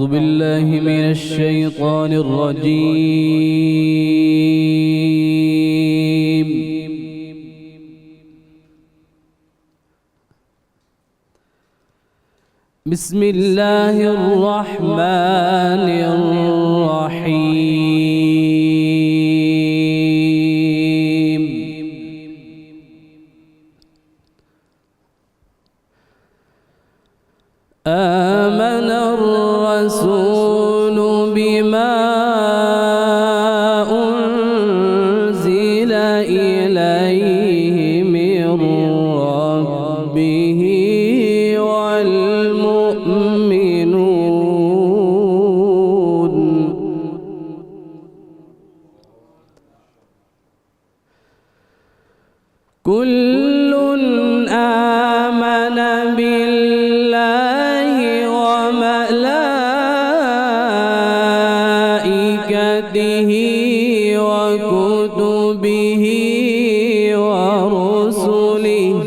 أعوذ بالله من الشيطان الرجيم. بسم الله الرحمن الرحيم. آمن الرسول بما أنزل إليه من ربه والمؤمنون كل آمن بالله وملائكته وكتبه ورسله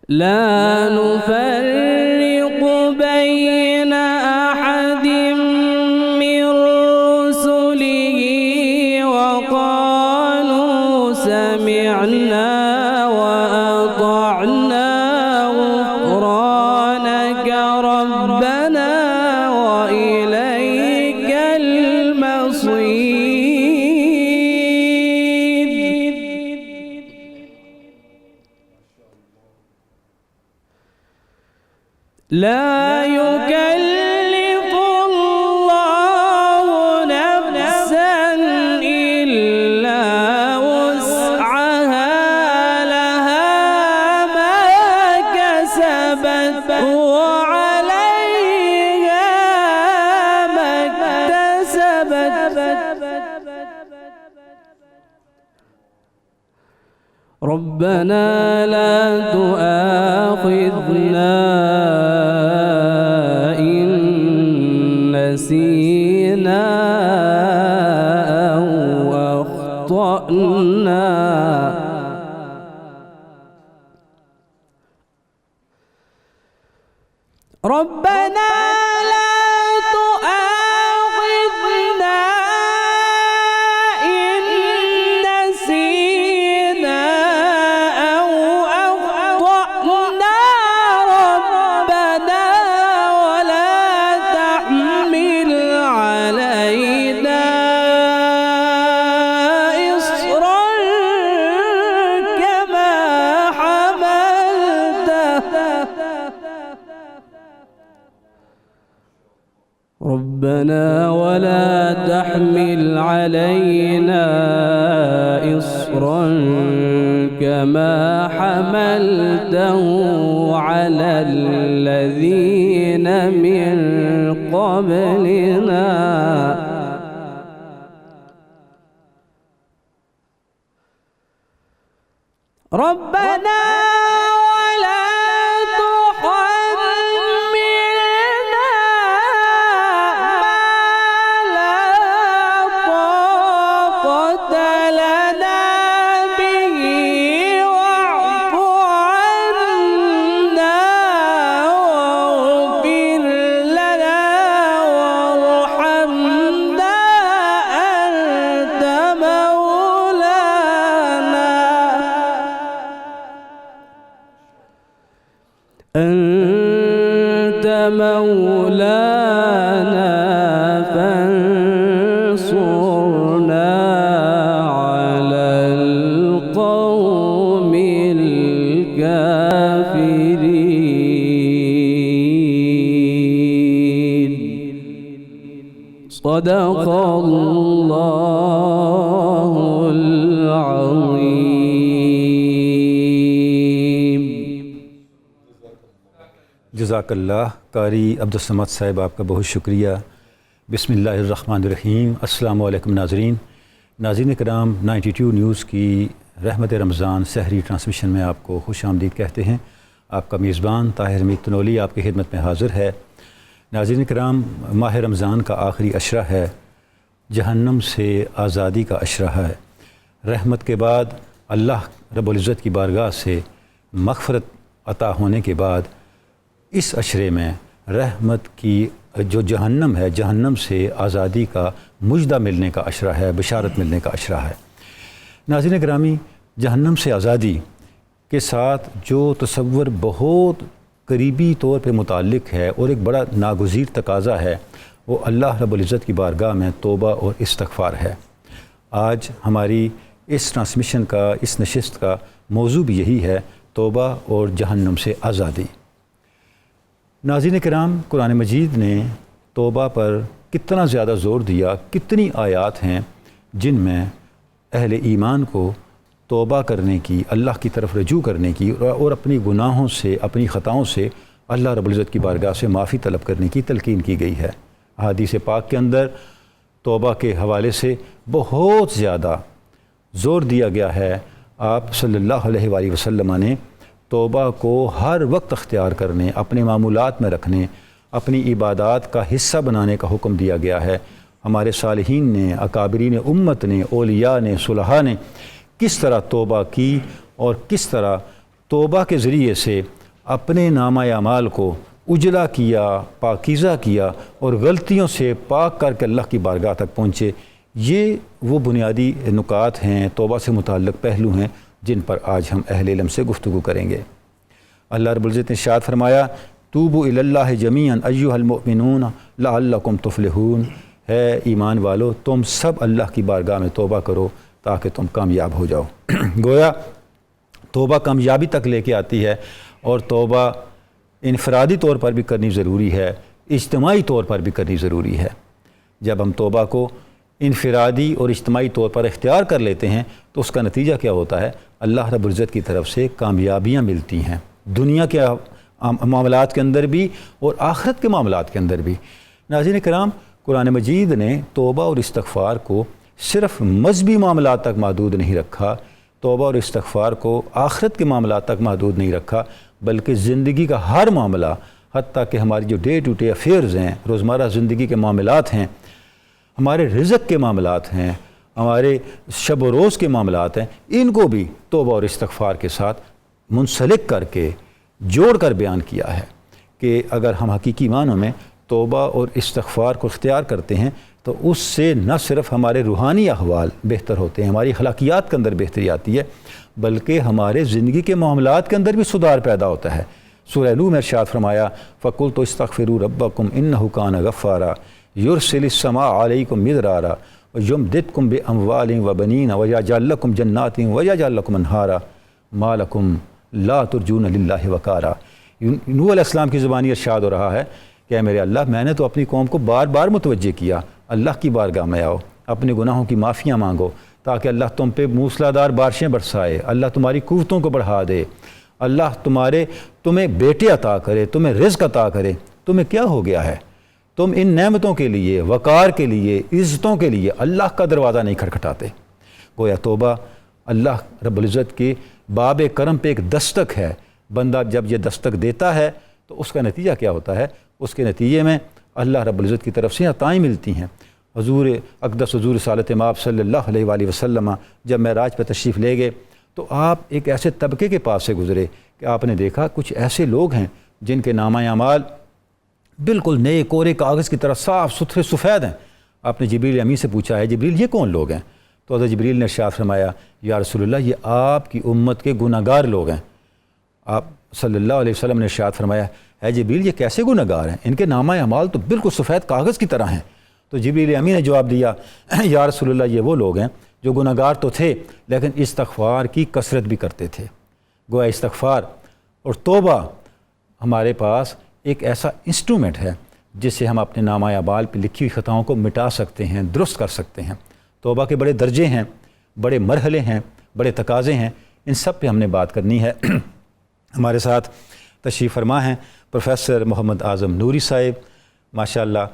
لا نفرق بين أحد من رسله وقالوا سمعنا وأطعنا غفرانك ربنا وإليك المصير. لا يكلف الله نفسا إلا وسعها لها ما كسبت وعليها ما اكتسبت. ربنا لا تؤاخذنا إن نسينا أو أخطأنا. ربنا لا تؤاخذنا إن نسينا أو أخطأنا. ربنا ولا تحمل علينا إصرا كما حملته. ربنا ولا تحمل علينا إصرا كما حملته على الذين من قبلنا. ربنا ولا تحملنا ما لا طاقة لنا به واعف عنا واغفر لنا وارحمنا أنت مولانا. أنت مولانا فانصرنا على القوم الكافرين. صدق الله العظيم. جزاک اللہ قاری عبدالصمد صاحب، آپ کا بہت شکریہ. بسم اللہ الرحمن الرحیم. السلام علیکم ناظرین کرام، 92 نیوز کی رحمت رمضان سحری ٹرانسمیشن میں آپ کو خوش آمدید کہتے ہیں. آپ کا میزبان طاہر حمید تنولی آپ کی خدمت میں حاضر ہے. ناظرین کرام، ماہ رمضان کا آخری عشرہ ہے، جہنم سے آزادی کا عشرہ ہے. رحمت کے بعد اللہ رب العزت کی بارگاہ سے مغفرت عطا ہونے کے بعد اس عشرے میں رحمت کی جو جہنم ہے، جہنم سے آزادی کا مژدہ ملنے کا عشرہ ہے، بشارت ملنے کا عشرہ ہے۔ ناظرین گرامی، جہنم سے آزادی کے ساتھ جو تصور بہت قریبی طور پہ متعلق ہے اور ایک بڑا ناگزیر تقاضا ہے، وہ اللہ رب العزت کی بارگاہ میں توبہ اور استغفار ہے۔ آج ہماری اس ٹرانسمیشن کا، اس نشست کا موضوع بھی یہی ہے، توبہ اور جہنم سے آزادی۔ ناظرین کرام، قرآن مجید نے توبہ پر کتنا زیادہ زور دیا، کتنی آیات ہیں جن میں اہل ایمان کو توبہ کرنے کی، اللہ کی طرف رجوع کرنے کی اور اپنی گناہوں سے، اپنی خطاؤں سے اللہ رب العزت کی بارگاہ سے معافی طلب کرنے کی تلقین کی گئی ہے۔ احادیث پاک کے اندر توبہ کے حوالے سے بہت زیادہ زور دیا گیا ہے۔ آپ صلی اللہ علیہ وآلہ وسلم نے توبہ کو ہر وقت اختیار کرنے، اپنے معمولات میں رکھنے، اپنی عبادات کا حصہ بنانے کا حکم دیا گیا ہے۔ ہمارے صالحین نے، اکابرین امت نے، اولیاء نے، صلحاء نے کس طرح توبہ کی اور کس طرح توبہ کے ذریعے سے اپنے نامہ اعمال کو اجلا کیا، پاکیزہ کیا اور غلطیوں سے پاک کر کے اللہ کی بارگاہ تک پہنچے۔ یہ وہ بنیادی نکات ہیں، توبہ سے متعلق پہلو ہیں جن پر آج ہم اہل علم سے گفتگو کریں گے۔ اللہ رب العزت نے ارشاد فرمایا، توبوا الی اللہ جمیعا ایھا المؤمنون لعلکم تفلحون، ہے ایمان والو تم سب اللہ کی بارگاہ میں توبہ کرو تاکہ تم کامیاب ہو جاؤ۔ گویا توبہ کامیابی تک لے کے آتی ہے، اور توبہ انفرادی طور پر بھی کرنی ضروری ہے، اجتماعی طور پر بھی کرنی ضروری ہے۔ جب ہم توبہ کو انفرادی اور اجتماعی طور پر اختیار کر لیتے ہیں تو اس کا نتیجہ کیا ہوتا ہے؟ اللہ رب العزت کی طرف سے کامیابیاں ملتی ہیں، دنیا کے معاملات کے اندر بھی اور آخرت کے معاملات کے اندر بھی۔ ناظرین کرام، قرآن مجید نے توبہ اور استغفار کو صرف مذہبی معاملات تک محدود نہیں رکھا، توبہ اور استغفار کو آخرت کے معاملات تک محدود نہیں رکھا، بلکہ زندگی کا ہر معاملہ، حتیٰ کہ ہماری جو ڈے ٹو ڈے افیئرز ہیں، روزمرہ زندگی کے معاملات ہیں، ہمارے رزق کے معاملات ہیں، ہمارے شب و روز کے معاملات ہیں، ان کو بھی توبہ اور استغفار کے ساتھ منسلک کر کے جوڑ کر بیان کیا ہے کہ اگر ہم حقیقی معنوں میں توبہ اور استغفار کو اختیار کرتے ہیں تو اس سے نہ صرف ہمارے روحانی احوال بہتر ہوتے ہیں، ہماری اخلاقیات کے اندر بہتری آتی ہے، بلکہ ہمارے زندگی کے معاملات کے اندر بھی سدھار پیدا ہوتا ہے۔ سورہ نوح میں ارشاد فرمایا، فَقُلْتُ اسْتَغْفِرُوا رَبَّكُمْ إِنَّهُ كَانَ غَفَّارًا يُرْسِلِ السَّمَاءَ عَلَيْكُمْ مِدْرَارًا وَيُمْدِدْكُمْ بِأَمْوَالٍ وَبَنِينَ وَيَجْعَلْ لَكُمْ جَنَّاتٍ وَيَجْعَلْ لَكُمْ أَنْهَارًا مَا لَكُمْ لَا تُرْجُونَ لِلَّهِ وَقَارًا۔ نوح علیہ السلام کی زبانی ارشاد ہو رہا ہے کہ اے میرے اللہ، میں نے تو اپنی قوم کو بار بار متوجہ کیا، اللہ کی بارگاہ میں آؤ، اپنے گناہوں کی معافیاں مانگو تاکہ اللہ تم پہ موسلادھار بارشیں برسائے، اللہ تمہاری قوتوں کو بڑھا دے، اللہ تمہیں بیٹے عطا کرے، تمہیں رزق عطا کرے۔ تمہیں کیا ہو گیا ہے؟ تم ان نعمتوں کے لیے، وقار کے لیے، عزتوں کے لیے اللہ کا دروازہ نہیں کھٹکھٹاتے۔ گویا توبہ اللہ رب العزت کے باب کرم پہ ایک دستک ہے۔ بندہ جب یہ دستک دیتا ہے تو اس کا نتیجہ کیا ہوتا ہے؟ اس کے نتیجے میں اللہ رب العزت کی طرف سے عطائیں ملتی ہیں۔ حضور اقدس حضور رسالت مآب صلی اللہ علیہ وآلہ وسلم جب معراج پہ تشریف لے گئے تو آپ ایک ایسے طبقے کے پاس سے گزرے کہ آپ نے دیکھا کچھ ایسے لوگ ہیں جن کے نامہ اعمال بالکل نئے کورے کاغذ کی طرح صاف ستھرے سفید ہیں۔ آپ نے جبریل امین سے پوچھا ہے، جبریل یہ کون لوگ ہیں؟ تو حضرت جبریل نے ارشاد فرمایا، یا رسول اللہ، یہ آپ کی امت کے گناہ گار لوگ ہیں۔ آپ صلی اللہ علیہ وسلم نے ارشاد فرمایا، ہے جبریل یہ کیسے گناہ گار ہیں؟ ان کے نامہ اعمال تو بالکل سفید کاغذ کی طرح ہیں۔ تو جبریل امین نے جواب دیا، یا رسول اللہ، یہ وہ لوگ ہیں جو گناہ گار تو تھے لیکن استغفار کی کثرت بھی کرتے تھے۔ گویا استغفار اور توبہ ہمارے پاس ایک ایسا انسٹرومنٹ ہے جس سے ہم اپنے نامہ اعمال پہ لکھی ہوئی خطاؤں کو مٹا سکتے ہیں، درست کر سکتے ہیں۔ توبہ کے بڑے درجے ہیں، بڑے مرحلے ہیں، بڑے تقاضے ہیں، ان سب پہ ہم نے بات کرنی ہے۔ ہمارے ساتھ تشریف فرما ہیں پروفیسر محمد اعظم نوری صاحب، ماشاءاللہ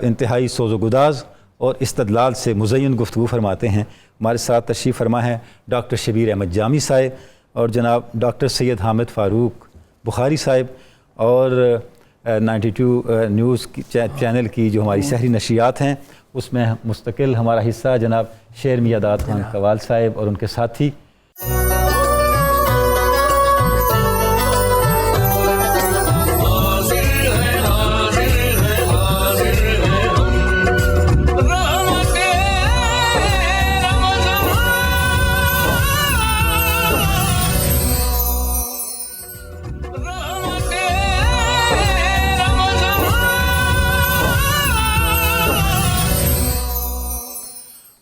انتہائی سوز و گداز اور استدلال سے مزین گفتگو فرماتے ہیں۔ ہمارے ساتھ تشریف فرما ہیں ڈاکٹر شبیر احمد جامی صاحب اور جناب ڈاکٹر سید حامد فاروق بخاری صاحب، اور 92 نیوز چینل کی جو ہماری شہری نشریات ہیں اس میں مستقل ہمارا حصہ جناب شیر میاں داد خان قوال صاحب اور ان کے ساتھی۔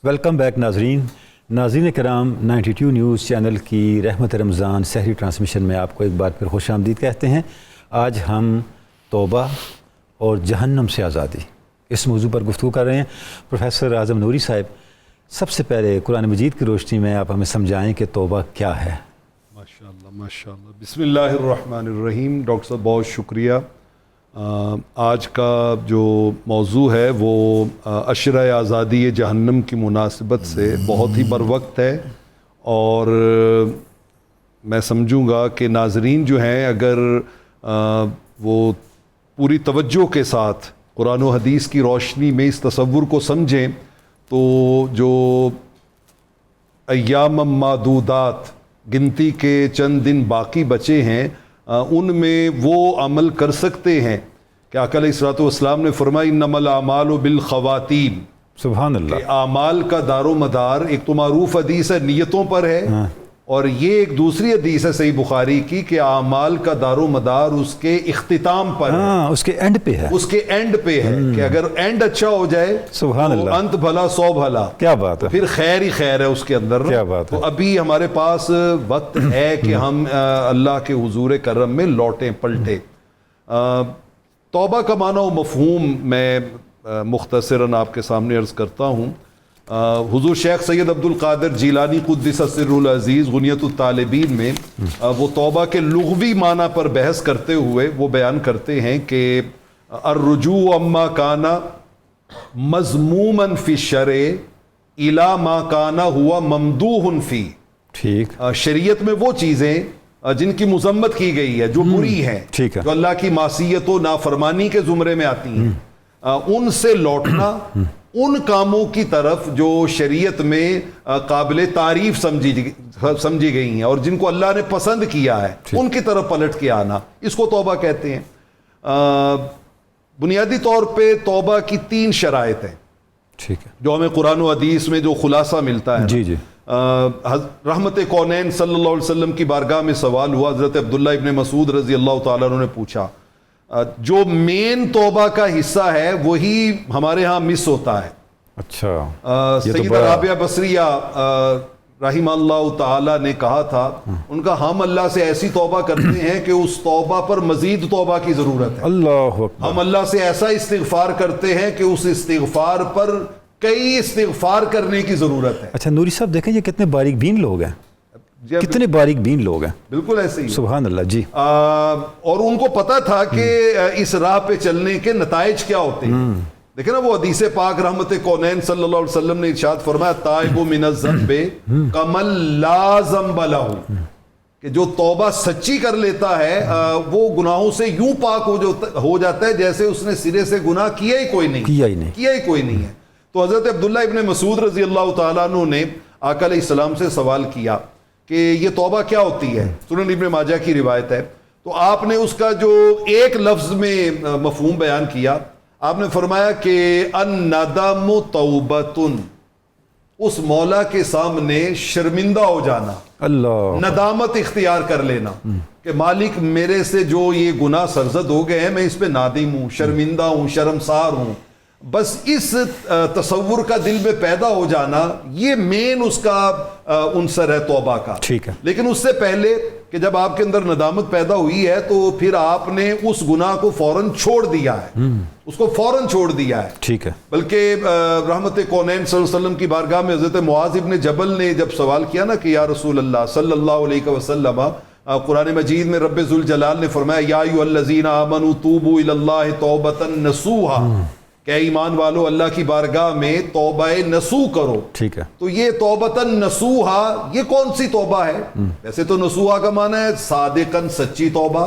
ویلکم بیک ناظرین کرام 92 نیوز چینل کی رحمت رمضان سحری ٹرانسمیشن میں آپ کو ایک بار پھر خوش آمدید کہتے ہیں۔ آج ہم توبہ اور جہنم سے آزادی اس موضوع پر گفتگو کر رہے ہیں۔ پروفیسر اعظم نوری صاحب، سب سے پہلے قرآن مجید کی روشنی میں آپ ہمیں سمجھائیں کہ توبہ کیا ہے۔ ماشاءاللہ بسم اللہ الرحمن الرحیم۔ ڈاکٹر صاحب بہت شکریہ۔ آج کا جو موضوع ہے وہ عشرہ آزادی جہنم کی مناسبت سے بہت ہی بروقت ہے، اور میں سمجھوں گا کہ ناظرین جو ہیں اگر وہ پوری توجہ کے ساتھ قرآن و حدیث کی روشنی میں اس تصور کو سمجھیں تو جو ایام معدودات، گنتی کے چند دن باقی بچے ہیں، ان میں وہ عمل کر سکتے ہیں کہ آقا علیہ الصلوۃ والسلام نے فرمایا انما الاعمال بالخواتیم۔ سبحان اللہ۔ کہ اعمال کا دار و مدار ایک تو معروف حدیث ہے نیتوں پر ہے، اور یہ ایک دوسری حدیث ہے صحیح بخاری کی کہ اعمال کا دار و مدار اس کے اختتام پر ہے، اس کے اینڈ پہ ہے، اس کے اینڈ پہ ہے کہ اگر اینڈ اچھا ہو جائے سبحان تو اللہ، انت بھلا سو بھلا، کیا بات ہے، پھر خیر ہی خیر ہے اس کے اندر۔ کیا بات ہے۔ تو ابھی ہمارے پاس وقت ہے کہ ہم اللہ کے حضور کرم میں لوٹیں پلٹیں۔ توبہ کا معنی و مفہوم میں مختصراً آپ کے سامنے عرض کرتا ہوں۔ حضور شیخ سید عبد القادر جیلانی قدس سر العزیز غنیت الطالبین میں وہ توبہ کے لغوی معنی پر بحث کرتے ہوئے وہ بیان کرتے ہیں کہ الرجوع اما کانا مذموما فی الشرع الی ما کانا ہوا ممدوح فی۔ ٹھیک، شریعت میں وہ چیزیں جن کی مذمت کی گئی ہے، جو بری ہیں، ٹھیک ہے، جو اللہ کی معصیت و نافرمانی کے زمرے میں آتی ہیں، ان سے لوٹنا، ان کاموں کی طرف جو شریعت میں قابل تعریف سمجھی گئی ہیں اور جن کو اللہ نے پسند کیا ہے، ان کی طرف پلٹ کے آنا، اس کو توبہ کہتے ہیں۔ بنیادی طور پہ توبہ کی 3 شرائط ہیں ٹھیک ہے، جو ہمیں قرآن و حدیث میں جو خلاصہ ملتا ہے۔ جی رحمت کونین صلی اللہ علیہ وسلم کی بارگاہ میں سوال ہوا، حضرت عبداللہ ابن مسعود رضی اللہ تعالیٰ عنہ نے پوچھا، جو مین توبہ کا حصہ ہے وہی ہمارے ہاں مس ہوتا ہے۔ اچھا، سیدہ رابعہ بصریہ رحمہ اللہ تعالی نے کہا تھا، ان کا ہم اللہ سے ایسی توبہ کرتے ہیں کہ اس توبہ پر مزید توبہ کی ضرورت ہے۔ اللہ اکبر۔ ہم اللہ سے ایسا استغفار کرتے ہیں کہ اس استغفار پر کئی استغفار کرنے کی ضرورت ہے۔ اچھا نوری صاحب دیکھیں یہ کتنے باریک بین لوگ ہیں، کتنے باریک بین لوگ ہیں، بالکل ایسے ہی، سبحان اللہ۔ جی، اور ان کو پتا تھا کہ اس راہ پہ چلنے کے نتائج کیا ہوتے ہیں۔ دیکھیں نا وہ حدیث پاک رحمت کونین صلی اللہ علیہ وسلم نے ارشاد فرمایا تائب من الذنب کمن لا ذنب لہ، کہ جو توبہ سچی کر لیتا ہے وہ گناہوں سے یوں پاک ہو جاتا ہے جیسے اس نے سرے سے گناہ کیا ہی کوئی نہیں ہے۔ تو حضرت عبداللہ ابن مسعود رضی اللہ تعالیٰ عنہ نے آقا علیہ السلام سے سوال کیا کہ یہ توبہ کیا ہوتی ہے، سنن ابن ماجہ کی روایت ہے۔ تو آپ نے اس کا جو ایک لفظ میں مفہوم بیان کیا، آپ نے فرمایا کہ الندم توبۃ، اس مولا کے سامنے شرمندہ ہو جانا، اللہ، ندامت اختیار کر لینا کہ مالک میرے سے جو یہ گناہ سرزد ہو گئے ہیں، میں اس پہ نادم ہوں، شرمندہ ہوں، شرمسار ہوں۔ بس اس تصور کا دل میں پیدا ہو جانا، یہ مین اس کا عنصر ہے توبہ کا۔ ٹھیک ہے، لیکن اس سے پہلے کہ جب آپ کے اندر ندامت پیدا ہوئی ہے تو پھر آپ نے اس گناہ کو فوراً چھوڑ دیا ہے، اس کو فوراً چھوڑ دیا ہے۔ ٹھیک ہے، بلکہ رحمت کونین صلی اللہ علیہ وسلم کی بارگاہ میں حضرت معاذ ابن جبل نے جب سوال کیا نا کہ یا رسول اللہ صلی اللہ علیہ وسلم، قرآن مجید میں رب ذوالجلال نے فرمایا یا ایھا الذین آمنوا توبوا الی اللہ توبۃ نصوحا، کہ ایمان والو اللہ کی بارگاہ میں توبہ نصوح کرو۔ ٹھیک ہے، تو یہ توبۃ نصوحا، یہ کون سی توبہ ہے؟ ویسے تو نصوحا کا معنی ہے صادقاً سچی توبہ،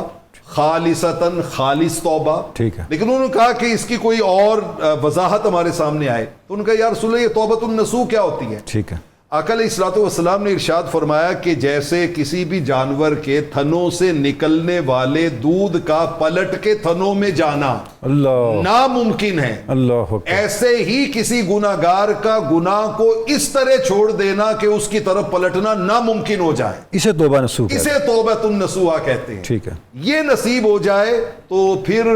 خالصتاً خالص توبہ، ٹھیک ہے، لیکن انہوں نے کہا کہ اس کی کوئی اور وضاحت ہمارے سامنے آئے تو ان کا یا رسول اللہ یہ توبۃ النصوح کیا ہوتی ہے؟ ٹھیک ہے، آقا علیہ الصلوۃ والسلام نے ارشاد فرمایا کہ جیسے کسی بھی جانور کے تھنوں سے نکلنے والے دودھ کا پلٹ کے تھنوں میں جانا اللہ ناممکن ہے، اللہ اکبر، ایسے ہی کسی گناہگار کا گناہ کو اس طرح چھوڑ دینا کہ اس کی طرف پلٹنا ناممکن ہو جائے، اسے توبہ نصوح کہتے ہیں۔ اسے توبۃ النصوح کہتے ہیں۔ ٹھیک ہے، یہ نصیب ہو جائے تو پھر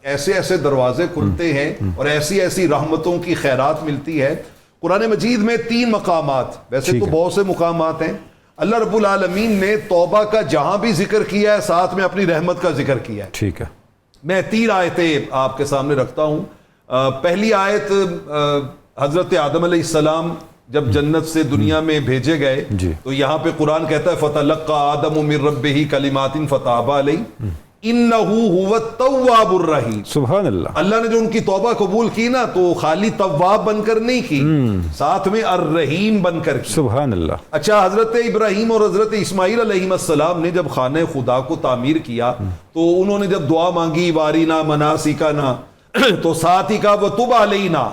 ایسے ایسے دروازے کھلتے ہیں اور ایسی ایسی رحمتوں کی خیرات ملتی ہے۔ قرآن مجید میں 3 مقامات، ویسے ٹھیک تو ہے۔ بہت سے مقامات ہیں، اللہ رب العالمین نے توبہ کا جہاں بھی ذکر کیا ہے ساتھ میں اپنی رحمت کا ذکر کیا ہے۔ ٹھیک ہے، میں 3 آیتیں آپ کے سامنے رکھتا ہوں۔ پہلی آیت حضرت آدم علیہ السلام جب جنت سے دنیا میں بھیجے گئے جی۔ تو یہاں پہ قرآن کہتا ہے فَتَلَقَّى آدَمُ مِن رَبِّهِ كَلِمَاتٍ فَتَابَ عَلَيْهِ إِنَّهُ هُوَ التَّوَّابُ الرَّحِيمُ۔ سبحان اللہ، اللہ نے جو ان کی توبہ قبول کی نا تو خالی تواب بن کر نہیں کی، ساتھ میں الرحیم بن کر کی۔ سبحان اللہ، اچھا، حضرت ابراہیم اور حضرت اسماعیل علیہ السلام نے جب خانہ خدا کو تعمیر کیا تو انہوں نے جب دعا مانگی وارینا مناسکنا تو ساتھ ہی کہا وتب علینا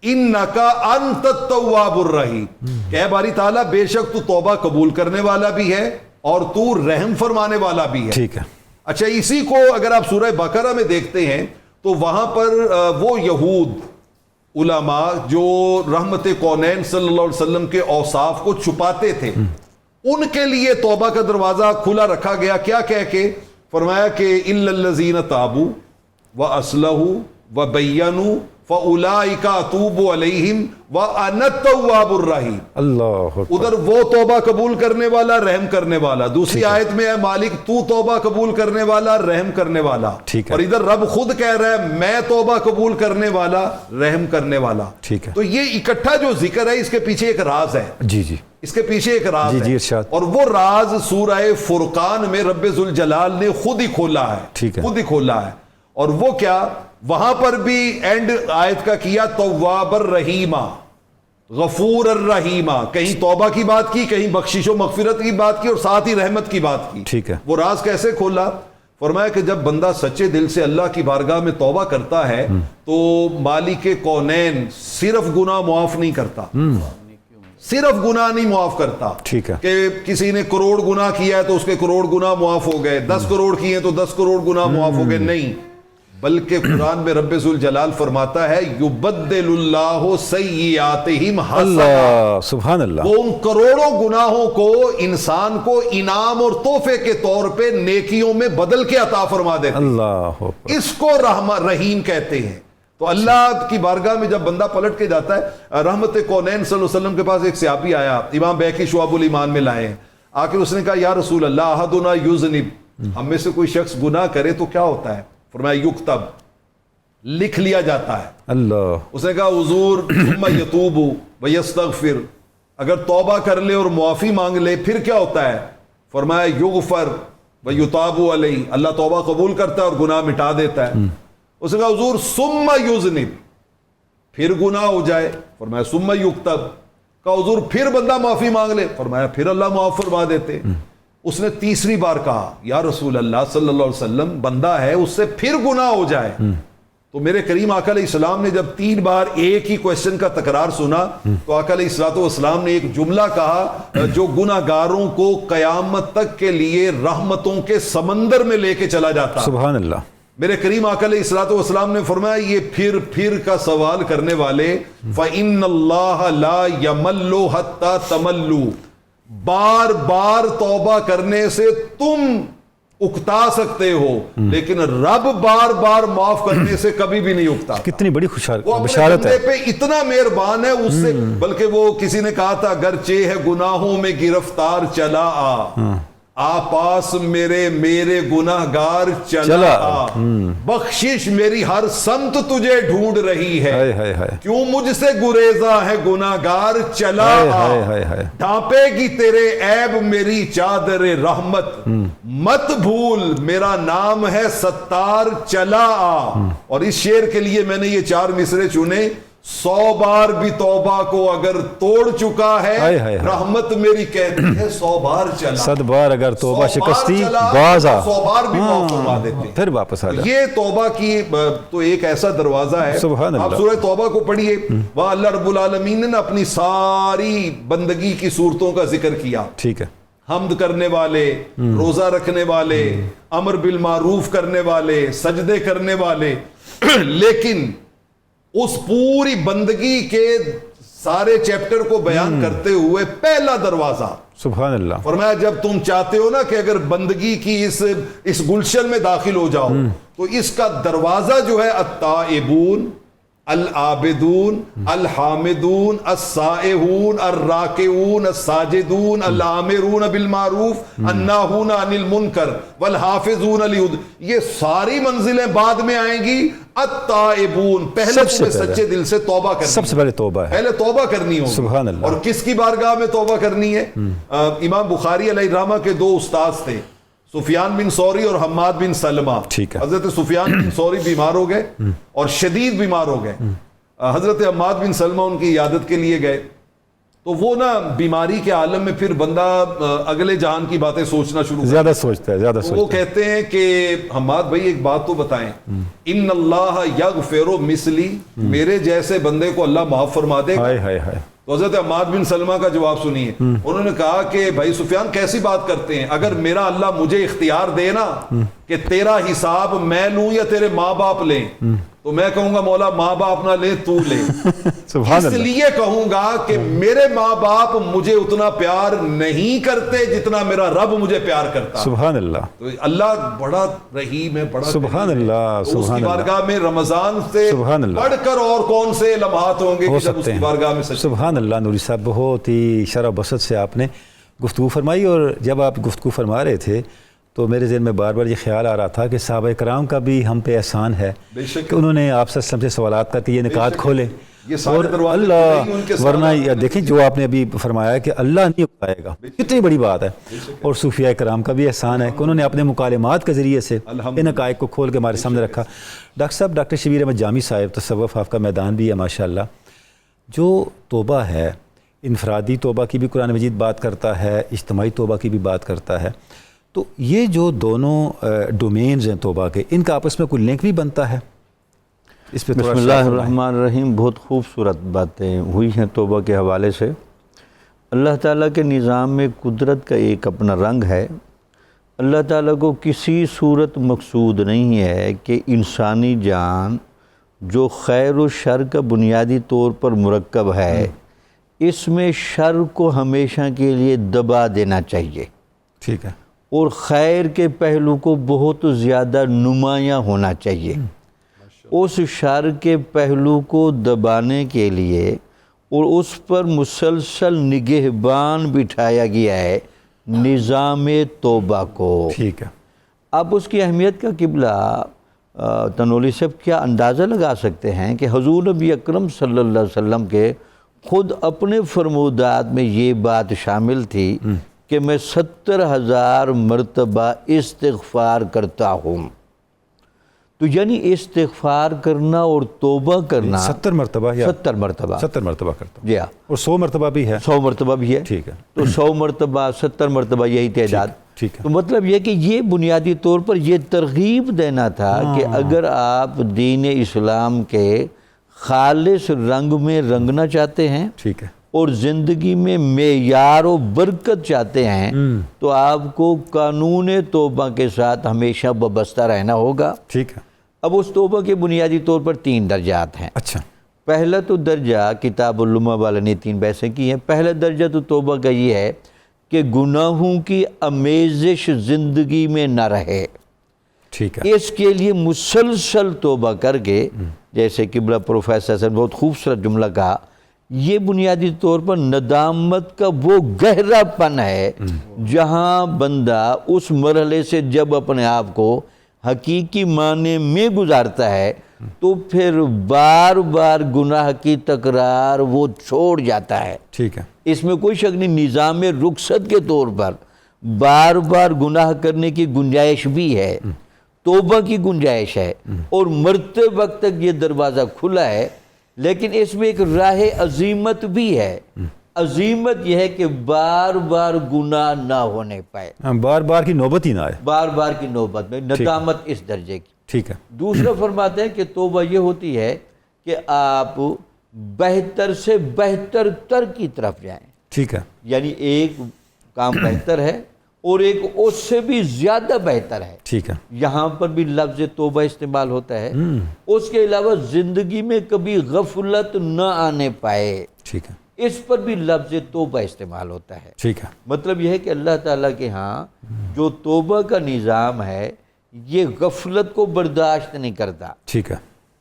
انکا انت التواب الرحیم، کہ اے باری تعالیٰ بے شک تو توبہ قبول کرنے والا بھی ہے اور تو رحم فرمانے والا بھی ہے۔ ٹھیک ہے، اچھا، اسی کو اگر آپ سورہ بقرہ میں دیکھتے ہیں تو وہاں پر وہ یہود علماء جو رحمت کونین صلی اللہ علیہ وسلم کے اوصاف کو چھپاتے تھے، ان کے لیے توبہ کا دروازہ کھلا رکھا گیا، کیا کہہ کے فرمایا کہ الا الذین تابوا واصلحوا وبینوا فاولئک اتوب علیہم وانا التواب الرحیم۔ اللہ اکبر، ادھر وہ توبہ قبول کرنے والا، رحم کرنے والا، دوسری آیت میں ہے مالک تو توبہ قبول کرنے والا، رحم کرنے والا، ٹھیک ہے، اور ادھر رب خود کہہ رہا ہے میں توبہ قبول کرنے والا، رحم کرنے والا۔ ٹھیک ہے، تو یہ اکٹھا جو ذکر ہے اس کے پیچھے ایک راز ہے، جی جی، اس کے پیچھے ایک راز جی ہے، ارشاد۔ اور وہ راز سورہ فرقان میں رب ذوالجلال نے خود ہی کھولا ہے، ٹھیک ہے، خود ہی کھولا ہے۔ اور وہ کیا، وہاں پر بھی اینڈ آیت کا کیا تواب الرحیمہ، غفور الرحیمہ، کہیں توبہ کی بات کی، کہیں بخشش و مغفرت کی بات کی، اور ساتھ ہی رحمت کی بات کی۔ ٹھیک ہے، وہ راز کیسے کھولا؟ فرمایا کہ جب بندہ سچے دل سے اللہ کی بارگاہ میں توبہ کرتا ہے تو مالک کونین صرف گناہ معاف نہیں کرتا، صرف گناہ نہیں معاف کرتا، ٹھیک ہے، کہ کسی نے کروڑ گناہ کیا ہے تو اس کے کروڑ گناہ معاف ہو گئے، 10 کروڑ کیے تو 10 کروڑ گناہ معاف ہو گئے، نہیں، بلکہ قرآن میں رب ذوالجلال فرماتا ہے یبدل اللہ سیئاتہم حسنات، اللہ سبحان اللہ، وہ ان کروڑوں گناہوں کو انسان کو انعام اور تحفے کے طور پہ نیکیوں میں بدل کے عطا فرما دیتے ہیں۔ اللہ اکبر، اس کو رحیم کہتے ہیں۔ تو اللہ کی بارگاہ میں جب بندہ پلٹ کے جاتا ہے، رحمت کونین صلی اللہ علیہ وسلم کے پاس ایک صحابی آیا، امام بیہقی شعب الایمان میں لائے ہیں، آ کے اس نے کہا یا رسول اللہ احدنا یذنب، ہم میں سے کوئی شخص گناہ کرے تو کیا ہوتا ہے؟ فرمایا یکتب، لکھ لیا جاتا ہے۔ اللہ، اس نے کہا حضور ثم یتوب ویستغفر، اگر توبہ کر لے اور معافی مانگ لے پھر کیا ہوتا ہے؟ فرمایا یغفر ویتاب علیہ، اللہ توبہ قبول کرتا ہے اور گناہ مٹا دیتا ہے۔ اس نے کہا حضور ثم یذنب، پھر گناہ ہو جائے؟ فرمایا ثم یکتب، کہا حضور پھر بندہ معافی مانگ لے؟ فرمایا پھر اللہ معاف فرما دیتے۔ اس نے تیسری بار کہا یا رسول اللہ صلی اللہ علیہ وسلم، بندہ ہے اس سے پھر گناہ ہو جائے؟ تو میرے کریم آقا علیہ السلام نے جب 3 بار ایک ہی کویسچن کا تکرار سنا تو آقا علیہ السلام نے ایک جملہ کہا جو گناہ گاروں کو قیامت تک کے لیے رحمتوں کے سمندر میں لے کے چلا جاتا۔ سبحان اللہ، میرے کریم آقا علیہ السلام نے فرمایا یہ پھر کا سوال کرنے والے فَإِنَّ اللَّهَ لَا يَمَلُّ حَتَّى تَمَلُّ، بار بار توبہ کرنے سے تم اکتا سکتے ہو لیکن رب بار بار معاف کرنے سے کبھی بھی نہیں اکتا۔ کتنی بڑی وہ اپنے بشارت ہے، بندے پہ اتنا مہربان ہے اس سے، بلکہ وہ کسی نے کہا تھا گرچہ ہے گناہوں میں گرفتار چلا آ پاس میرے گناہ گار چلا آ، بخشش میری ہر سمت تجھے ڈھونڈ رہی ہے، ہائے ہائے ہائے، کیوں مجھ سے گریزاں ہے گناہ گار چلا ہائے ہائے آ، ہائے، ڈھانپے گی تیرے عیب میری چادر رحمت، مت بھول میرا نام ہے ستار چلا آ۔ اور اس شعر کے لیے میں نے یہ 4 مصرے چنے، 100 بار بھی توبہ کو اگر توڑ چکا ہے ہائے ہائے ہائے، رحمت میری کہتی ہے 100 بار چلا، 100 بار اگر توبہ 100 بار شکستی چلا، باز آ، 100 بار بھی معاف فرما دیتے ہیں۔ پھر واپس آ جا۔ یہ توبہ کی تو ایک ایسا دروازہ ہے، سبحان آپ اللہ، سورہ توبہ کو پڑھیے، وہاں اللہ رب العالمین نے اپنی ساری بندگی کی صورتوں کا ذکر کیا، ٹھیک ہے، حمد کرنے والے، روزہ رکھنے والے، امر بالمعروف کرنے والے، سجدے کرنے والے، لیکن اس پوری بندگی کے سارے چیپٹر کو بیان کرتے ہوئے پہلا دروازہ سبحان اللہ، فرمایا جب تم چاہتے ہو نا کہ اگر بندگی کی اس گلشن میں داخل ہو جاؤ تو اس کا دروازہ جو ہے التائبون العابدون الحامدون السائحون الراکعون الساجدون الآمرون بالمعروف الناہون عن المنکر والحافظون لحدود، یہ ساری منزلیں بعد میں آئیں گی. التائبون، پہلے تمہیں سچے دل سے توبہ کرنی، سب سے پہلے توبہ ہے، پہلے توبہ کرنی ہوگی. سبحان اللہ. اور کس کی بارگاہ میں توبہ کرنی ہے؟ امام بخاری علیہ الرحمہ کے دو استاذ تھے، سفیان بن ثوری اور حماد بن سلمہ. ٹھیک ہے. حضرت سفیان بن ثوری بیمار ہو گئے اور شدید بیمار ہو گئے. حضرت حماد بن سلمہ ان کی عیادت کے لیے گئے. تو وہ نا بیماری کے عالم میں پھر بندہ اگلے جہان کی باتیں سوچنا شروع زیادہ سوچتا ہے، زیادہ وہ سوچتا ہے. کہتے ہیں کہ حماد بھائی ایک بات تو بتائیں، ان اللہ یغفر مثلی، میرے جیسے بندے کو اللہ معاف فرما دے گا؟ ہائے ہائے ہائے. تو حضرت حماد بن سلمہ کا جواب سنیے. انہوں نے کہا کہ بھائی سفیان کیسی بات کرتے ہیں، اگر میرا اللہ مجھے اختیار دے نا کہ تیرا حساب میں لوں یا تیرے ماں باپ لیں، تو میں کہوں گا مولا ماں باپ نہ لے تو لے. سبحان اس اللہ. لیے کہوں گا کہ میرے ماں باپ مجھے اتنا پیار نہیں کرتے جتنا میرا رب مجھے پیار کرتا. سبحان اللہ. تو اللہ بڑا رحیم ہے، بڑا سبحان اللہ. تو اس کی بارگاہ میں رمضان سے سبحان اللہ بڑھ کر اور کون سے لمحات ہوں گے ہو کہ جب اس سکتے کی ہیں. بارگاہ میں سچ. سبحان اللہ. نوری صاحب بہت ہی شرح بسط سے آپ نے گفتگو فرمائی، اور جب آپ گفتگو فرما رہے تھے تو میرے ذہن میں بار بار یہ خیال آ رہا تھا کہ صحابہ کرام کا بھی ہم پہ احسان ہے کہ انہوں نے آپ صلی اللہ علیہ وسلم سے سوالات کر کے یہ نکات کھولے. اور اللہ ورنہ دیکھیں جو آپ نے ابھی فرمایا کہ اللہ نہیں اٹھائے گا، کتنی بڑی بات ہے. اور صوفیاء کرام کا بھی احسان ہے کہ انہوں نے اپنے مکالمات کے ذریعے سے ان حقائق کو کھول کے ہمارے سامنے رکھا. ڈاکٹر صاحب، ڈاکٹر شبیر احمد جامی صاحب، تصوف آپ کا میدان بھی ہے ماشاءاللہ. جو توبہ ہے، انفرادی توبہ کی بھی قرآن مجید بات کرتا ہے، اجتماعی توبہ کی بھی بات کرتا ہے. تو یہ جو دونوں ڈومینز ہیں توبہ کے، ان کا آپس میں کوئی لنک بھی بنتا ہے؟ اس پہ بسم اللہ الرحمن الرحیم. بہت خوبصورت باتیں ہوئی ہیں توبہ کے حوالے سے. اللہ تعالیٰ کے نظام میں قدرت کا ایک اپنا رنگ ہے. اللہ تعالیٰ کو کسی صورت مقصود نہیں ہے کہ انسانی جان جو خیر و شر کا بنیادی طور پر مرکب ہے، اس میں شر کو ہمیشہ کے لیے دبا دینا چاہیے. ٹھیک ہے. اور خیر کے پہلو کو بہت زیادہ نمایاں ہونا چاہیے. اس شر کے پہلو کو دبانے کے لیے اور اس پر مسلسل نگہبان بٹھایا گیا ہے نظام توبہ کو. ٹھیک ہے. آپ اس کی اہمیت کا قبلہ تنولی صاحب کیا اندازہ لگا سکتے ہیں کہ حضور نبی اکرم صلی اللہ علیہ وسلم کے خود اپنے فرمودات میں یہ بات شامل تھی کہ میں 70,000 مرتبہ استغفار کرتا ہوں. تو یعنی استغفار کرنا اور توبہ کرنا 70 مرتبہ یا 70 مرتبہ 70 مرتبہ کرتا ہوں. جی ہاں. اور 100 مرتبہ بھی ہے. 100 مرتبہ بھی ہے. ٹھیک ہے. تو 100 مرتبہ 70 مرتبہ یہی تعداد. ٹھیک ہے. تو مطلب یہ کہ یہ بنیادی طور پر یہ ترغیب دینا تھا کہ اگر آپ دین اسلام کے خالص رنگ میں رنگنا چاہتے ہیں، ٹھیک ہے، اور زندگی میں معیار و برکت چاہتے ہیں، تو آپ کو قانون توبہ کے ساتھ ہمیشہ وابستہ رہنا ہوگا. ٹھیک ہے. اب اس توبہ کے بنیادی طور پر 3 درجات ہیں. اچھا. پہلا تو درجہ کتاب اللمہ والے نے 3 بحثیں کی ہیں. پہلا درجہ تو توبہ کا یہ ہے کہ گناہوں کی آمیزش زندگی میں نہ رہے. ٹھیک ہے. اس کے لیے مسلسل توبہ کر کے، جیسے قبلہ پروفیسر نے بہت خوبصورت جملہ کہا، یہ بنیادی طور پر ندامت کا وہ گہرا پن ہے جہاں بندہ اس مرحلے سے جب اپنے آپ کو حقیقی معنی میں گزارتا ہے تو پھر بار بار گناہ کی تکرار وہ چھوڑ جاتا ہے. ٹھیک ہے. اس میں کوئی شک نہیں. نظام رخصت کے طور پر بار بار گناہ کرنے کی گنجائش بھی ہے، توبہ کی گنجائش ہے، اور مرتے وقت تک یہ دروازہ کھلا ہے. لیکن اس میں ایک راہ عظیمت بھی ہے. عظیمت یہ ہے کہ بار بار گناہ نہ ہونے پائے، بار بار کی نوبت ہی نہ آئے. بار بار کی نوبت میں ندامت اس درجے کی. ٹھیک ہے. دوسرا فرماتے ہیں کہ توبہ یہ ہوتی ہے کہ آپ بہتر سے بہتر تر کی طرف جائیں. ٹھیک ہے. یعنی ایک کام بہتر ہے اور ایک اس سے بھی زیادہ بہتر ہے. ٹھیک ہے. یہاں پر بھی لفظ توبہ استعمال ہوتا ہے. اس کے علاوہ زندگی میں کبھی غفلت نہ آنے پائے، ٹھیک ہے، اس پر بھی لفظ توبہ استعمال ہوتا ہے. ٹھیک ہے. مطلب یہ ہے کہ اللہ تعالیٰ کے ہاں جو توبہ کا نظام ہے یہ غفلت کو برداشت نہیں کرتا. ٹھیک ہے.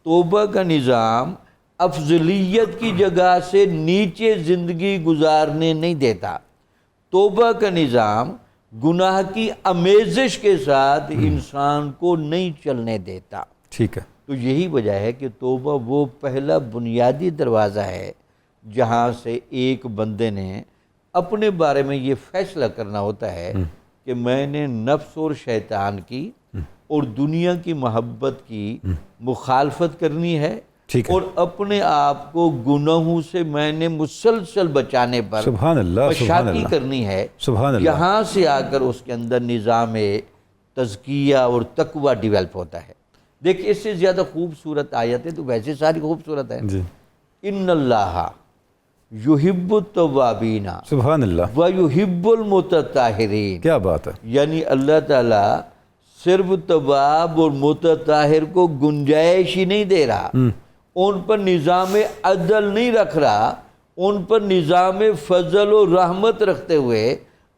توبہ کا نظام افضلیت کی جگہ سے نیچے زندگی گزارنے نہیں دیتا۔ توبہ کا نظام گناہ کی آمیزش کے ساتھ انسان کو نہیں چلنے دیتا۔ ٹھیک ہے، تو یہی وجہ ہے کہ توبہ وہ پہلا بنیادی دروازہ ہے جہاں سے ایک بندے نے اپنے بارے میں یہ فیصلہ کرنا ہوتا ہے کہ میں نے نفس اور شیطان کی اور دنیا کی محبت کی مخالفت کرنی ہے، ٹھیک ہے، اور اپنے آپ کو گناہوں سے میں نے مسلسل بچانے پر سبحان اللہ، سبحان مشاقی اللہ، کرنی ہے۔ سبحان اللہ۔ یہاں سے آ کر اس کے اندر نظام تزکیہ اور تقویٰ ڈیولپ ہوتا ہے۔ دیکھیں، اس سے زیادہ خوبصورت آیت ہے تو ویسے ساری خوبصورت ہے۔ جی، ان اللہ یحب التوابین سبحان اللہ، ویحب المتطہرین، کیا بات ہے، یعنی اللہ تعالیٰ صرف تواب اور متطہر کو گنجائش ہی نہیں دے رہا، ان پر نظام عدل نہیں رکھ رہا، ان پر نظام فضل و رحمت رکھتے ہوئے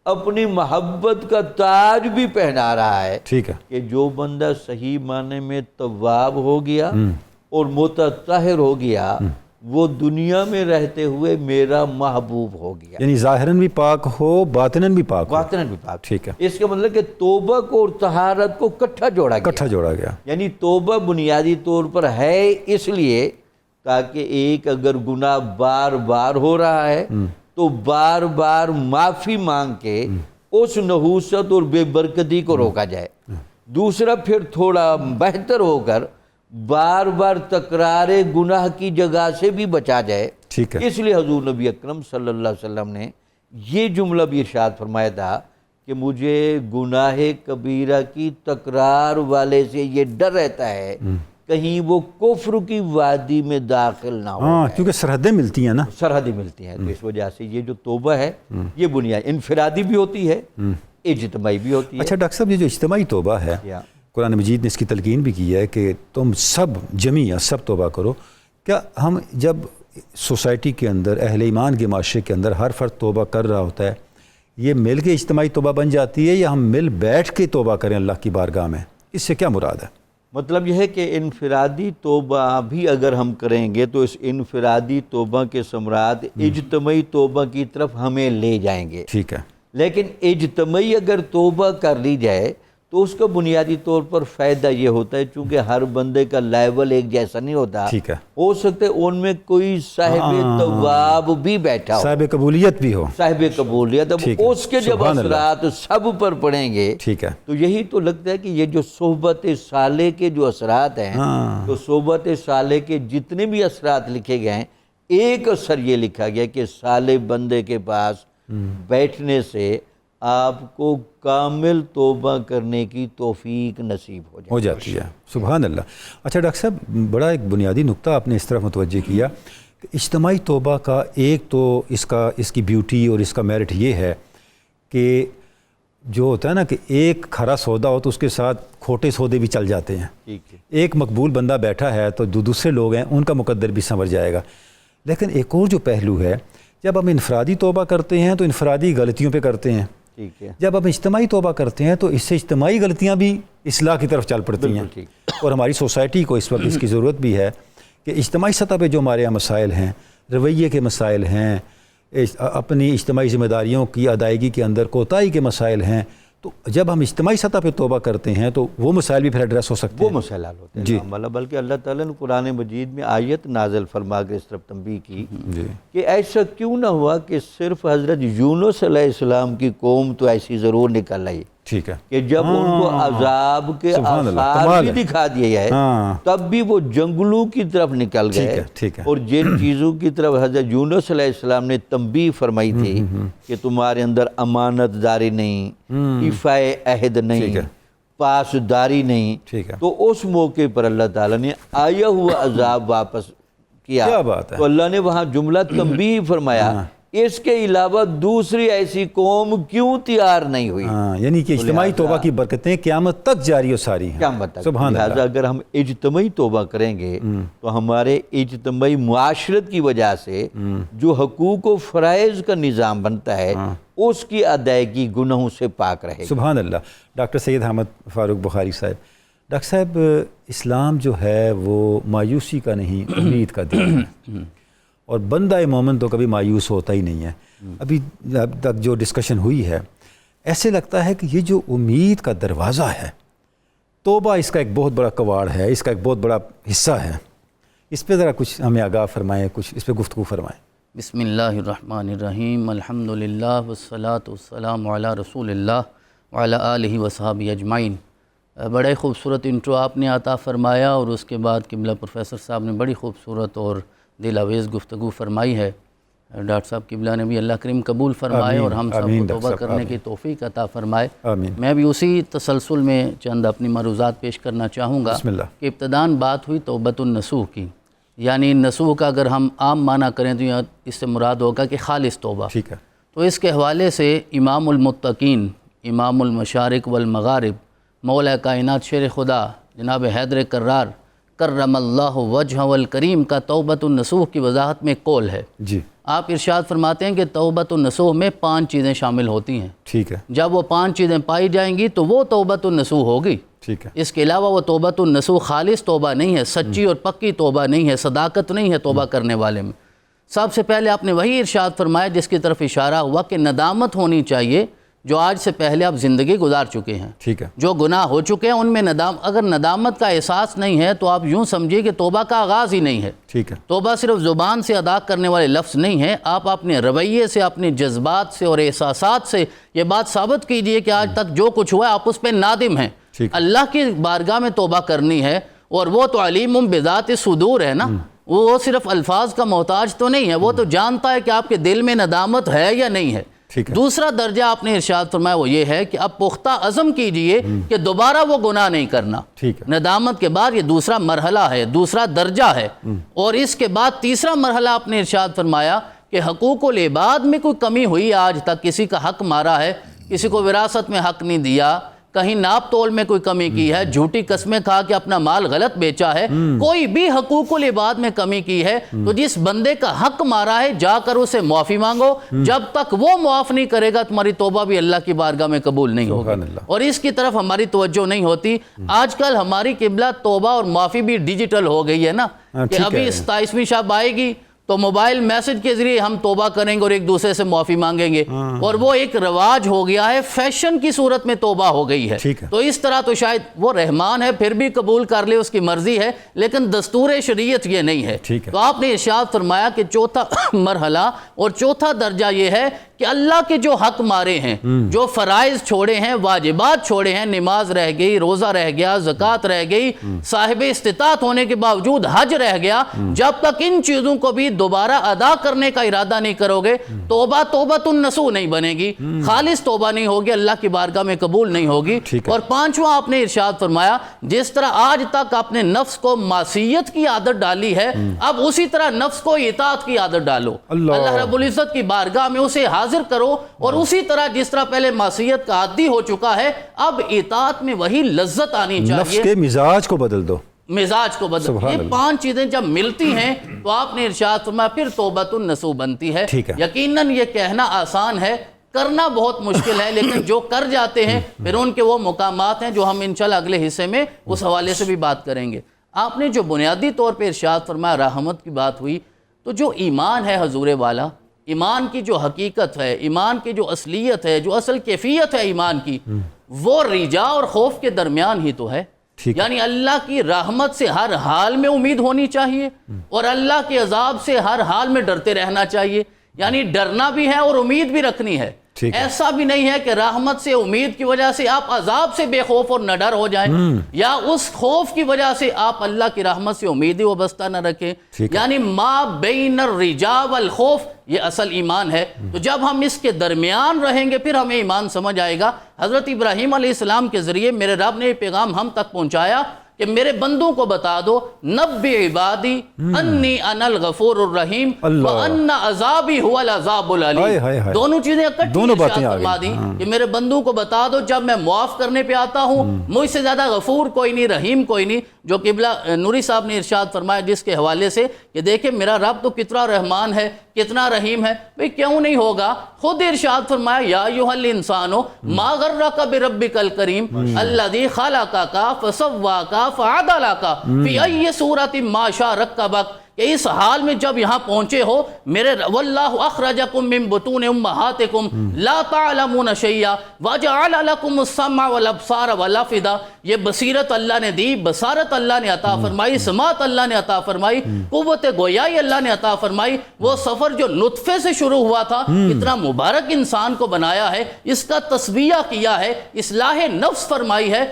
اپنی محبت کا تاج بھی پہنا رہا ہے ٹھیک ہے، کہ جو بندہ صحیح معنی میں تواب ہو گیا اور متطہر ہو گیا وہ دنیا میں رہتے ہوئے میرا محبوب ہو گیا، یعنی ظاہراً بھی پاک ہو، باطناً بھی پاک ہو، باطناً بھی پاک۔ ٹھیک ہے، اس کا مطلب کہ توبہ کو اور طہارت کو کٹھا جوڑا گیا، اکٹھا جوڑا گیا، یعنی توبہ بنیادی طور پر ہے اس لیے تاکہ ایک اگر گناہ بار بار ہو رہا ہے تو بار بار معافی مانگ کے اس نحوست اور بے برکتی کو روکا جائے، دوسرا پھر تھوڑا بہتر ہو کر بار بار تکرار گناہ کی جگہ سے بھی بچا جائے۔ ٹھیک ہے، اس لیے حضور نبی اکرم صلی اللہ علیہ وسلم نے یہ جملہ بھی ارشاد فرمایا تھا کہ مجھے گناہ کبیرہ کی تکرار والے سے یہ ڈر رہتا ہے کہیں وہ کفر کی وادی میں داخل نہ ہو ہاں، جائے۔ کیونکہ سرحدیں ملتی ہیں نا، سرحدیں ملتی ہیں، تو اس وجہ سے یہ جو توبہ ہے یہ بنیاد انفرادی بھی ہوتی ہے، اجتماعی بھی ہوتی ہے۔ اچھا ڈاکٹر صاحب، یہ جو اجتماعی توبہ ہے، یا قرآن مجید نے اس کی تلقین بھی کی ہے کہ تم سب جمیعہ سب توبہ کرو۔ کیا ہم جب سوسائٹی کے اندر اہل ایمان کے معاشرے کے اندر ہر فرد توبہ کر رہا ہوتا ہے، یہ مل کے اجتماعی توبہ بن جاتی ہے یا ہم مل بیٹھ کے توبہ کریں اللہ کی بارگاہ میں؟ اس سے کیا مراد ہے؟ مطلب یہ ہے کہ انفرادی توبہ بھی اگر ہم کریں گے تو اس انفرادی توبہ کے ثمرات اجتماعی توبہ کی طرف ہمیں لے جائیں گے، ٹھیک ہے، لیکن اجتماعی اگر توبہ کر لی جائے تو اس کا بنیادی طور پر فائدہ یہ ہوتا ہے چونکہ ہر بندے کا لیول ایک جیسا نہیں ہوتا، ٹھیک ہے، ہو سکتا ہے ان میں کوئی صاحب تواب بھی بیٹھا ہو، صاحب قبولیت بھی ہو، صاحب قبولیت، اب ٹھیک ہے، اس کے جب سبحان اللہ، اثرات سب پر پڑیں گے ٹھیک ہے، تو یہی تو لگتا ہے کہ یہ جو صحبت صالح کے جو اثرات ہیں، ہاں، تو صحبت صالح کے جتنے بھی اثرات لکھے گئے ہیں ایک اثر یہ لکھا گیا کہ صالح بندے کے پاس بیٹھنے سے آپ کو کامل توبہ کرنے کی توفیق نصیب ہو جاتی ہے، سبحان اللہ۔ اچھا ڈاکٹر صاحب، بڑا ایک بنیادی نقطہ آپ نے اس طرف متوجہ کیا کہ اجتماعی توبہ کا ایک تو اس کی بیوٹی اور اس کا میرٹ یہ ہے کہ جو ہوتا ہے نا کہ ایک کھرا سودا ہو تو اس کے ساتھ کھوٹے سودے بھی چل جاتے ہیں، ٹھیک ہے، ایک مقبول بندہ بیٹھا ہے تو جو دوسرے لوگ ہیں ان کا مقدر بھی سنور جائے گا۔ لیکن ایک اور جو پہلو ہے، جب ہم انفرادی توبہ کرتے ہیں تو انفرادی غلطیوں پہ کرتے ہیں، ٹھیک ہے، جب ہم اجتماعی توبہ کرتے ہیں تو اس سے اجتماعی غلطیاں بھی اصلاح کی طرف چل پڑتی ہیں، بالکل ٹھیک۔ اور ہماری سوسائٹی کو اس وقت اس کی ضرورت بھی ہے کہ اجتماعی سطح پہ جو ہمارے یہاں مسائل ہیں، رویے کے مسائل ہیں، اپنی اجتماعی ذمہ داریوں کی ادائیگی کے اندر کوتاہی کے مسائل ہیں، تو جب ہم اجتماعی سطح پہ توبہ کرتے ہیں تو وہ مسائل بھی پھر ایڈریس ہو سکتے وہ ہیں۔ مسئلہ حل ہوتے ہیں جی، اللہ، بلکہ اللہ تعالیٰ نے قرآن مجید میں آیت نازل فرما کے اس طرف تنبیہ کی جی، کہ ایسا کیوں نہ ہوا کہ صرف حضرت یونس علیہ السلام کی قوم تو ایسی ضرور نکل آئی ٹھیک ہے، کہ جب ان کو عذاب کے سبحان اللہ، آثار کمال بھی ہے۔ دکھا دیے جائے ہاں، تب بھی وہ جنگلوں کی طرف نکل ٹھیک گئے، ہے، ٹھیک ہے، اور جن چیزوں کی طرف حضرت یونس علیہ السلام نے تنبیہ فرمائی تھی کہ تمہارے اندر امانت داری نہیں، ایفاء عہد ٹھیک نہیں، ہے، پاسداری نہیں، ٹھیک ہے، تو اس موقع پر اللہ تعالیٰ نے آیا ہوا عذاب واپس کیا، کیا بات ہے، تو اللہ نے وہاں جملہ تنبیہ فرمایا اس کے علاوہ دوسری ایسی قوم کیوں تیار نہیں ہوئی، ہاں، یعنی کہ اجتماعی توبہ کی برکتیں قیامت تک جاری و ساری ہیں، قیامت تک۔ سبحان لہٰذا اللہ، اگر ہم اجتماعی توبہ کریں گے تو ہمارے اجتماعی معاشرت کی وجہ سے جو حقوق و فرائض کا نظام بنتا ہے اس کی ادائیگی گناہوں سے پاک رہے گی۔ سبحان اللہ۔ ڈاکٹر سید احمد فاروق بخاری صاحب، ڈاکٹر صاحب اسلام جو ہے وہ مایوسی کا نہیں امید کا دین ہے، اور بندہ مومن تو کبھی مایوس ہوتا ہی نہیں ہے۔ ابھی اب تک جو ڈسکشن ہوئی ہے ایسے لگتا ہے کہ یہ جو امید کا دروازہ ہے، توبہ اس کا ایک بہت بڑا کواڑ ہے، اس کا ایک بہت بڑا حصہ ہے، اس پہ ذرا کچھ ہمیں آگاہ فرمائیں، کچھ اس پہ گفتگو فرمائیں۔ بسم اللہ الرحمن الرحیم، الحمدللہ والصلاة والسلام علی رسول اللہ وعلی آلہ وصحبہ اجمعین۔ بڑے خوبصورت انٹرو آپ نے عطا فرمایا، اور اس کے بعد قبلہ پروفیسر صاحب نے بڑی خوبصورت اور دل آویز گفتگو فرمائی ہے۔ ڈاکٹر صاحب قبلہ نے بھی اللہ کریم قبول فرمائے اور ہم سب کو توبہ کرنے کی توفیق عطا فرمائے۔ میں بھی اسی تسلسل میں چند اپنی معروضات پیش کرنا چاہوں گا کہ ابتداً بات ہوئی توبۃ النصوح کی، یعنی نصوح کا اگر ہم عام معنی کریں تو اس سے مراد ہوگا کہ خالص توبہ۔ تو اس کے حوالے سے امام المتقین، امام المشارق والمغارب، مولا کائنات شیر خدا جناب حیدر کرار کرم اللہ وجہ والکریم کا توبۃ النصوح کی وضاحت میں قول ہے۔ جی، آپ ارشاد فرماتے ہیں کہ توبۃ النصوح میں 5 چیزیں شامل ہوتی ہیں۔ ٹھیک ہے، جب وہ 5 چیزیں پائی جائیں گی تو وہ توبۃ النصوح ہوگی۔ ٹھیک ہے، اس کے علاوہ وہ توبۃ النصوح خالص توبہ نہیں ہے، سچی اور پکی توبہ نہیں ہے، صداقت نہیں ہے توبہ کرنے والے میں۔ سب سے پہلے آپ نے وہی ارشاد فرمایا جس کی طرف اشارہ ہوا کہ ندامت ہونی چاہیے جو آج سے پہلے آپ زندگی گزار چکے ہیں، ٹھیک ہے، جو گناہ ہو چکے ہیں ان میں اگر ندامت کا احساس نہیں ہے تو آپ یوں سمجھیے کہ توبہ کا آغاز ہی نہیں ہے۔ ٹھیک ہے، توبہ صرف زبان سے ادا کرنے والے لفظ نہیں ہے، آپ اپنے رویے سے، اپنے جذبات سے اور احساسات سے یہ بات ثابت کیجئے کہ آج تک جو کچھ ہوا ہے آپ اس پہ نادم ہیں۔ اللہ کی بارگاہ میں توبہ کرنی ہے، اور وہ تو علیم بذات الصدور ہے نا، وہ صرف الفاظ کا محتاج تو نہیں ہے، وہ تو جانتا ہے کہ آپ کے دل میں ندامت ہے یا نہیں ہے۔ دوسرا درجہ آپ نے ارشاد فرمایا وہ یہ ہے کہ اب پختہ عزم کیجئے کہ دوبارہ وہ گناہ نہیں کرنا۔ ندامت کے بعد یہ دوسرا مرحلہ ہے، دوسرا درجہ ہے، اور اس کے بعد تیسرا مرحلہ آپ نے ارشاد فرمایا کہ حقوق العباد میں کوئی کمی ہوئی، آج تک کسی کا حق مارا ہے، کسی کو وراثت میں حق نہیں دیا، کہیں ناپ تول میں کوئی کمی کی ہے، جھوٹی قسمیں کھا کے اپنا مال غلط بیچا ہے، کوئی بھی حقوق العباد میں کمی کی ہے تو جس بندے کا حق مارا ہے جا کر اسے معافی مانگو، جب تک وہ معاف نہیں کرے گا تمہاری توبہ بھی اللہ کی بارگاہ میں قبول نہیں ہوگی۔ اور اس کی طرف ہماری توجہ نہیں ہوتی۔ آج کل ہماری قبلہ توبہ اور معافی بھی ڈیجیٹل ہو گئی ہے نا، کہ ابھی 27ویں شب آئے گی تو موبائل میسج کے ذریعے ہم توبہ کریں گے اور ایک دوسرے سے معافی مانگیں گے، اور وہ ایک رواج ہو گیا ہے، فیشن کی صورت میں توبہ ہو گئی ہے۔ تو اس طرح تو شاید وہ رحمان ہے، پھر بھی قبول کر لے، اس کی مرضی ہے، لیکن دستور شریعت یہ نہیں ہے۔ تو آپ نے ارشاد فرمایا کہ چوتھا مرحلہ اور چوتھا درجہ یہ ہے کہ اللہ کے جو حق مارے ہیں، جو فرائض چھوڑے ہیں، واجبات چھوڑے ہیں، نماز رہ گئی، روزہ رہ گیا، زکوٰۃ رہ گئی، صاحب استطاعت ہونے کے باوجود حج رہ گیا، جب تک ان چیزوں کو بھی دوبارہ ادا کرنے کا ارادہ نہیں کرو گے توبہ توبۃ النصوح نہیں بنے گی، خالص توبہ نہیں ہوگی، اللہ کی بارگاہ میں قبول نہیں ہوگی۔ اور پانچواں آپ نے ارشاد فرمایا جس طرح آج تک آپ نے نفس کو معصیت کی عادت ڈالی ہے، اب اسی طرح نفس کو اطاعت کی عادت ڈالو، اللہ رب العزت کی بارگاہ میں اسے حاضر کرو، اور اسی طرح جس طرح پہلے معصیت کا عادی ہو چکا ہے اب اطاعت میں وہی لذت آنی چاہیے، نفس کے مزاج کو بدل دو، مزاج کو بدل۔ یہ 5 چیزیں جب ملتی ہیں تو آپ نے ارشاد فرمایا پھر توبۃ النصوح بنتی ہے۔ یقیناً یہ کہنا آسان ہے، کرنا بہت مشکل ہے، لیکن جو کر جاتے ہیں پھر ان کے وہ مقامات ہیں جو ہم انشاءاللہ اگلے حصے میں اس حوالے سے بھی بات کریں گے۔ آپ نے جو بنیادی طور پہ ارشاد فرمایا رحمت کی بات ہوئی، تو جو ایمان ہے حضور والا، ایمان کی جو حقیقت ہے، ایمان کی جو اصلیت ہے، جو اصل کیفیت ہے ایمان کی، وہ رجا اور خوف کے درمیان ہی تو ہے۔ یعنی اللہ کی رحمت سے ہر حال میں امید ہونی چاہیے، اور اللہ کے عذاب سے ہر حال میں ڈرتے رہنا چاہیے، یعنی ڈرنا بھی ہے اور امید بھی رکھنی ہے۔ ایسا بھی نہیں ہے کہ رحمت سے امید کی وجہ سے آپ عذاب سے بے خوف اور نہ ڈر ہو جائیں، یا اس خوف کی وجہ سے آپ اللہ کی رحمت سے امید ہی وابستہ نہ رکھیں۔ یعنی ما بین الرجا والخوف یہ اصل ایمان ہے۔ تو جب ہم اس کے درمیان رہیں گے پھر ہمیں ایمان سمجھ آئے گا۔ حضرت ابراہیم علیہ السلام کے ذریعے میرے رب نے یہ پیغام ہم تک پہنچایا کہ میرے بندوں کو بتا دو، نبئ عبادی انی انا الغفور الرحیم وان عذابی هو العذاب العلیم۔ دونوں چیزیں اکٹھی ارشاد فرما دی کہ میرے بندوں کو بتا دو جب میں معاف کرنے پہ آتا ہوں، مجھ سے زیادہ غفور کوئی نہیں، رحیم کوئی نہیں، جو قبلہ نوری صاحب نے ارشاد فرمایا جس کے حوالے سے کہ دیکھیں میرا رب تو کتنا رحمان ہے کتنا رحیم ہے، بھئی کیوں نہیں ہوگا؟ خود ارشاد فرمایا یا ایھا الانسان ما غرک بربک الکریم الذی خلقک فسواک فعدلک فی ای صورۃ ما شاء رکبک، کہ اس حال میں جب یہاں پہنچے ہو میرے واللہ اخرجکم من بطون امہاتکم لا تعلمون شیئا وجعل لکم السمع والابصار والافئدہ، یہ بصیرت اللہ نے دی، بصارت اللہ نے عطا فرمائی، سماعت اللہ نے عطا فرمائی، قوت گویائی اللہ نے عطا فرمائی۔ وہ سفر جو نطفے سے شروع ہوا تھا، اتنا مبارک انسان کو بنایا ہے، اس کا تصفیہ کیا ہے، اصلاح نفس فرمائی ہے۔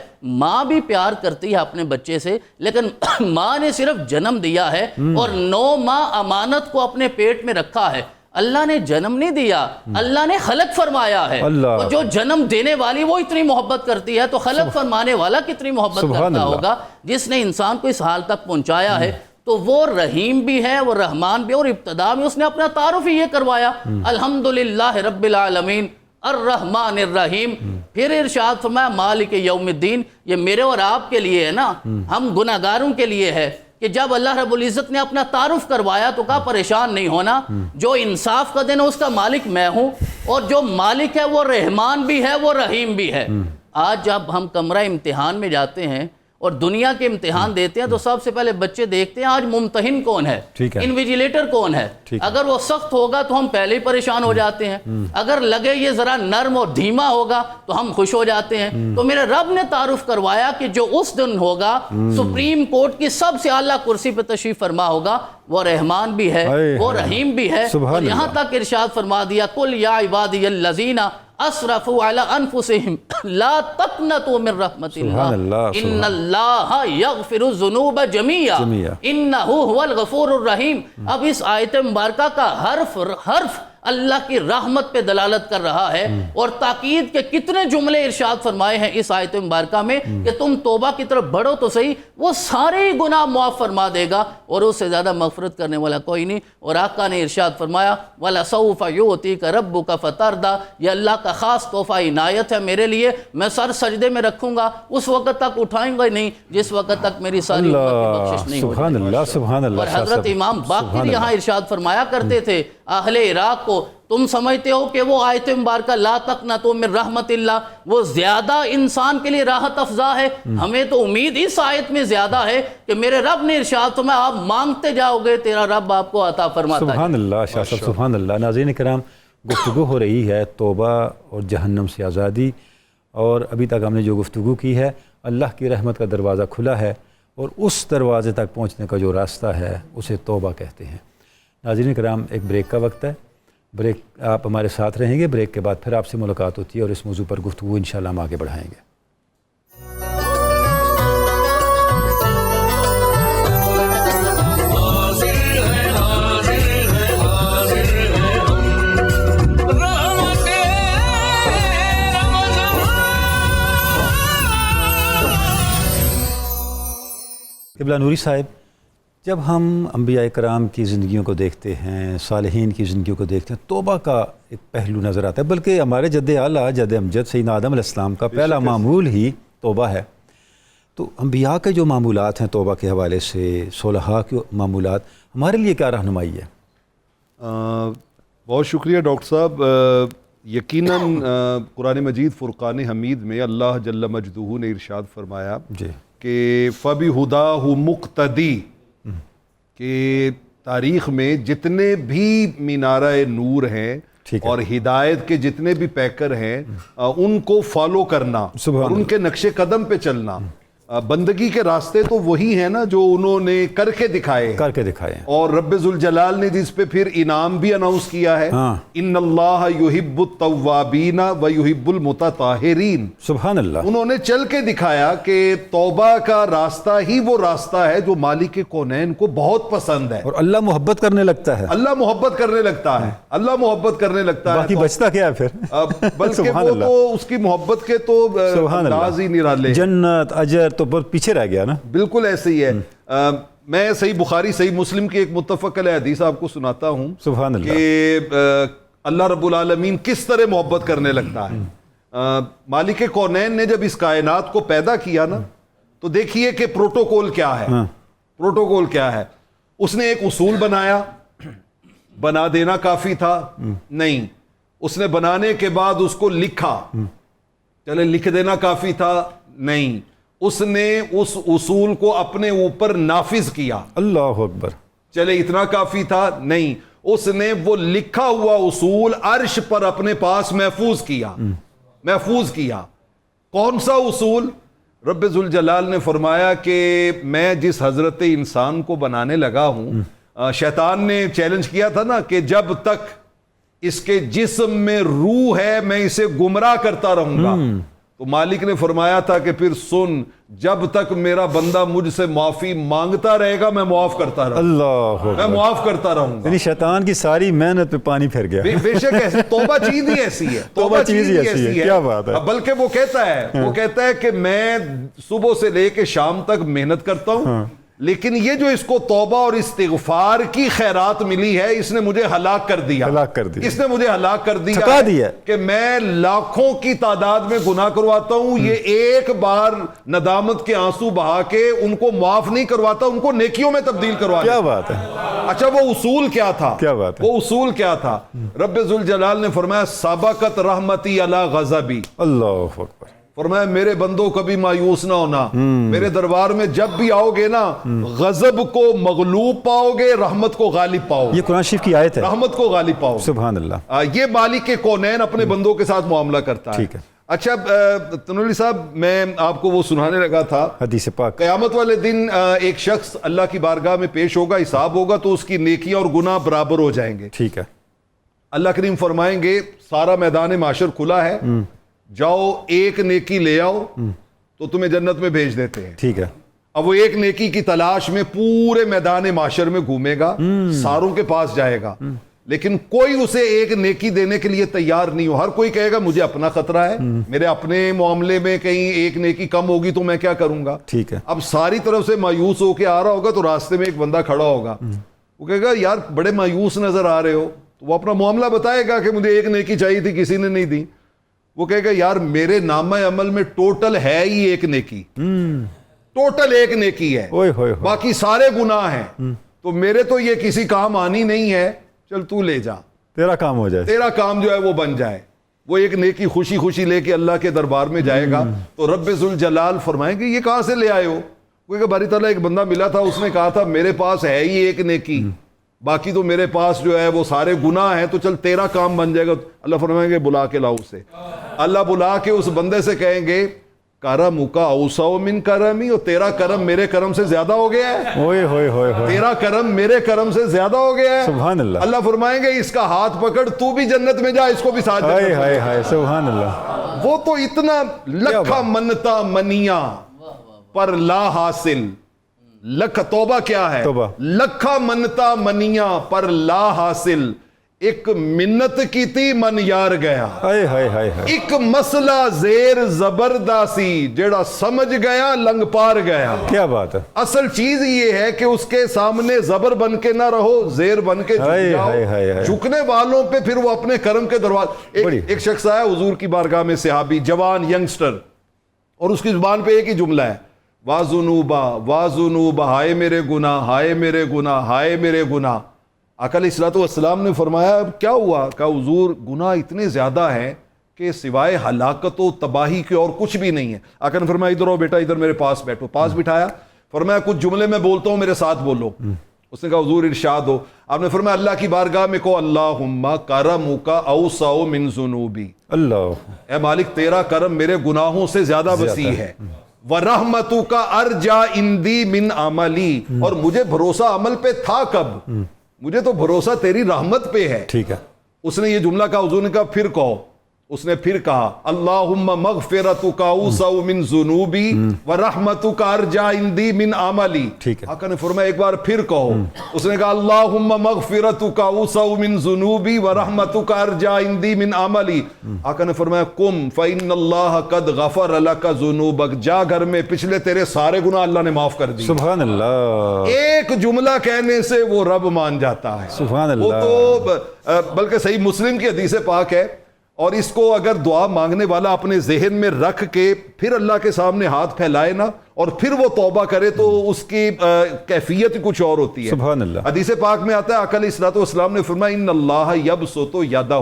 ماں بھی پیار کرتی ہے اپنے بچے سے، لیکن ماں نے صرف جنم دیا ہے اور 9 ماہ امانت کو اپنے پیٹ میں رکھا ہے۔ اللہ نے جنم نہیں دیا، اللہ نے خلق فرمایا ہے۔ اور جو جنم دینے والی وہ اتنی محبت کرتی ہے تو خلق فرمانے والا کتنی محبت کرتا ہوگا، جس نے انسان کو اس حال تک پہنچایا ہے۔ تو وہ رحیم بھی ہے، وہ رحمان بھی ہے، اور ابتدا میں اس نے اپنا تعارف ہی یہ کروایا، الحمدللہ رب العالمین الرحمن الرحیم۔ پھر ارشاد فرمایا مالک یوم الدین، یہ میرے اور آپ کے لیے ہے نا، ہم گناہگاروں کے لیے ہے کہ جب اللہ رب العزت نے اپنا تعارف کروایا تو کہا پریشان نہیں ہونا، جو انصاف کا دن ہے اس کا مالک میں ہوں، اور جو مالک ہے وہ رحمان بھی ہے وہ رحیم بھی ہے۔ آج جب ہم کمرہ امتحان میں جاتے ہیں اور دنیا کے امتحان دیتے ہیں تو سب سے پہلے بچے دیکھتے ہیں آج ممتحن کون ہے، انویجیلیٹر کون ہے۔ اگر وہ سخت ہوگا تو ہم پہلے ہی پریشان ہو جاتے ہیں، اگر لگے یہ ذرا نرم اور دھیما ہوگا تو ہم خوش ہو جاتے ہیں۔ تو میرے رب نے تعارف کروایا کہ جو اس دن ہوگا سپریم کورٹ کی سب سے اعلیٰ کرسی پہ تشریف فرما ہوگا، وہ رحمان بھی ہے وہ رحیم بھی ہے۔ اور یہاں تک ارشاد فرما دیا قل یا عبادی الذین اسرفوا علی انفسہم لا تقنطوا من رحمت اللہ ان اللہ یغفر الذنوب جميعا انہ هو الغفور الرحیم۔ اب اس آیت مبارکہ کا حرف اللہ کی رحمت پہ دلالت کر رہا ہے، اور تاکید کے کتنے جملے ارشاد فرمائے ہیں اس آیت مبارکہ میں کہ تم توبہ کی طرف بڑھو تو صحیح، وہ سارے گناہ معاف فرما دے گا، اور اس سے زیادہ مغفرت کرنے والا کوئی نہیں۔ اور آقا نے ارشاد فرمایا وَلَسَوْفَ يُعْطِيكَ رَبُّكَ فَتَرْضَىٰ، یہ اللہ کا خاص تحفہ عنایت ہے میرے لیے، میں سر سجدے میں رکھوں گا، اس وقت تک اٹھائیں گا نہیں جس وقت تک میری ساری امت کی بخشش نہیں ہو۔ اور حضرت امام باقر یہاں ارشاد فرمایا کرتے تھے اہل عراق کو، تم سمجھتے ہو کہ وہ آیت مبارکہ لا تقنطوا من رحمت اللہ وہ زیادہ انسان کے لیے راحت افزا ہے؟ ہمیں تو امید اس آیت میں زیادہ ہے کہ میرے رب نے ارشاد فرمایا آپ مانگتے جاؤ گے تیرا رب آپ کو عطا فرماتا ہے۔ سبحان اللہ شاہ صاحب، سبحان اللہ۔ ناظرین کرام، گفتگو ہو رہی ہے توبہ اور جہنم سے آزادی، اور ابھی تک ہم نے جو گفتگو کی ہے اللہ کی رحمت کا دروازہ کھلا ہے، اور اس دروازے تک پہنچنے کا جو راستہ ہے اسے توبہ کہتے ہیں۔ ناظرین کرام، ایک بریک کا وقت ہے، بریک آپ ہمارے ساتھ رہیں گے، بریک کے بعد پھر آپ سے ملاقات ہوتی ہے اور اس موضوع پر گفتگو انشاءاللہ ہم آگے بڑھائیں گے۔ قبلہ نوری صاحب، جب ہم انبیاء کرام کی زندگیوں کو دیکھتے ہیں، صالحین کی زندگیوں کو دیکھتے ہیں، توبہ کا ایک پہلو نظر آتا ہے، بلکہ ہمارے جد اعلیٰ جد امجد سیدنا آدم علیہ السلام کا پہلا معمول ہی توبہ ہے۔ تو انبیاء کے جو معمولات ہیں توبہ کے حوالے سے، صلحاء کے معمولات، ہمارے لیے کیا رہنمائی ہے؟ بہت شکریہ ڈاکٹر صاحب۔ یقیناً قرآن مجید فرقان حمید میں اللہ جل مجدہ نے ارشاد فرمایا کہ فَبِهُدَاهُ مُقْتَدِي، کہ تاریخ میں جتنے بھی مینارہ نور ہیں اور ہدایت کے جتنے بھی پیکر ہیں ان کو فالو کرنا اور ان کے نقش قدم پہ چلنا۔ بندگی کے راستے تو وہی ہیں نا جو انہوں نے کر کے دکھائے، اور رب ذوالجلال نے جس پہ پھر انعام بھی اناؤنس کیا ہے، ان اللہ یحب التوابین و یحب المتطہرین۔ سبحان اللہ، انہوں نے چل کے دکھایا کہ توبہ کا راستہ ہی وہ راستہ ہے جو مالک کونین کو بہت پسند ہے، اور اللہ محبت کرنے لگتا ہے، اللہ محبت کرنے لگتا ہے، اللہ محبت کرنے لگتا ہے، باقی بچتا کیا ہے پھر؟ بلکہ وہ تو اس کی محبت کے تو انداز ہی نرالے، جنت اجر تو بہت پیچھے رہ گیا نا۔ بالکل ایسے ہی ہے۔ میں صحیح بخاری صحیح مسلم کی ایک متفق علیہ حدیث آپ کو سناتا ہوں، سبحان اللہ، کہ اللہ رب العالمین کس طرح محبت کرنے لگتا ہے۔ مالک کونین نے جب اس کائنات کو پیدا کیا نا تو دیکھیے کہ پروٹوکول کیا ہے. پروٹوکول کیا ہے؟ اس نے ایک اصول بنایا. بنا دینا کافی تھا؟ نہیں. اس نے بنانے کے بعد اس کو لکھا. چلے لکھ دینا کافی تھا؟ نہیں. اس نے اس اصول کو اپنے اوپر نافذ کیا. اللہ اکبر. چلے اتنا کافی تھا؟ نہیں. اس نے وہ لکھا ہوا اصول عرش پر اپنے پاس محفوظ کیا. محفوظ کیا. کون سا اصول؟ رب ذوالجلال نے فرمایا کہ میں جس حضرت انسان کو بنانے لگا ہوں، شیطان نے چیلنج کیا تھا نا کہ جب تک اس کے جسم میں روح ہے میں اسے گمراہ کرتا رہوں گا. تو مالک نے فرمایا تھا کہ پھر سن، جب تک میرا بندہ مجھ سے معافی مانگتا رہے گا میں معاف کرتا رہوں گا. اللہ میں اکبر. معاف کرتا رہوں گا. یعنی شیطان کی ساری محنت پہ پانی پھر گیا. بے شک ایسی توبہ چیز ہی ایسی ہے. توبہ چیز ہی ایسی ہے. کیا بات ہے. بلکہ وہ کہتا ہے کہ میں صبح سے لے کے شام تک محنت کرتا ہوں، لیکن یہ جو اس کو توبہ اور استغفار کی خیرات ملی ہے اس نے مجھے ہلاک کر دیا. ہلاک کر دیا. اس نے مجھے ہلاک کر دیا. تھکا دیا کہ میں لاکھوں کی تعداد میں گناہ کرواتا ہوں، یہ ایک بار ندامت کے آنسو بہا کے ان کو معاف نہیں کرواتا، ان کو نیکیوں میں تبدیل کرواتا. کیا بات ہے. اچھا وہ اصول کیا تھا؟ کیا بات ہے. وہ اصول کیا تھا؟ رب ذوالجلال نے فرمایا سبقت رحمتی علی غضبی. اللہ اکبر. فرمایا میرے بندوں کبھی مایوس نہ ہونا، میرے دربار میں جب بھی آؤ گے نا غضب کو مغلوب پاؤ گے، رحمت کو غالب پاؤ گے. یہ قرآن شریف کی آیت ہے. رحمت کو غالب پاؤ گے. سبحان اللہ. یہ مالک کونین اپنے بندوں کے ساتھ معاملہ کرتا ہے. ٹھیک ہے. اچھا تنولی صاحب، میں آپ کو وہ سنانے لگا تھا حدیث پاک. قیامت والے دن ایک شخص اللہ کی بارگاہ میں پیش ہوگا، حساب ہوگا تو اس کی نیکیاں اور گناہ برابر ہو جائیں گے. ٹھیک ہے. اللہ کریم فرمائیں گے سارا میدان معاشر کھلا ہے، جاؤ ایک نیکی لے آؤ تو تمہیں جنت میں بھیج دیتے ہیں. ٹھیک ہے. اب وہ ایک نیکی کی تلاش میں پورے میدان معاشر میں گھومے گا، ساروں کے پاس جائے گا، لیکن کوئی اسے ایک نیکی دینے کے لیے تیار نہیں ہو. ہر کوئی کہے گا مجھے اپنا خطرہ ہے، میرے اپنے معاملے میں کہیں ایک نیکی کم ہوگی تو میں کیا کروں گا. ٹھیک ہے. اب ساری طرف سے مایوس ہو کے آ رہا ہوگا تو راستے میں ایک بندہ کھڑا ہوگا، وہ کہے گا یار بڑے مایوس نظر آ رہے ہو. تو وہ اپنا معاملہ بتائے گا کہ مجھے ایک نیکی چاہیے تھی کسی نے نہیں دی. وہ کہے گا یار میرے نامہ عمل میں ٹوٹل ہے ہی ایک نیکی، ٹوٹل ایک نیکی ہے، باقی سارے گناہ ہیں، تو میرے تو یہ کسی کام آنی نہیں ہے، چل تو لے جا، تیرا کام ہو جائے، تیرا کام جو ہے وہ بن جائے. وہ ایک نیکی خوشی خوشی لے کے اللہ کے دربار میں جائے گا تو رب ذوالجلال فرمائیں گے یہ کہاں سے لے آئے ہو؟ وہ کہے گا باری تعالیٰ ایک بندہ ملا تھا، اس نے کہا تھا میرے پاس ہے ہی ایک نیکی، باقی تو میرے پاس جو ہے وہ سارے گناہ ہیں، تو چل تیرا کام بن جائے گا. اللہ فرمائیں گے بلا کے لاؤ اسے. اللہ بلا کے اس بندے سے کہیں گے کرم کا اوسع من کرمی، اور تیرا کرم میرے کرم سے زیادہ ہو گیا ہے، تیرا کرم میرے کرم سے زیادہ ہو گیا ہے. سبحان اللہ. اللہ فرمائیں گے اس کا ہاتھ پکڑ، تو بھی جنت میں جا، اس کو بھی ساتھ جنت میں جا. سبحان اللہ. وہ تو اتنا لکھا منتا منیاں پر لا حاصل. لکھ توبہ کیا ہے؟ لکھا منتا منیاں پر لا حاصل، ایک منت کی تھی من یار گیا، ایک مسئلہ زیر زبرداستی جیڑا سمجھ گیا لنگ پار گیا. کیا بات ہے. اصل چیز یہ ہے کہ اس کے سامنے زبر بن کے نہ رہو، زیر بن کے جھک جاؤ. جھکنے والوں پہ پھر وہ اپنے کرم کے دروازے. ایک شخص آیا حضور کی بارگاہ میں، صحابی جوان ینگسٹر، اور اس کی زبان پہ ایک ہی جملہ ہے واذنوبا واذنوبا، ہائے میرے گناہ، ہائے میرے گناہ، ہائے میرے گناہ. آقا علیہ الصلوۃ والسلام نے فرمایا کیا ہوا؟ کہا حضور گناہ اتنے زیادہ ہیں کہ سوائے ہلاکت و تباہی کے اور کچھ بھی نہیں ہے. آقا نے فرمایا ادھر آؤ بیٹا، ادھر میرے پاس بیٹھو. پاس بٹھایا، فرمایا کچھ جملے میں بولتا ہوں میرے ساتھ بولو. اس نے کہا حضور ارشاد ہو. آپ نے فرمایا اللہ کی بارگاہ میں کہو اللہم کرمک اوسع من ذنوبی، اے مالک تیرا کرم میرے گناہوں سے زیادہ وسیع ہے. وَرَحْمَتُكَ أَرْجَى عِنْدِي مِنْ عَمَلِي، اور مجھے بھروسہ عمل پہ تھا کب؟ مجھے تو بھروسہ تیری رحمت پہ ہے. ٹھیک ہے. اس نے یہ جملہ کہا، حضور نے کہا پھر کہو. اس نے پھر کہا اللہم مغفرتک اوسع من ذنوبی ورحمتک ارجى عندی من عملی. آقا نے فرمایا ایک بار پھر کہو. اس نے کہا اللہم مغفرتک اوسع من ذنوبی ورحمتک ارجى عندی من عملی. آقا نے فرمایا قم فإن اللہ قد غفر لک ذنوبک، جا گھر میں پچھلے تیرے سارے گناہ اللہ نے معاف کر دی. سبحان اللہ. ایک جملہ کہنے سے وہ رب مان جاتا ہے. سبحان اللہ. وہ تو بلکہ صحیح مسلم کی حدیث پاک ہے، اور اس کو اگر دعا مانگنے والا اپنے ذہن میں رکھ کے پھر اللہ کے سامنے ہاتھ پھیلائے نا اور پھر وہ توبہ کرے تو اس کی کیفیت کچھ اور ہوتی ہے. سبحان اللہ. حدیث پاک میں آتا ہے آقا علیہ الصلوۃ والسلام نے فرمایا ان اللہ یبسط یدہ،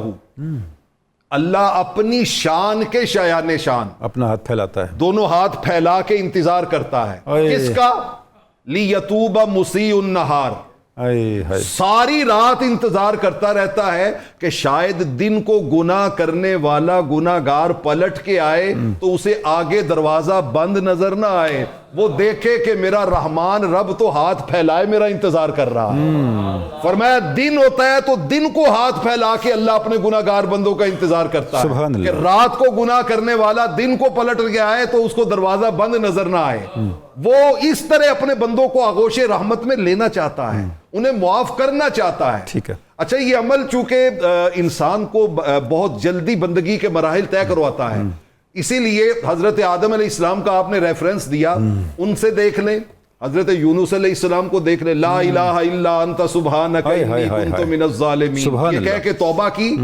اللہ اپنی شان کے شایان شان اپنا ہاتھ پھیلاتا ہے، دونوں ہاتھ پھیلا کے انتظار کرتا ہے. کس کا؟ لیتوب مسیء النہار، ساری رات انتظار کرتا رہتا ہے کہ شاید دن کو گناہ کرنے والا گناہگار پلٹ کے آئے تو اسے آگے دروازہ بند نظر نہ آئے، وہ دیکھے کہ میرا رحمان رب تو ہاتھ پھیلائے میرا انتظار کر رہا ہے. فرمایا دن ہوتا ہے تو دن کو ہاتھ پھیلا کے اللہ اپنے گناہگار بندوں کا انتظار کرتا سبحان ہے اللہ. کہ رات کو گناہ کرنے والا دن کو پلٹ کے آئے تو اس کو دروازہ بند نظر نہ آئے. وہ اس طرح اپنے بندوں کو آغوش رحمت میں لینا چاہتا ہے، انہیں معاف کرنا چاہتا ہے. ٹھیک ہے. اچھا، یہ عمل چونکہ انسان کو بہت جلدی بندگی کے مراحل طے کرواتا ہے، اسی لیے حضرت آدم علیہ السلام کا آپ نے ریفرنس دیا، ان سے دیکھ لیں. حضرت یونس علیہ السلام کو دیکھ لیں، لا الہ الا انت سبحانک انی کنت من الظالمین، یہ کہہ کے توبہ کی.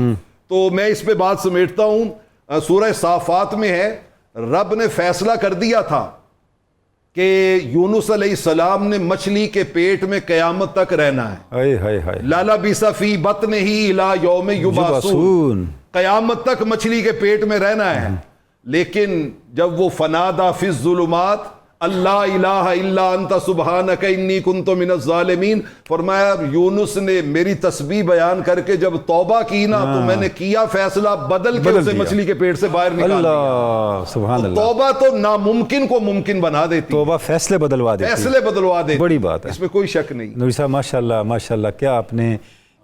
تو میں اس پہ بات سمیٹتا ہوں. سورہ صافات میں ہے، رب نے فیصلہ کر دیا تھا کہ یونس علیہ السلام نے مچھلی کے پیٹ میں قیامت تک رہنا ہے. لَلَبِثَ فِي بَطْنِهِ إِلَى يَوْمِ يُبْعَثُونَ، قیامت تک مچھلی کے پیٹ میں رہنا ہے. لیکن جب وہ فنادا فی الظلمات اللہ الہ الا انت سبحانک انی کنت من الظالمین، فرمایا یونس نے میری تسبیح بیان کر کے جب توبہ کی نا تو میں نے کیا فیصلہ بدل کے اسے مچھلی کے پیٹ سے باہر نکال دیا. اللہ سبحان اللہ. توبہ تو ناممکن کو ممکن بنا دیتی، توبہ فیصلے بدلوا دیتی، فیصلے بدلوا دیتی. بڑی بات ہے، اس میں کوئی شک نہیں. نوری صاحب ماشاءاللہ ماشاءاللہ، کیا آپ نے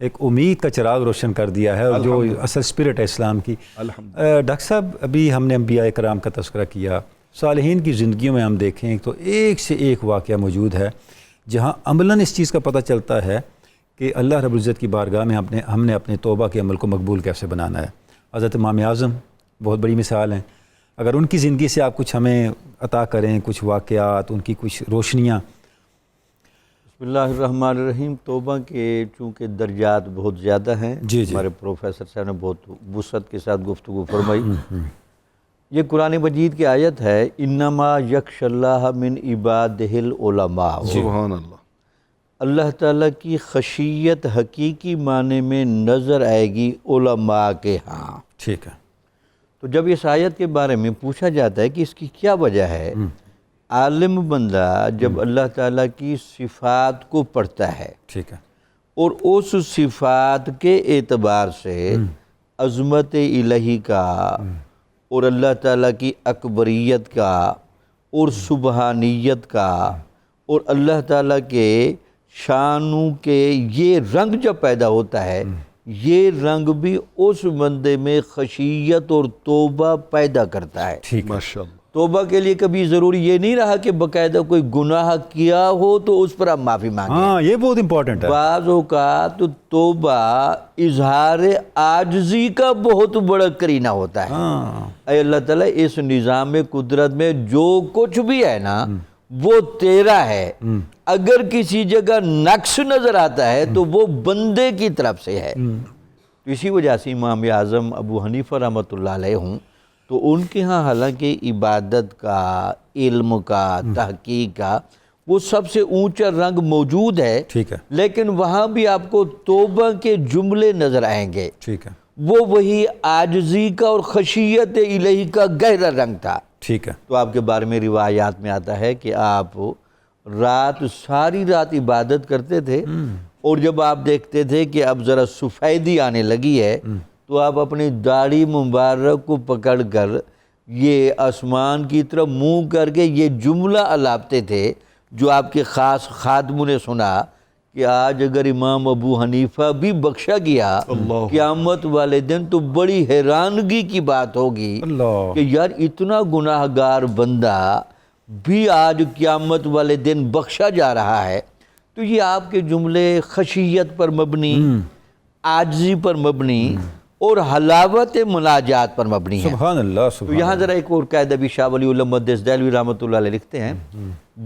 ایک امید کا چراغ روشن کر دیا ہے، اور جو اصل اسپرٹ ہے اسلام کی. ڈاکٹر صاحب، ابھی ہم نے انبیاء کرام کا تذکرہ کیا، صالحین کی زندگیوں میں ہم دیکھیں تو ایک سے ایک واقعہ موجود ہے جہاں عملاً اس چیز کا پتہ چلتا ہے کہ اللہ رب العزت کی بارگاہ میں ہم نے اپنے توبہ کے عمل کو مقبول کیسے بنانا ہے. حضرت امام اعظم بہت بڑی مثال ہیں، اگر ان کی زندگی سے آپ کچھ ہمیں عطا کریں، کچھ واقعات، ان کی کچھ روشنیاں. بسم اللہ الرحمن الرحیم. توبہ کے چونکہ درجات بہت زیادہ ہیں، ہمارے پروفیسر صاحب نے بہت وسعت کے ساتھ گفتگو فرمائی. یہ قرآن مجید کی آیت ہے، انما یخشی اللہ من عبادہ العلماء. سبحان اللہ. اللہ تعالیٰ کی خشیت حقیقی معنی میں نظر آئے گی علماء کے ہاں. ٹھیک ہے. تو جب اس آیت کے بارے میں پوچھا جاتا ہے کہ اس کی کیا وجہ ہے، عالم بندہ جب اللہ تعالیٰ کی صفات کو پڑھتا ہے، ٹھیک ہے، اور اس صفات کے اعتبار سے عظمت الہی کا اور اللہ تعالیٰ کی اکبریت کا اور سبحانیت کا اور اللہ تعالیٰ کے شانوں کے یہ رنگ جب پیدا ہوتا ہے، یہ رنگ بھی اس بندے میں خشیت اور توبہ پیدا کرتا ہے. ٹھیک ہے. ماشاءاللہ. توبہ کے لیے کبھی ضروری یہ نہیں رہا کہ باقاعدہ کوئی گناہ کیا ہو تو اس پر آپ معافی مانگیں. ہاں، یہ بہت امپورٹنٹ ہے. بعض اوقات توبہ اظہار عاجزی کا بہت بڑا قرینہ ہوتا ہے. اے اللہ تعالیٰ، اس نظام قدرت میں جو کچھ بھی ہے نا وہ تیرا ہے. اگر کسی جگہ نقص نظر آتا ہے تو وہ بندے کی طرف سے ہے. اسی وجہ سے امام اعظم ابو حنیفہ رحمۃ اللہ علیہ ہوں تو ان کے ہاں حالانکہ عبادت کا، علم کا، تحقیق کا وہ سب سے اونچا رنگ موجود ہے، ٹھیک ہے، لیکن وہاں بھی آپ کو توبہ کے جملے نظر آئیں گے. ٹھیک ہے. وہ وہی عاجزی کا اور خشیت الہی کا گہرا رنگ تھا. ٹھیک ہے. تو آپ کے بارے میں روایات میں آتا ہے کہ آپ ساری رات عبادت کرتے تھے، اور جب آپ دیکھتے تھے کہ اب ذرا سفیدی آنے لگی ہے تو آپ اپنی داڑھی مبارک کو پکڑ کر یہ آسمان کی طرف منہ کر کے یہ جملہ الاپتے تھے جو آپ کے خاص خادموں نے سنا کہ آج اگر امام ابو حنیفہ بھی بخشا گیا قیامت والے دن تو بڑی حیرانگی کی بات ہوگی کہ یار اتنا گناہ گار بندہ بھی آج قیامت والے دن بخشا جا رہا ہے. تو یہ آپ کے جملے خشیت پر مبنی، عاجزی پر مبنی اور حلاوت مناجات پر مبنی ہیں. سبحان اللہ. تو یہاں ذرا ایک اور قاعدہ بھی شاہ ولی اللہ مقدس دہلوی رحمۃ اللہ علیہ لکھتے ہیں،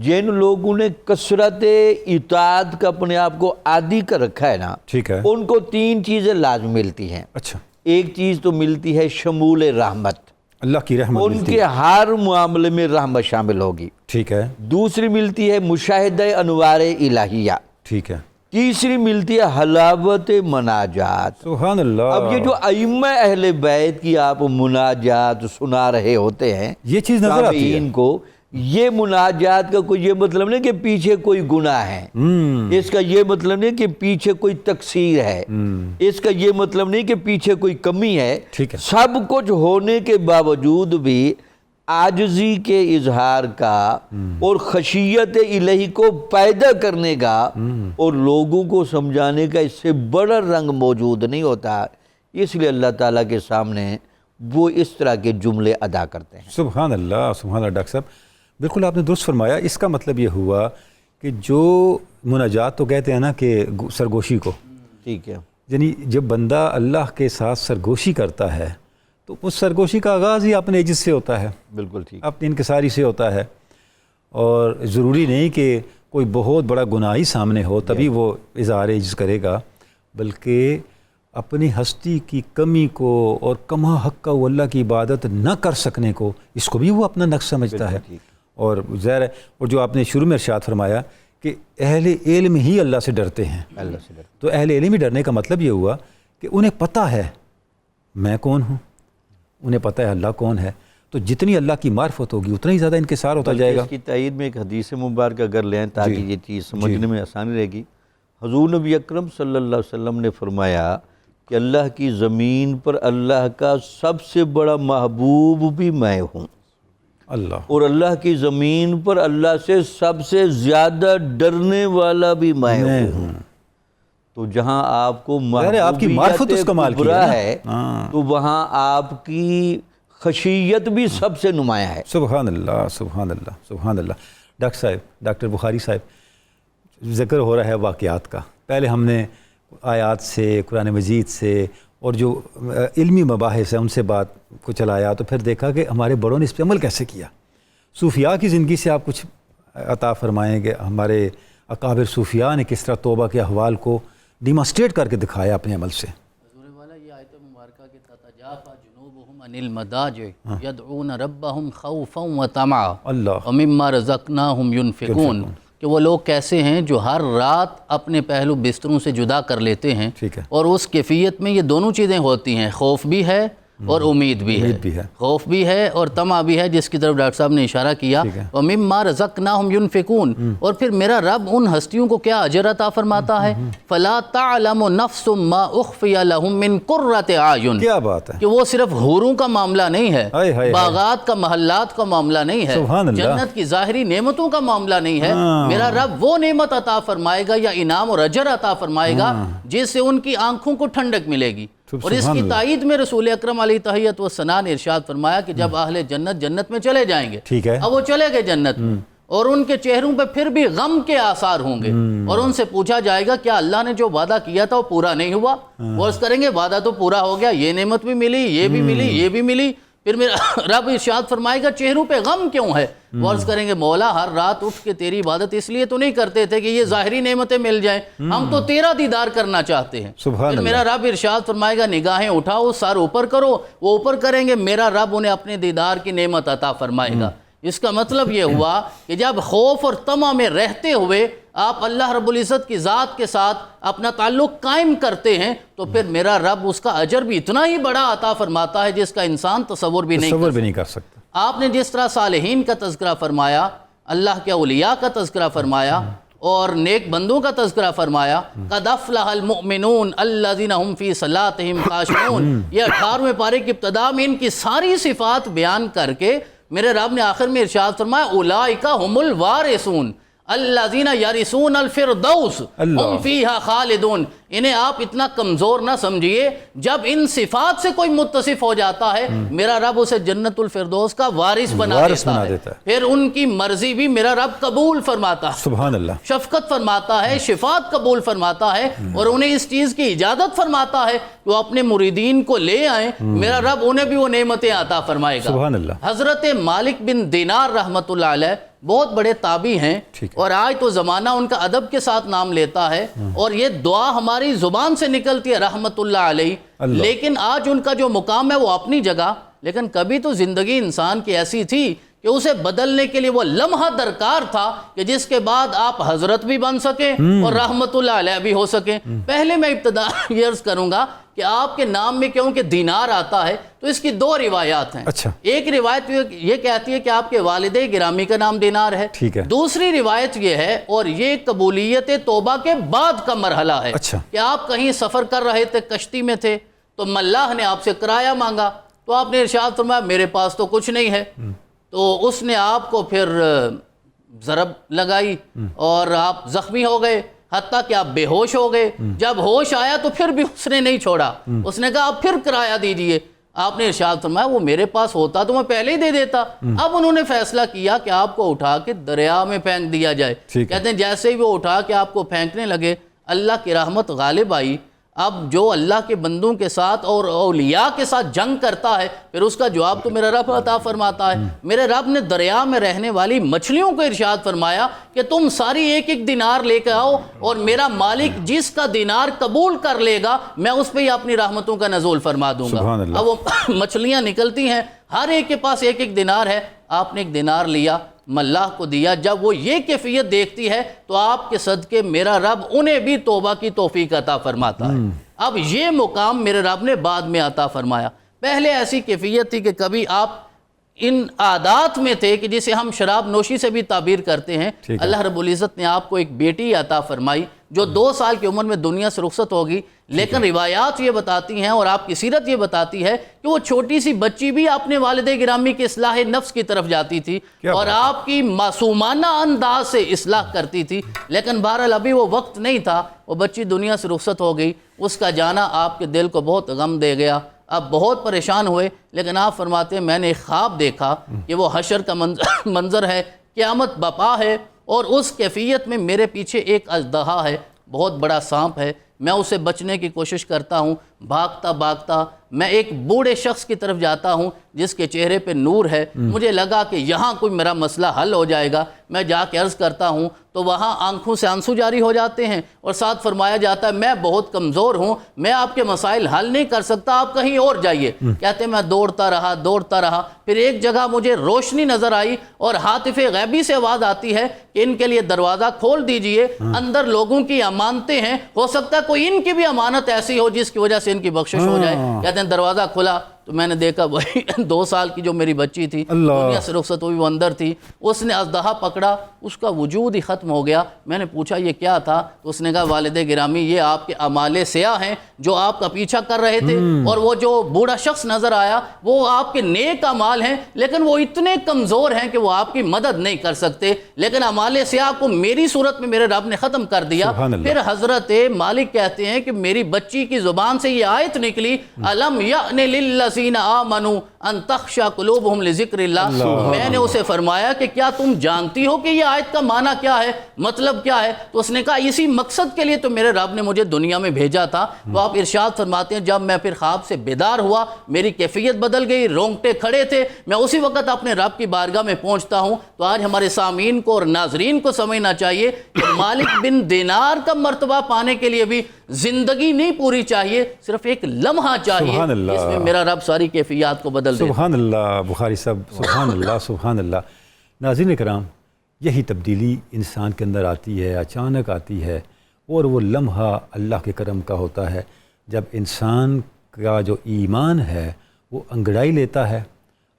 جن لوگوں نے کثرت اطاعت کا اپنے آپ کو عادی کر رکھا ہے نا، ٹھیک ہے، ان کو 3 چیزیں لازم ملتی ہیں. اچھا. ایک چیز تو ملتی ہے شمول رحمت، اللہ کی رحمت ان ملتی کے ہے۔ ہر معاملے میں رحمت شامل ہوگی۔ ٹھیک ہے، دوسری ملتی ہے مشاہدہ انوار الہیہ۔ ٹھیک ہے، تیسری ملتی ہے حلاوت مناجات۔ سبحان اللہ۔ اب یہ جو ائمہ اہل بیت کی آپ مناجات سنا رہے ہوتے ہیں یہ چیز نظر آتی ہے۔ تابعین کو، یہ مناجات کا کوئی یہ مطلب نہیں کہ پیچھے کوئی گناہ ہے، اس کا یہ مطلب نہیں کہ پیچھے کوئی تقصیر ہے، اس کا یہ مطلب نہیں کہ پیچھے کوئی کمی ہے۔ ٹھیک ہے۔ سب کچھ ہونے کے باوجود بھی عاجزی کے اظہار کا اور خشیت الہی کو پیدا کرنے کا اور لوگوں کو سمجھانے کا اس سے بڑا رنگ موجود نہیں ہوتا، اس لیے اللہ تعالیٰ کے سامنے وہ اس طرح کے جملے ادا کرتے ہیں۔ سبحان اللہ، سبحان اللہ۔ ڈاکٹر صاحب بالکل آپ نے درست فرمایا۔ اس کا مطلب یہ ہوا کہ جو مناجات تو کہتے ہیں نا کہ سرگوشی کو، ٹھیک ہے، یعنی جب بندہ اللہ کے ساتھ سرگوشی کرتا ہے تو اس سرگوشی کا آغاز ہی اپنے عجز سے ہوتا ہے، بالکل ٹھیک، اپنی انکساری سے ہوتا ہے، اور ضروری نہیں کہ کوئی بہت بڑا گناہ ہی سامنے ہو تبھی وہ اظہار عجز کرے گا، بلکہ اپنی ہستی کی کمی کو اور کما حق کا وہ اللہ کی عبادت نہ کر سکنے کو، اس کو بھی وہ اپنا نقص سمجھتا ہے۔ اور ظاہر ہے، اور جو آپ نے شروع میں ارشاد فرمایا کہ اہل علم ہی اللہ سے ڈرتے ہیں، اللہ سے ڈرتے تو اہل علم ہی ڈرنے کا مطلب یہ ہوا کہ انہیں پتہ ہے میں کون ہوں، انہیں پتہ ہے اللہ کون ہے، تو جتنی اللہ کی معرفت ہوگی اتنا ہی زیادہ انکسار ہوتا جائے گا۔ اس کی تائید میں ایک حدیث مبارکہ اگر لیں تاکہ یہ چیز سمجھنے میں آسانی رہے گی۔ حضور نبی اکرم صلی اللہ علیہ وسلم نے فرمایا کہ اللہ کی زمین پر اللہ کا سب سے بڑا محبوب بھی میں ہوں، اللہ، اور اللہ کی زمین پر اللہ سے سب سے زیادہ ڈرنے والا بھی میں ہوں۔ تو جہاں آپ کو آپ کی معرفت اس کمال کی برا ہے ہے تو وہاں آپ کی خشیت بھی سب سے نمایاں ہے۔ سبحان اللہ، سبحان اللہ، سبحان اللہ۔ ڈاکٹر صاحب، ڈاکٹر بخاری صاحب، ذکر ہو رہا ہے واقعات کا۔ پہلے ہم نے آیات سے، قرآن مجید سے اور جو علمی مباحث ہیں ان سے بات کو چلایا، تو پھر دیکھا کہ ہمارے بڑوں نے اس پہ عمل کیسے کیا۔ صوفیاء کی زندگی سے آپ کچھ عطا فرمائیں کہ ہمارے اکابر صوفیاء نے کس طرح توبہ کے احوال کو ڈیمانسٹریٹ کر کے دکھایا اپنے عمل سے۔ حضور والا یہ آیت مبارکہ کہ تتجافى جنوبهم عن المضاجع يدعون ربهم خوفا وطمعا اللہ، ومما رزقناهم ينفقون، کہ وہ لوگ کیسے ہیں جو ہر رات اپنے پہلو بستروں سے جدا کر لیتے ہیں، ٹھیک ہے، اور اس کیفیت میں یہ دونوں چیزیں ہوتی ہیں، خوف بھی ہے اور امید بھی ہے، خوف بھی ہے اور طمع بھی ہے، جس کی طرف ڈاکٹر صاحب نے اشارہ کیا۔ وَمِمَّا رَزَقْنَاهُمْ يُنْفِقُونَ، اور پھر میرا رب ان ہستیوں کو کیا اجر عطا فرماتا ہے، فَلَا تَعْلَمُ نَفْسٌ مَّا أُخْفِيَ لَهُم مِّن قُرَّةِ أَعْيُنٍ، کیا بات ہے، کہ وہ صرف حوروں کا معاملہ نہیں ہے، ہائے ہائے، باغات کا، محلات کا معاملہ نہیں ہے، سبحان اللہ، جنت کی ظاہری نعمتوں کا معاملہ نہیں ہے۔ میرا رب وہ نعمت عطا فرمائے گا یا انعام اور اجر عطا فرمائے گا جس سے ان کی آنکھوں کو ٹھنڈک ملے گی۔ اور اس کی تائید میں رسول اکرم علیہ تحیت والثناء نے ارشاد فرمایا کہ جب اہل جنت جنت میں چلے جائیں گے، ٹھیک ہے، اب وہ چلے گئے جنت میں، اور ان کے چہروں پہ پھر بھی غم کے آثار ہوں گے، اور ان سے پوچھا جائے گا کیا اللہ نے جو وعدہ کیا تھا وہ پورا نہیں ہوا؟ وہ عرض کریں گے وعدہ تو پورا ہو گیا، یہ نعمت بھی ملی، یہ بھی ملی، یہ بھی ملی۔ پھر میرا رب ارشاد فرمائے گا چہروں پہ غم کیوں ہے؟ وہ عرض کریں گے مولا ہر رات اٹھ کے تیری عبادت اس لیے تو نہیں کرتے تھے کہ یہ ظاہری نعمتیں مل جائیں، ہم تو تیرا دیدار کرنا چاہتے ہیں۔ پھر میرا رب ارشاد فرمائے گا نگاہیں اٹھاؤ، سر اوپر کرو، وہ اوپر کریں گے، میرا رب انہیں اپنے دیدار کی نعمت عطا فرمائے گا۔ اس کا مطلب یہ ہوا کہ جب خوف اور طمع میں رہتے ہوئے آپ اللہ رب العزت کی ذات کے ساتھ اپنا تعلق قائم کرتے ہیں تو پھر میرا رب اس کا اجر بھی اتنا ہی بڑا عطا فرماتا ہے جس کا انسان تصور بھی نہیں کر سکتا۔ آپ نے جس طرح صالحین کا تذکرہ فرمایا، اللہ کے اولیاء کا تذکرہ فرمایا اور نیک بندوں کا تذکرہ فرمایا، قد افلح المؤمنون الذین هم فی صلاتہم خاشعون، یہ 18ویں پارے کی ابتدا میں ان کی ساری صفات بیان کر کے میرے رب نے آخر میں ارشاد فرمایا اولئک هم الوارثون الذین یرثون الفردوس ہم فیہا خالدون۔ انہیں آپ اتنا کمزور نہ سمجھیے، جب ان صفات سے کوئی متصف ہو جاتا ہے میرا رب اسے جنت الفردوس کا وارث بنا دیتا ہے، پھر ان کی مرضی بھی میرا رب قبول فرماتا ہے، سبحان اللہ، شفقت فرماتا ہے، شفاعت قبول فرماتا ہے، اور انہیں اس چیز کی اجازت فرماتا ہے کہ وہ اپنے مریدین کو لے آئیں، میرا رب انہیں بھی وہ نعمتیں عطا فرمائے گا۔ سبحان اللہ۔ حضرت مالک بن دینار رحمت اللہ علیہ بہت بڑے تابعی ہیں، اور آج تو زمانہ ان کا ادب کے ساتھ نام لیتا ہے، اور یہ دعا ہماری زبان سے نکلتی ہے رحمت اللہ علیہ، لیکن آج ان کا جو مقام ہے وہ اپنی جگہ، لیکن کبھی تو زندگی انسان کی ایسی تھی کہ اسے بدلنے کے لیے وہ لمحہ درکار تھا کہ جس کے بعد آپ حضرت بھی بن سکیں اور رحمت اللہ علیہ بھی ہو سکیں. پہلے میں ابتدا یہ عرض کروں گا کہ آپ کے نام میں کیونکہ دینار آتا ہے تو اس کی 2 روایات ہیں. اچھا. ایک روایت یہ کہتی ہے کہ آپ کے والد گرامی کا نام دینار ہے. ٹھیک ہے. دوسری روایت یہ ہے اور یہ قبولیت توبہ کے بعد کا مرحلہ ہے. اچھا. کہ آپ کہیں سفر کر رہے تھے، کشتی میں تھے، تو ملاح نے آپ سے کرایہ مانگا تو آپ نے ارشاد فرمایا میرے پاس تو کچھ نہیں ہے. تو اس نے آپ کو پھر ضرب لگائی اور آپ زخمی ہو گئے، حتیٰ کہ آپ بے ہوش ہو گئے. جب ہوش آیا تو پھر بھی اس نے نہیں چھوڑا، اس نے کہا آپ پھر کرایہ دیجئے. آپ نے ارشاد فرمایا وہ میرے پاس ہوتا تو میں پہلے ہی دے دیتا. اب انہوں نے فیصلہ کیا کہ آپ کو اٹھا کے دریا میں پھینک دیا جائے. کہتے ہیں جیسے ہی وہ اٹھا کے آپ کو پھینکنے لگے اللہ کی رحمت غالب آئی. اب جو اللہ کے بندوں کے ساتھ اور اولیاء کے ساتھ جنگ کرتا ہے پھر اس کا جواب تو میرا رب عطا فرماتا ہے. میرے رب نے دریا میں رہنے والی مچھلیوں کو ارشاد فرمایا کہ تم ساری ایک ایک دینار لے کے آؤ اور میرا مالک جس کا دینار قبول کر لے گا میں اس پہ ہی اپنی رحمتوں کا نزول فرما دوں گا. اب وہ مچھلیاں نکلتی ہیں، ہر ایک کے پاس ایک ایک دینار ہے. آپ نے ایک دینار لیا، ملاح کو دیا. جب وہ یہ کیفیت دیکھتی ہے تو آپ کے صدقے میرا رب انہیں بھی توبہ کی توفیق عطا فرماتا ہے. اب یہ مقام میرے رب نے بعد میں عطا فرمایا. پہلے ایسی کیفیت تھی کہ کبھی آپ ان عادات میں تھے کہ جسے ہم شراب نوشی سے بھی تعبیر کرتے ہیں. اللہ رب العزت نے آپ کو ایک بیٹی عطا فرمائی جو 2 سال کی عمر میں دنیا سے رخصت ہوگی. لیکن روایات یہ بتاتی ہیں اور آپ کی سیرت یہ بتاتی ہے کہ وہ چھوٹی سی بچی بھی اپنے والد گرامی کے اصلاح نفس کی طرف جاتی تھی اور آپ کی معصومانہ انداز سے اصلاح کرتی تھی. لیکن بہرحال ابھی وہ وقت نہیں تھا، وہ بچی دنیا سے رخصت ہو گئی. اس کا جانا آپ کے دل کو بہت غم دے گیا، اب بہت پریشان ہوئے. لیکن آپ فرماتے ہیں میں نے ایک خواب دیکھا کہ وہ حشر کا منظر ہے، قیامت بپا ہے اور اس کیفیت میں میرے پیچھے ایک اژدہا ہے، بہت بڑا سانپ ہے. میں اسے بچنے کی کوشش کرتا ہوں، بھاگتا بھاگتا میں ایک بوڑھے شخص کی طرف جاتا ہوں جس کے چہرے پہ نور ہے. مجھے لگا کہ یہاں کوئی میرا مسئلہ حل ہو جائے گا. میں جا کے عرض کرتا ہوں تو وہاں آنکھوں سے آنسو جاری ہو جاتے ہیں اور ساتھ فرمایا جاتا ہے میں بہت کمزور ہوں، میں آپ کے مسائل حل نہیں کر سکتا، آپ کہیں اور جائیے. کہتے ہیں میں دوڑتا رہا. پھر ایک جگہ مجھے روشنی نظر آئی اور ہاتف غیبی سے آواز آتی ہے کہ ان کے لیے دروازہ کھول دیجئے، اندر لوگوں کی امانتیں ہیں، ہو سکتا ہے کوئی ان کی بھی امانت ایسی ہو جس کی وجہ سے ان کی بخشش ہو جائے. کہتے ہیں دروازہ کھلا تو میں نے دیکھا وہی 2 سال کی جو میری بچی تھی دنیا سے رخصت ہوئی وہ اندر تھی. اس نے اژدہا پکڑا، اس کا وجود ہی ختم ہو گیا. میں نے پوچھا یہ کیا تھا تو اس نے کہا والد گرامی یہ آپ کے اعمال سیاہ ہیں جو آپ کا پیچھا کر رہے تھے، اور وہ جو بوڑھا شخص نظر آیا وہ آپ کے نیک اعمال ہیں لیکن وہ اتنے کمزور ہیں کہ وہ آپ کی مدد نہیں کر سکتے. لیکن اعمال سیاہ کو میری صورت میں میرے رب نے ختم کر دیا. پھر حضرت مالک کہتے ہیں کہ میری بچی کی زبان سے یہ آیت نکلی الم یأن للذین آمنوا ان تخشع قلوبہم لذکر اللہ. میں نے اسے فرمایا کہ کیا تم جانتی ہو کہ یہ آیت کا معنی کیا ہے، مطلب کیا ہے؟ تو اس نے کہا اسی مقصد کے لیے تو میرے رب نے مجھے دنیا میں بھیجا تھا. تو آپ ارشاد فرماتے ہیں جب میں پھر خواب سے بیدار ہوا میری کیفیت بدل گئی، رونگٹے کھڑے تھے. میں اسی وقت اپنے رب کی بارگاہ میں پہنچتا ہوں. تو آج ہمارے سامعین کو اور ناظرین کو سمجھنا چاہیے کہ مالک بن دینار کا مرتبہ پانے کے لیے بھی زندگی نہیں پوری چاہیے، صرف ایک لمحہ چاہیے جس میں میرا رب ساری کیفیات کو بدل دے. سبحان اللہ بخاری صاحب، سبحان اللہ سبحان اللہ. ناظرین کرام، یہی تبدیلی انسان کے اندر آتی ہے، اچانک آتی ہے، اور وہ لمحہ اللہ کے کرم کا ہوتا ہے جب انسان کا جو ایمان ہے وہ انگڑائی لیتا ہے،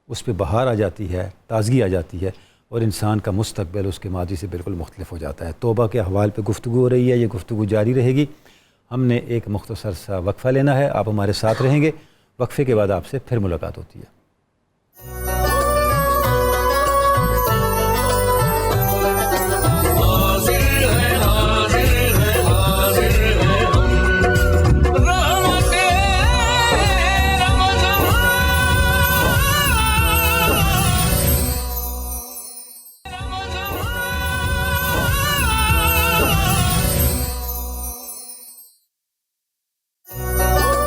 اس پہ بہار آ جاتی ہے، تازگی آ جاتی ہے، اور انسان کا مستقبل اس کے ماضی سے بالکل مختلف ہو جاتا ہے. توبہ کے احوال پہ گفتگو ہو رہی ہے، یہ گفتگو جاری رہے گی. ہم نے ایک مختصر سا وقفہ لینا ہے، آپ ہمارے ساتھ رہیں گے. وقفے کے بعد آپ سے پھر ملاقات ہوتی ہے.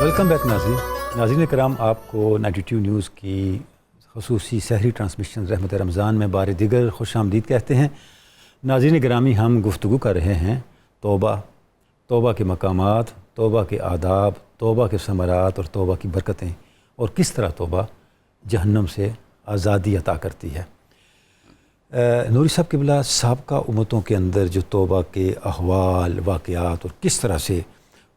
ویلکم بیک ناظرین کرام، آپ کو 92 نیوز کی خصوصی سحری ٹرانسمیشن رحمت رمضان میں بار دیگر خوش آمدید کہتے ہیں. ناظرین گرامی، ہم گفتگو کر رہے ہیں توبہ کے مقامات، توبہ کے آداب، توبہ کے ثمرات اور توبہ کی برکتیں، اور کس طرح توبہ جہنم سے آزادی عطا کرتی ہے۔ نوری صاحب قبلہ، سابقہ امتوں کے اندر جو توبہ کے احوال، واقعات اور کس طرح سے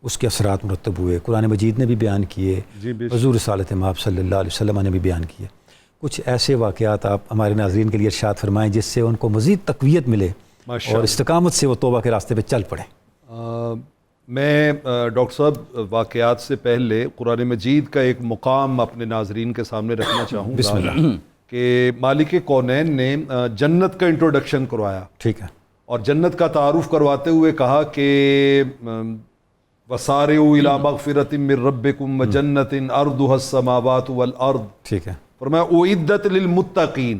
اس کے اثرات مرتب ہوئے، قرآن مجید نے بھی بیان کیے، حضور رسالت مآب صلی اللہ علیہ وسلم نے بھی بیان کیے۔ کچھ ایسے واقعات آپ ہمارے ناظرین کے لیے ارشاد فرمائیں جس سے ان کو مزید تقویت ملے اور استقامت سے وہ توبہ کے راستے پہ چل پڑیں۔ میں ڈاکٹر صاحب واقعات سے پہلے قرآن مجید کا ایک مقام اپنے ناظرین کے سامنے رکھنا چاہوں بسم اللہ۔ کہ مالک کونین نے جنت کا انٹروڈکشن کروایا، ٹھیک ہے، اور جنت کا تعارف کرواتے ہوئے کہا کہ وَسَارِعُوا إِلَىٰ مَغْفِرَةٍ مِّن رَبِّكُمْ وَجَنَّةٍ عَرْضُهَا السَّمَاوَاتُ وَالْأَرْضُ، ٹھیک ہے، فرمایا اُعِدَّتْ لِلْمُتَّقِينَ،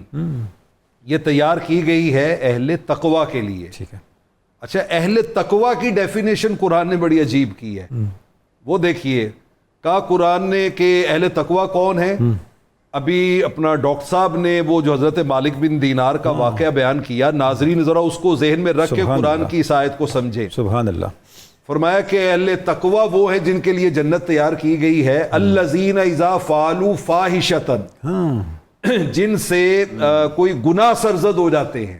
یہ تیار کی گئی ہے اہل تقوی کے لیے۔ ٹھیک ہے، اچھا، اہل تقوی کی ڈیفینیشن قرآن نے بڑی عجیب کی ہے۔ وہ دیکھیے، کہا قرآن نے کہ اہل تقوی کون ہے؟ ابھی اپنا ڈاکٹر صاحب نے وہ جو حضرت مالک بن دینار کا واقعہ بیان کیا، ناظرین ذرا اس کو ذہن میں رکھ کے قرآن کی اس آیت کو سمجھیں۔ سبحان اللہ۔ فرمایا کہ اہل تقوی وہ ہے جن کے لیے جنت تیار کی گئی ہے، الذین اذا فعلوا فاحشۃ، جن سے کوئی گناہ سرزد ہو جاتے ہیں۔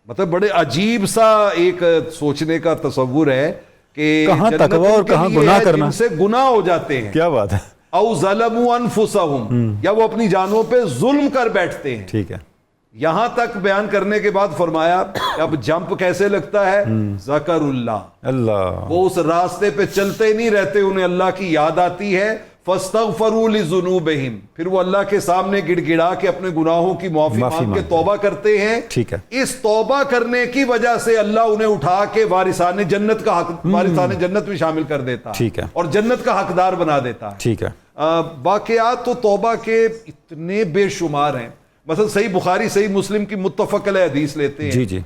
مطلب بڑے عجیب سا ایک سوچنے کا تصور ہے کہ کہاں جنت تقوی اور ان کے کہاں لیے گناہ ہے کرنا، جن سے گناہ ہو جاتے ہیں، کیا بات ہے، او ظلموا انفسہم، یا وہ اپنی جانوں پہ ظلم کر بیٹھتے ہیں۔ ٹھیک ہے، یہاں تک بیان کرنے کے بعد فرمایا کہ اب جمپ کیسے لگتا ہے؟ ذکر اللہ، وہ اس راستے پہ چلتے نہیں رہتے، انہیں اللہ کی یاد آتی ہے، فاستغفروا لذنوبہم، پھر وہ اللہ کے سامنے گڑ گڑا کے اپنے گناہوں کی معافی مانگ کے توبہ کرتے ہیں۔ ٹھیک ہے، اس توبہ کرنے کی وجہ سے اللہ انہیں اٹھا کے وارثان جنت کا حق، وارثان جنت میں شامل کر دیتا، ٹھیک ہے، اور جنت کا حقدار بنا دیتا ہے۔ ٹھیک ہے، واقعات تو توبہ کے اتنے بے شمار ہیں۔ مثلا صحیح بخاری صحیح مسلم کی متفق علیہ حدیث لیتے ہیں، جی جی،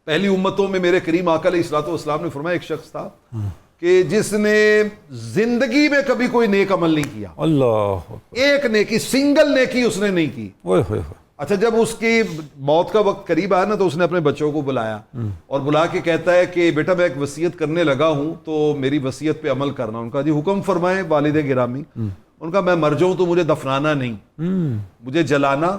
پہلی امتوں میں میرے کریم آقا علیہ الصلوۃ والسلام نے فرمایا ایک شخص تھا کہ جس نے زندگی میں کبھی کوئی نیک عمل نہیں کیا، اللہ، ایک نیکی، سنگل نیکی اس نے نہیں کی۔ اوئے ہوئے ہوئے، اچھا، جب اس کی موت کا وقت قریب آیا نا تو اس نے اپنے بچوں کو بلایا اور بلا کے کہتا ہے کہ بیٹا میں ایک وصیت کرنے لگا ہوں تو میری وصیت پہ عمل کرنا۔ ان کا جی حکم فرمائیں والد گرامی۔ ان کا میں مر جاؤں تو مجھے دفنانا نہیں، مجھے جلانا،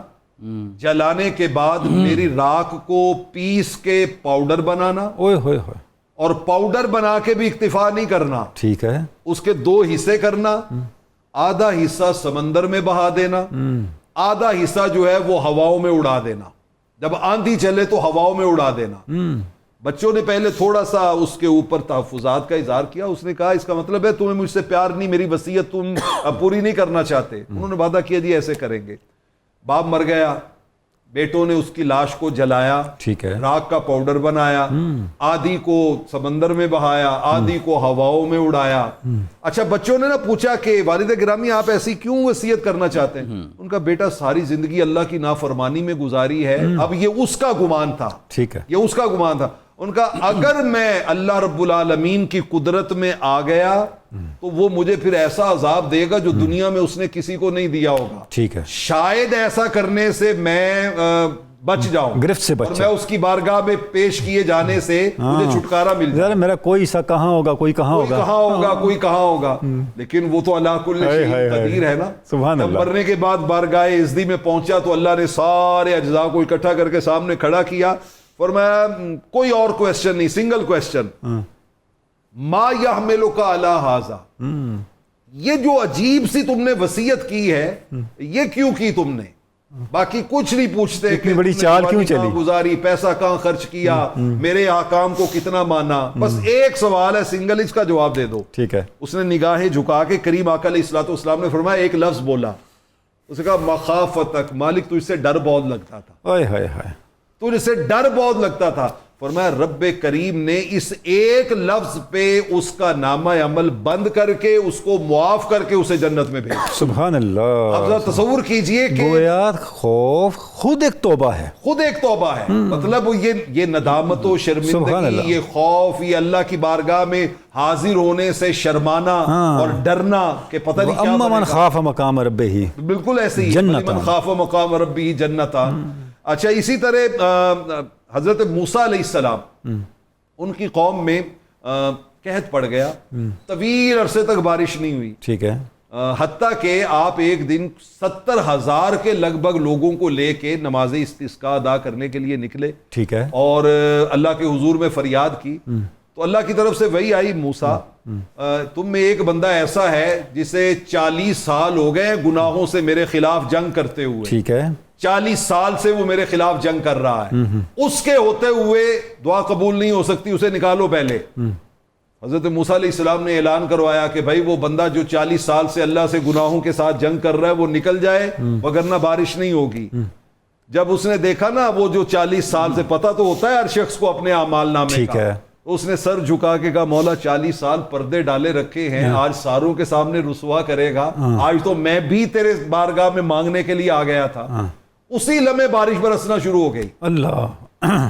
جلانے کے بعد میری راکھ کو پیس کے پاؤڈر بنانا، اوئے ہوئے ہوئے، اور پاؤڈر بنا کے بھی اکتفا نہیں کرنا، ٹھیک ہے، اس کے 2 حصے کرنا، آدھا حصہ سمندر میں بہا دینا، آدھا حصہ جو ہے وہ ہواؤں میں اڑا دینا، جب آندھی چلے تو ہواؤں میں اڑا دینا۔ بچوں نے پہلے تھوڑا سا اس کے اوپر تحفظات کا اظہار کیا، اس نے کہا اس کا مطلب ہے تمہیں مجھ سے پیار نہیں، میری وصیت تم پوری نہیں کرنا چاہتے۔ انہوں نے وعدہ کیا جی ایسے کریں گے۔ باپ مر گیا، بیٹوں نے اس کی لاش کو جلایا، ٹھیک ہے، راکھ کا پاؤڈر بنایا، آدھی کو سمندر میں بہایا، آدھی کو ہواؤں میں اڑایا۔ اچھا، بچوں نے نا پوچھا کہ والد گرامی آپ ایسی کیوں وصیت کرنا چاہتے ہیں؟ ان کا بیٹا ساری زندگی اللہ کی نافرمانی میں گزاری ہے، اب یہ اس کا گمان تھا، ٹھیک ہے، یہ اس کا گمان تھا۔ ان کا اگر میں اللہ رب العالمین کی قدرت میں آ گیا تو وہ مجھے پھر ایسا عذاب دے گا جو دنیا میں اس نے کسی کو نہیں دیا ہوگا، ٹھیک ہے، شاید ایسا کرنے سے میں بچ جاؤں، گرفت سے بچ اور میں اس کی بارگاہ میں پیش کیے جانے سے مجھے چھٹکارا مل جائے۔ میرا کوئی حصہ کہاں ہوگا، کوئی کہاں کوئی ہوگا، کہاں ہوگا، کوئی کہاں ہوگا، لیکن وہ تو اللہ کل شیء قدیر ہے نا۔ سبحان جب اللہ۔ مرنے کے بعد بارگاہ عزدی میں پہنچا تو اللہ نے سارے اجزاء کو اکٹھا کر کے سامنے کھڑا کیا، فرمایا کوئی اور کویسچن نہیں، سنگل کویسچن، ما یحملک علی ھذا، یہ جو عجیب سی تم نے وصیت کی ہے یہ کیوں کی تم نے؟ باقی کچھ نہیں پوچھتے اتنی بڑی چال کیوں چلی، گزاری، پیسہ کہاں خرچ کیا، میرے احکام کو کتنا مانا، بس ایک سوال ہے سنگل، اس کا جواب دے دو۔ ٹھیک ہے، اس نے نگاہیں جھکا کے کریم آقا علیہ الصلوۃ والسلام نے فرمایا ایک لفظ بولا، اس نے کہا مخافتک، مالک تجھ سے ڈر بہت لگتا تھا، اوئے ہوئے ہوئے، تجھ سے ڈر بہت لگتا تھا۔ فرمایا رب کریم نے اس ایک لفظ پہ اس کا نامہ عمل بند کر کے اس کو معاف کر کے اسے جنت میں بھیجا۔ سبحان اللہ۔ اب ذرا تصور کیجئے کہ گویا خوف خود ایک توبہ ہے، خود ایک توبہ ہے، مطلب یہ ندامت و سبحان اللہ، شرمندگی، یہ خوف، یہ اللہ کی بارگاہ میں حاضر ہونے سے شرمانا اور ڈرنا کہ پتہ نہیں کیا اما بنے من گا۔ خاف مقام ربہ، بالکل ایسے ہی، جنتان، من خاف مقام ربہ جنتان۔ اچھا، اسی طرح حضرت موسیٰ علیہ السلام، ان کی قوم میں قحط پڑ گیا، طویل عرصے تک بارش نہیں ہوئی، ٹھیک ہے، حتیٰ کہ آپ ایک دن 70,000 کے لگ بھگ لوگوں کو لے کے نماز استسقاء ادا کرنے کے لیے نکلے، ٹھیک ہے، اور اللہ کے حضور میں فریاد کی تو اللہ کی طرف سے وہی آئی، موسیٰ تم میں ایک بندہ ایسا ہے جسے 40 سال ہو گئے گناہوں سے میرے خلاف جنگ کرتے ہوئے، ٹھیک ہے، 40 سال سے وہ میرے خلاف جنگ کر رہا ہے، اس کے ہوتے ہوئے دعا قبول نہیں ہو سکتی، اسے نکالو پہلے۔ حضرت موسیٰ علیہ السلام نے اعلان کروایا کہ بھائی وہ بندہ جو 40 سال سے اللہ سے گناہوں کے ساتھ جنگ کر رہا ہے وہ نکل جائے، وگرنہ بارش نہیں ہوگی۔ جب اس نے دیکھا نا وہ جو 40 سال سے، پتہ تو ہوتا ہے ہر شخص کو اپنے اعمال نامے ٹھیک کا، ہے، اس نے سر جھکا کے کہا مولا 40 سال پردے ڈالے رکھے ہیں، آج ساروں کے سامنے رسوا کرے گا، آج تو میں بھی تیرے بارگاہ میں مانگنے کے لیے آ گیا تھا۔ اسی لمحے بارش برسنا شروع ہو گئی۔ اللہ،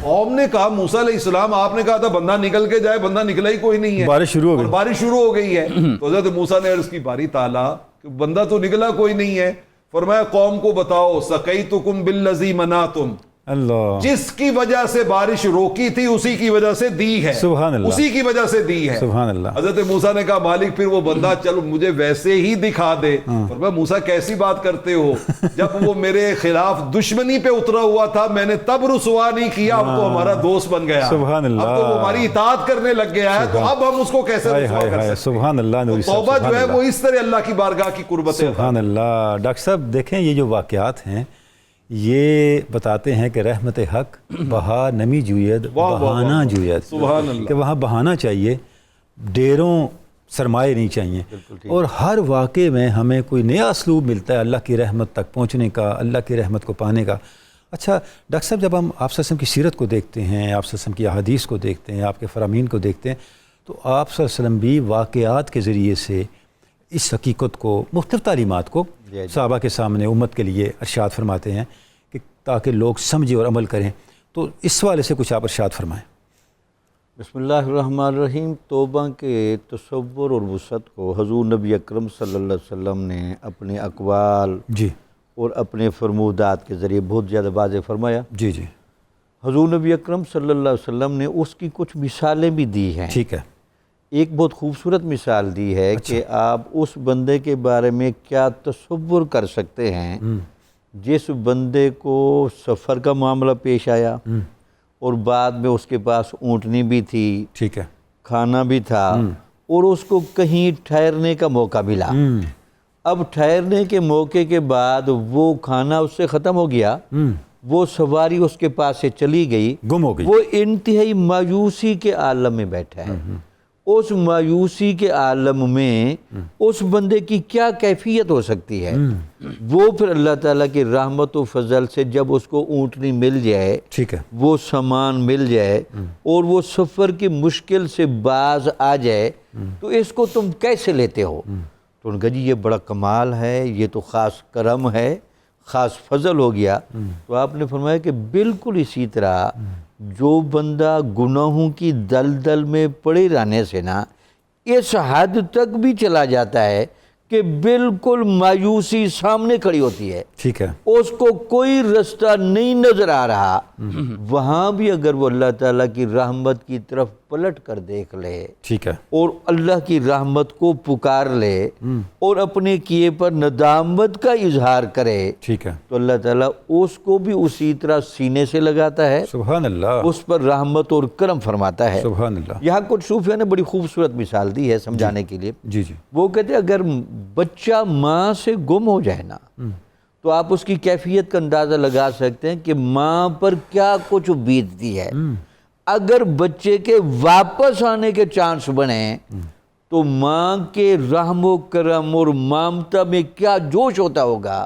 قوم نے کہا موسیٰ علیہ السلام آپ نے کہا تھا بندہ نکل کے جائے، بندہ نکلا ہی کوئی نہیں ہے، بارش شروع ہو اور گئی، بارش شروع ہو گئی ہے۔ تو حضرت موسیٰ نے عرض کی باری تعالیٰ کہ بندہ تو نکلا کوئی نہیں ہے، فرمایا قوم کو بتاؤ سقیتکم بالذی منعتم، اللہ، جس کی وجہ سے بارش روکی تھی اسی کی وجہ سے دی ہے، سبحان اللہ، اسی کی وجہ سے دی ہے۔ سبحان اللہ، حضرت موسیٰ نے کہا مالک پھر وہ بندہ چلو مجھے ویسے ہی دکھا دے۔ فرمایا موسیٰ کیسی بات کرتے ہو، جب وہ میرے خلاف دشمنی پہ اترا ہوا تھا میں نے تب رسوا نہیں کیا، اب تو ہمارا دوست بن گیا، سبحان اللہ، اب تو وہ ہماری اطاعت کرنے لگ گیا ہے، تو اب ہم اس کو کیسے ہائے رسوا ہائے کر ہائے، سکتے سبحان اللہ، نوری ہیں؟ صاحب، توبہ سبحان جو ہے اللہ، وہ اس طرح اللہ کی بارگاہ کی قربت ہے۔ سبحان اللہ۔ ڈاکٹر صاحب دیکھیں یہ جو واقعات ہیں یہ بتاتے ہیں کہ رحمت حق بہا نمی جوید بہانہ جوید، سبحان اللہ، کہ وہاں بہانا چاہیے، ڈیروں سرمائے نہیں چاہیے، اور ہر واقعے میں ہمیں کوئی نیا اسلوب ملتا ہے اللہ کی رحمت تک پہنچنے کا، اللہ کی رحمت کو پانے کا۔ اچھا ڈاکٹر صاحب جب ہم آپ صلی اللہ علیہ وسلم کی سیرت کو دیکھتے ہیں، آپ صلی اللہ علیہ وسلم کی احادیث کو دیکھتے ہیں، آپ کے فرامین کو دیکھتے ہیں، تو آپ صلی اللہ علیہ وسلم بھی واقعات کے ذریعے سے اس حقیقت کو، مختلف تعلیمات کو صحابہ کے سامنے امت کے لیے ارشاد فرماتے ہیں کہ تاکہ لوگ سمجھیں اور عمل کریں، تو اس والے سے کچھ آپ ارشاد فرمائیں۔ بسم اللہ الرحمن الرحیم۔ توبہ کے تصور اور وسعت کو حضور نبی اکرم صلی اللہ علیہ وسلم نے اپنے اقوال جی اور اپنے فرمودات کے ذریعے بہت زیادہ واضح فرمایا۔ جی جی حضور نبی اکرم صلی اللہ علیہ وسلم نے اس کی کچھ مثالیں بھی دی ہیں۔ ٹھیک ہے، ایک بہت خوبصورت مثال دی ہے کہ آپ اس بندے کے بارے میں کیا تصور کر سکتے ہیں جس بندے کو سفر کا معاملہ پیش آیا اور بعد میں اس کے پاس اونٹنی بھی تھی، ٹھیک ہے، کھانا بھی تھا، اور اس کو کہیں ٹھہرنے کا موقع ملا۔ اب ٹھہرنے کے موقع کے بعد وہ کھانا اس سے ختم ہو گیا، وہ سواری اس کے پاس سے چلی گئی، گم ہو گئی، وہ انتہائی مایوسی کے عالم میں بیٹھا ہے۔ اس مایوسی کے عالم میں اس بندے کی کیا کیفیت ہو سکتی ہے؟ وہ پھر اللہ تعالیٰ کی رحمت و فضل سے جب اس کو اونٹنی مل جائے، ٹھیک ہے، وہ سامان مل جائے اور وہ سفر کی مشکل سے باز آ جائے، تو اس کو تم کیسے لیتے ہو؟ تو ان کا جی یہ بڑا کمال ہے، یہ تو خاص کرم ہے، خاص فضل ہو گیا۔ تو آپ نے فرمایا کہ بالکل اسی طرح جو بندہ گناہوں کی دلدل میں پڑے رہنے سے نا اس حد تک بھی چلا جاتا ہے کہ بالکل مایوسی سامنے کھڑی ہوتی ہے، ٹھیک ہے، اس کو کوئی رستہ نہیں نظر آ رہا، وہاں بھی اگر وہ اللہ تعالیٰ کی رحمت کی طرف پلٹ کر دیکھ لے ٹھیک ہے، اور اللہ کی رحمت کو پکار لے اور اپنے کیے پر ندامت کا اظہار کرے، ٹھیک ہے، تو اللہ تعالیٰ اس کو بھی اسی طرح سینے سے لگاتا ہے، سبحان اللہ، اس پر رحمت اور کرم فرماتا ہے۔ سبحان اللہ، یہاں کچھ صوفیہ نے بڑی خوبصورت مثال دی ہے سمجھانے کے لیے۔ جی جی، وہ کہتے ہیں اگر بچہ ماں سے گم ہو جائے نا تو آپ اس کی کیفیت کا اندازہ لگا سکتے ہیں کہ ماں پر کیا کچھ بیتتی ہے۔ اگر بچے کے واپس آنے کے چانس بنے تو ماں کے رحم و کرم اور ممتا میں کیا جوش ہوتا ہوگا۔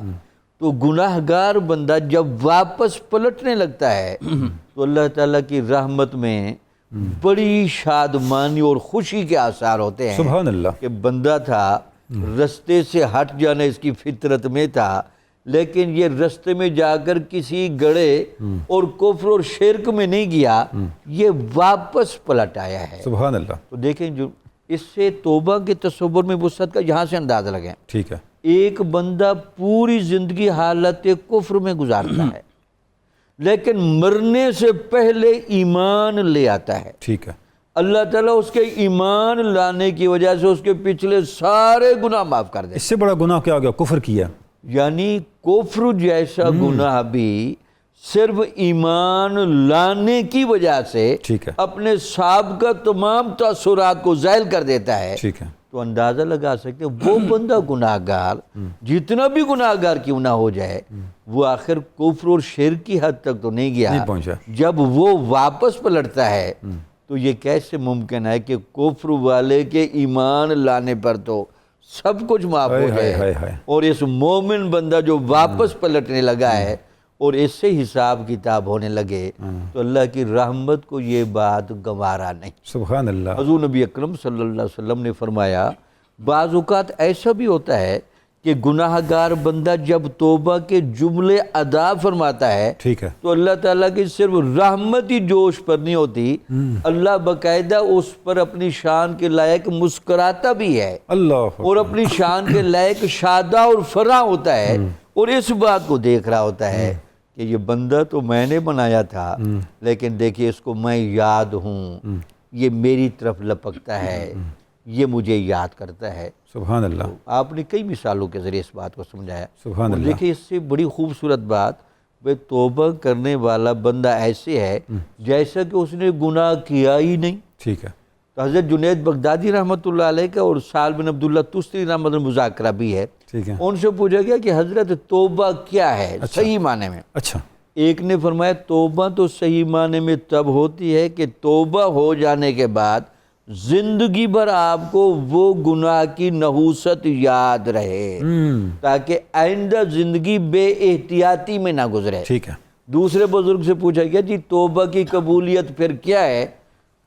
تو گناہگار بندہ جب واپس پلٹنے لگتا ہے تو اللہ تعالیٰ کی رحمت میں بڑی شادمانی اور خوشی کے آثار ہوتے ہیں سبحان اللہ، کہ بندہ تھا رستے سے ہٹ جانا اس کی فطرت میں تھا، لیکن یہ رستے میں جا کر کسی گڑھے اور کفر اور شرک میں نہیں گیا، یہ واپس پلٹ آیا ہے۔ سبحان اللہ، تو دیکھیں جو اس سے توبہ کے تصور میں وسعت کا یہاں سے اندازہ لگیں۔ ٹھیک ہے، ایک بندہ پوری زندگی حالت کفر میں گزارتا ہے لیکن مرنے سے پہلے ایمان لے آتا ہے۔ ٹھیک ہے، اللہ تعالیٰ اس کے ایمان لانے کی وجہ سے اس کے پچھلے سارے گناہ معاف کر دے. اس سے بڑا گناہ کیا ہو گیا؟ کفر کیا. یعنی کفر جیسا گناہ بھی صرف ایمان لانے کی وجہ سے ٹھیک ہے. اپنے سابقہ تمام تاثرات کو زائل کر دیتا ہے. ٹھیک ہے. تو اندازہ لگا سکتے وہ بندہ گناہ گار جتنا بھی گناہ گار کیوں نہ ہو جائے وہ آخر کفر اور شرک کی حد تک تو نہیں گیا. نہیں پہنچا. جب وہ واپس پلٹتا ہے تو یہ کیسے ممکن ہے کہ کفر والے کے ایمان لانے پر تو سب کچھ معاف ہو جائے اور اس مومن بندہ جو واپس پلٹنے لگا ہے اور اس سے حساب کتاب ہونے لگے تو اللہ کی رحمت کو یہ بات گوارا نہیں. سبحان اللہ. حضور نبی اکرم صلی اللہ علیہ وسلم نے فرمایا بعض اوقات ایسا بھی ہوتا ہے کہ گناہ گار بندہ جب توبہ کے جملے ادا فرماتا ہے ٹھیک ہے. تو اللہ تعالیٰ کی صرف رحمت ہی جوش پر نہیں ہوتی، اللہ باقاعدہ اس پر اپنی شان کے لائق مسکراتا بھی ہے اللہ اور اپنی شان کے لائق شادہ اور فرح ہوتا ہے اور اس بات کو دیکھ رہا ہوتا ہے کہ یہ بندہ تو میں نے بنایا تھا لیکن دیکھیے اس کو میں یاد ہوں، یہ میری طرف لپکتا ہے، یہ مجھے یاد کرتا ہے. سبحان اللہ. آپ نے کئی مثالوں کے ذریعے اس بات کو سمجھایا. سبحان اللہ. دیکھیے اس سے بڑی خوبصورت بات بھئی توبہ کرنے والا بندہ ایسے ہے جیسا کہ اس نے گناہ کیا ہی نہیں. ٹھیک ہے. تو حضرت جنید بغدادی رحمۃ اللہ علیہ کا اور سال بن عبداللہ تستری رحمۃ اللہ مذاکرہ بھی ہے. ٹھیک ہے. ان سے پوچھا گیا کہ حضرت توبہ کیا ہے صحیح معنی میں. اچھا. ایک نے فرمایا توبہ تو صحیح معنی میں تب ہوتی ہے کہ توبہ ہو جانے کے بعد زندگی بھر آپ کو وہ گناہ کی نحوست یاد رہے تاکہ آئندہ زندگی بے احتیاطی میں نہ گزرے. ٹھیک ہے. دوسرے بزرگ سے پوچھا گیا جی توبہ کی قبولیت پھر کیا ہے؟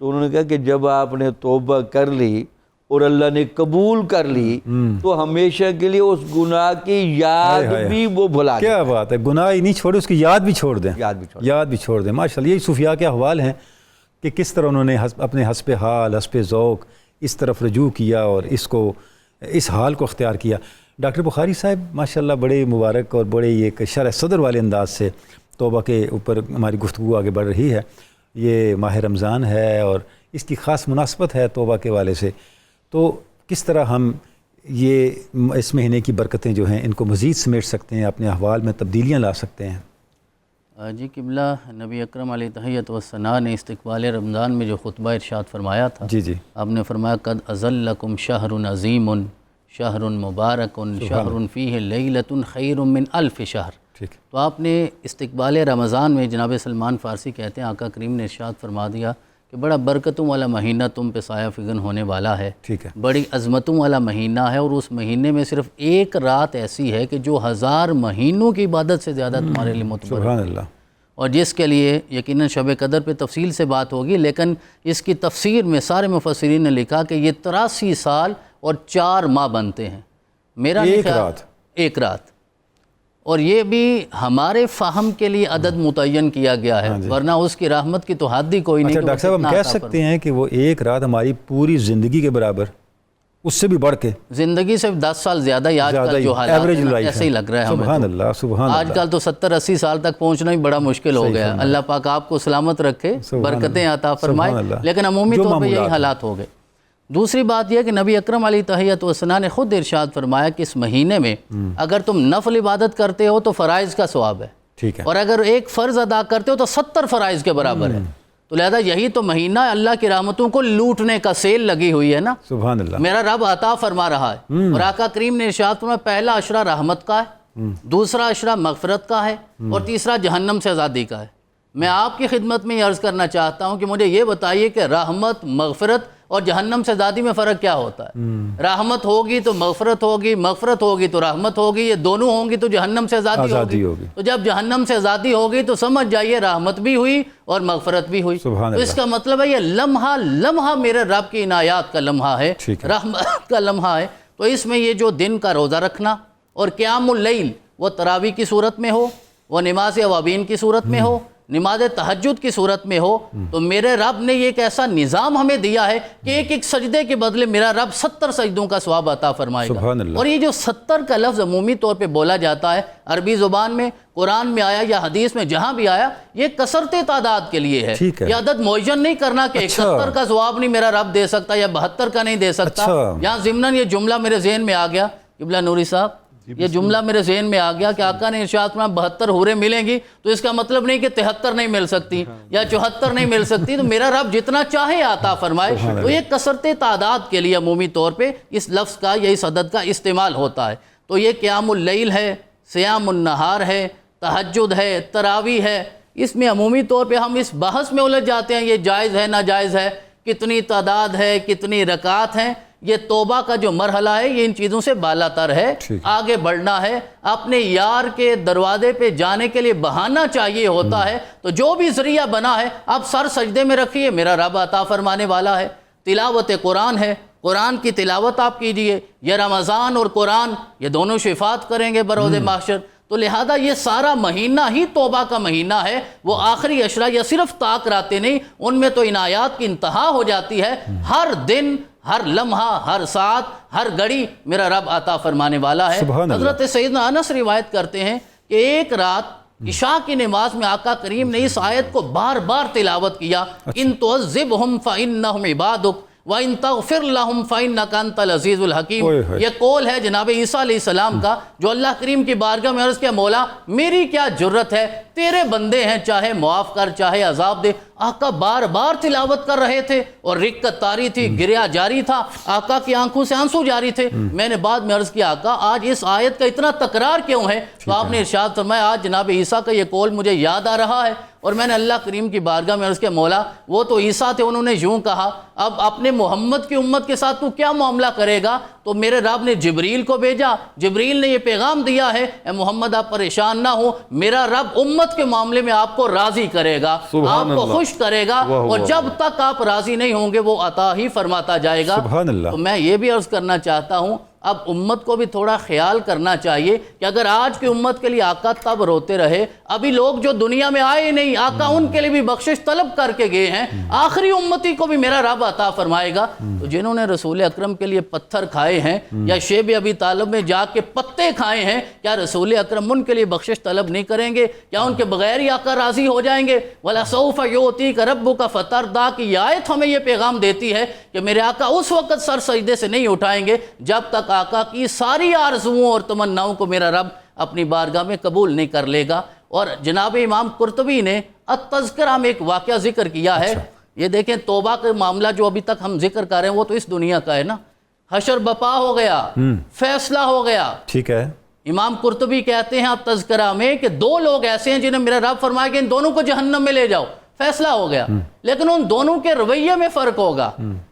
تو انہوں نے کہا کہ جب آپ نے توبہ کر لی اور اللہ نے قبول کر لی تو ہمیشہ کے لیے اس گناہ کی یاد بھی وہ بھلا دیں. کیا بات ہے. گناہ ہی نہیں چھوڑے، اس کی یاد بھی چھوڑ دیں. یاد بھی چھوڑ دیں. ماشاء اللہ. یہی صوفیاء کے احوال ہیں کہ کس طرح انہوں نے اپنے حسب حال حسب ذوق اس طرف رجوع کیا اور اس حال کو اختیار کیا. ڈاکٹر بخاری صاحب ماشاءاللہ بڑے مبارک اور بڑے ایک شرح صدر والے انداز سے توبہ کے اوپر ہماری گفتگو آگے بڑھ رہی ہے. یہ ماہ رمضان ہے اور اس کی خاص مناسبت ہے توبہ کے والے سے. تو کس طرح ہم یہ اس مہینے کی برکتیں جو ہیں ان کو مزید سمیٹ سکتے ہیں، اپنے احوال میں تبدیلیاں لا سکتے ہیں؟ جی قبلہ نبی اکرم علیہ تحیت والثناء نے استقبال رمضان میں جو خطبہ ارشاد فرمایا تھا، جی آپ نے فرمایا قد اظلکم شہر عظیم شہر مبارک شہر فیہ لیلۃ خیر من الف شہر. ٹھیک. تو آپ نے استقبال رمضان میں جناب سلمان فارسی کہتے ہیں آقا کریم نے ارشاد فرما دیا کہ بڑا برکتوں والا مہینہ تم پہ سایہ فگن ہونے والا ہے. ٹھیک ہے. بڑی عظمتوں والا مہینہ ہے اور اس مہینے میں صرف ایک رات ایسی ہے کہ جو 1000 مہینوں کی عبادت سے زیادہ تمہارے لیے معتبر ہے. سبحان اللہ. اور جس کے لیے یقیناً شب قدر پہ تفصیل سے بات ہوگی، لیکن اس کی تفسیر میں سارے مفسرین نے لکھا کہ یہ 83 سال اور 4 ماہ بنتے ہیں. میرا ایک رات اور یہ بھی ہمارے فہم کے لیے عدد متعین کیا گیا ہے، ورنہ اس کی رحمت کی تو حد ہی کوئی نہیں. اچھا ڈاکٹر صاحب ہم کہہ سکتے ہیں کہ وہ ایک رات ہماری پوری زندگی کے برابر، اس سے بھی بڑھ کے زندگی سے 10 سال زیادہ ہی آج کل جو حالات ہیں ایسے ہی لگ رہا ہے ہمیں. سبحان اللہ. سبحان اللہ. آج کل تو 70-80 سال تک پہنچنا ہی بڑا مشکل ہو گیا. اللہ پاک آپ کو سلامت رکھے، برکتیں عطا فرمائے، لیکن عمومی طور پہ یہی حالات ہو گئے. دوسری بات یہ کہ نبی اکرم علیہ تحیت والثناء نے خود ارشاد فرمایا کہ اس مہینے میں اگر تم نفل عبادت کرتے ہو تو فرائض کا ثواب ہے. ٹھیک ہے. اور اگر ایک فرض ادا کرتے ہو تو 70 فرائض کے برابر ہے. تو لہذا یہی تو مہینہ اللہ کی رحمتوں کو لوٹنے کا سیل لگی ہوئی ہے نا. سبحان اللہ. میرا رب عطا فرما رہا ہے اور آقا کریم نے ارشاد فرمایا پہلا عشرہ رحمت کا ہے، دوسرا عشرہ مغفرت کا ہے اور تیسرا جہنم سے آزادی کا ہے. میں آپ کی خدمت میں یہ عرض کرنا چاہتا ہوں کہ مجھے یہ بتائیے کہ رحمت، مغفرت اور جہنم سے آزادی میں فرق کیا ہوتا ہے؟ رحمت ہوگی تو مغفرت ہوگی، مغفرت ہوگی تو رحمت ہوگی، یہ دونوں ہوں گی تو جہنم سے آزادی ہوگی. تو جب جہنم سے آزادی ہوگی تو سمجھ جائیے رحمت بھی ہوئی اور مغفرت بھی ہوئی. تو اس کا مطلب ہے یہ لمحہ لمحہ میرے رب کی عنایات کا لمحہ ہے، رحمت کا لمحہ ہے. تو اس میں یہ جو دن کا روزہ رکھنا اور قیام اللیل، وہ تراویح کی صورت میں ہو، وہ نماز اوابین کی صورت میں ہو، نماز تہجد کی صورت میں ہو تو میرے رب نے یہ ایک ایسا نظام ہمیں دیا ہے کہ ایک ایک سجدے کے بدلے میرا رب 70 سجدوں کا ثواب عطا فرمائے گا. سبحان اللہ. اور یہ جو 70 کا لفظ عمومی طور پہ بولا جاتا ہے عربی زبان میں، قرآن میں آیا یا حدیث میں جہاں بھی آیا، یہ کثرت تعداد کے لیے ہے. ٹھیک ہے. یہ عدد معین نہیں کرنا کہ 71 کا ثواب نہیں میرا رب دے سکتا یا 72 کا نہیں دے سکتا. یہاں ضمناً یہ جملہ میرے ذہن میں آ گیا قبلہ نوری صاحب، یہ جملہ میرے ذہن میں آ گیا کہ آقا نے ارشاد فرمایا 72 حوریں ملیں گی، تو اس کا مطلب نہیں کہ 73 نہیں مل سکتی یا 74 نہیں مل سکتی، تو میرا رب جتنا چاہے عطا فرمائے. تو یہ کثرت تعداد کے لیے عمومی طور پہ اس لفظ کا یا اس عدد کا استعمال ہوتا ہے. تو یہ قیام اللیل ہے، سیام النہار ہے، تہجد ہے، تراویح ہے. اس میں عمومی طور پہ ہم اس بحث میں الجھ جاتے ہیں یہ جائز ہے ناجائز ہے، کتنی تعداد ہے، کتنی رکعات ہیں. یہ توبہ کا جو مرحلہ ہے یہ ان چیزوں سے بالا تر ہے. آگے بڑھنا ہے، اپنے یار کے دروازے پہ جانے کے لیے بہانہ چاہیے ہوتا ہے، تو جو بھی ذریعہ بنا ہے آپ سر سجدے میں رکھیے، میرا رب عطا فرمانے والا ہے. تلاوت قرآن ہے، قرآن کی تلاوت آپ کیجئے. یہ رمضان اور قرآن یہ دونوں شفاعت کریں گے بروز محشر. تو لہذا یہ سارا مہینہ ہی توبہ کا مہینہ ہے. وہ آخری عشرہ یا صرف طاق راتے نہیں، ان میں تو عنایات کی انتہا ہو جاتی ہے. ہر دن، ہر لمحہ، ہر ساعت، ہر گھڑی میرا رب عطا فرمانے والا ہے. حضرت سیدنا انس روایت کرتے ہیں کہ ایک رات عشاء کی نماز میں آقا کریم نے اس آیت کو بار بار تلاوت کیا. ان تعذبہم فإنہم عبادک وَإِن تَغْفِرْ لَهُمْ فَإِنَّكَ أَنْتَ الْعَزِيزُ الْحَكِيمُ. یہ قول ہے جناب عیسیٰ علیہ السلام کا، جو اللہ کریم کی بارگاہ میں عرض کیا مولا میری کیا جرت ہے، تیرے بندے ہیں، چاہے معاف کر چاہے عذاب دے. آقا بار بار تلاوت کر رہے تھے اور رکت طاری تھی، گریہ جاری تھا، آقا کی آنکھوں سے آنسو جاری تھے. میں نے بعد میں عرض کیا آقا آج اس آیت کا اتنا تکرار کیوں ہے؟ تو آپ نے ارشاد فرمایا آج جناب عیسیٰ کا یہ قول مجھے یاد آ رہا ہے. اور میں نے اللہ کریم کی بارگاہ میں عرض کیا مولا وہ تو عیسیٰ تھے، انہوں نے یوں کہا، اب اپنے محمد کی امت کے ساتھ تو کیا معاملہ کرے گا؟ تو میرے رب نے جبریل کو بھیجا، جبریل نے یہ پیغام دیا ہے اے محمد آپ پریشان نہ ہو، میرا رب امت کے معاملے میں آپ کو راضی کرے گا، آپ کو خوش کرے گا، اور جب تک آپ راضی نہیں ہوں گے وہ عطا ہی فرماتا جائے گا. تو میں یہ بھی عرض کرنا چاہتا ہوں اب امت کو بھی تھوڑا خیال کرنا چاہیے کہ اگر آج کی امت کے لیے آقا تب روتے رہے، ابھی لوگ جو دنیا میں آئے نہیں آقا ان کے لیے بھی بخشش طلب کر کے گئے ہیں، آخری امتی کو بھی میرا رب عطا فرمائے گا. تو جنہوں نے رسول اکرم کے لیے پتھر کھائے ہیں یا شیب ابی طالب میں جا کے پتے کھائے ہیں، کیا رسول اکرم ان کے لیے بخشش طلب نہیں کریں گے؟ کیا ان کے بغیر ہی آقا راضی ہو جائیں گے؟ وَلَسَوْفَ يُعْطِيكَ رَبُّكَ فَتَرْضَىٰ کی آیت ہمیں یہ پیغام دیتی ہے کہ میرے آقا اس وقت سر سجدے سے نہیں اٹھائیں گے جب تک آقا کی ساری آرزوؤں اور تمناؤں کو میرا رب اپنی بارگاہ میں قبول نہیں کر لے گا. اور جناب امام قرطبی نے التذکرہ میں ایک واقعہ ذکر کیا ہے. یہ دیکھیں توبہ کا معاملہ جو ابھی تک ہم ذکر کر رہے ہیں وہ تو اس دنیا کا ہے نا. حشر بپا ہو گیا، فیصلہ ہو گیا. ٹھیک ہے. امام قرطبی کہتے ہیں التذکرہ میں کہ دو لوگ ایسے ہیں جنہیں میرا رب فرمایا کہ ان دونوں کو جہنم میں لے جاؤ، فیصلہ ہو گیا. لیکن ان دونوں کے رویے میں فرق ہوگا.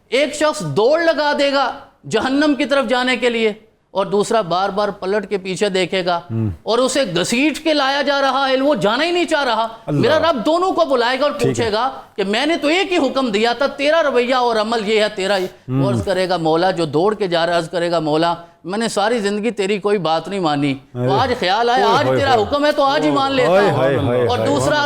ایک شخص دوڑ لگا دے گا جہنم کی طرف جانے کے لیے، اور دوسرا بار بار پلٹ کے پیچھے دیکھے گا اور اسے گھسیٹ کے لایا جا رہا ہے، وہ جانا ہی نہیں چاہ رہا. میرا رب دونوں کو بلائے گا اور پوچھے گا کہ میں نے تو ایک ہی حکم دیا تھا، تیرا رویہ اور عمل یہ ہے، تیرا یہ. عرض کرے گا مولا جو دوڑ کے جا رہا ہے، عرض کرے گا مولا میں نے ساری زندگی تیری کوئی بات نہیں مانی، تو آج خیال آیا آج تیرا حکم ہے تو آج ہی مان لیتا ہوں. اور دوسرا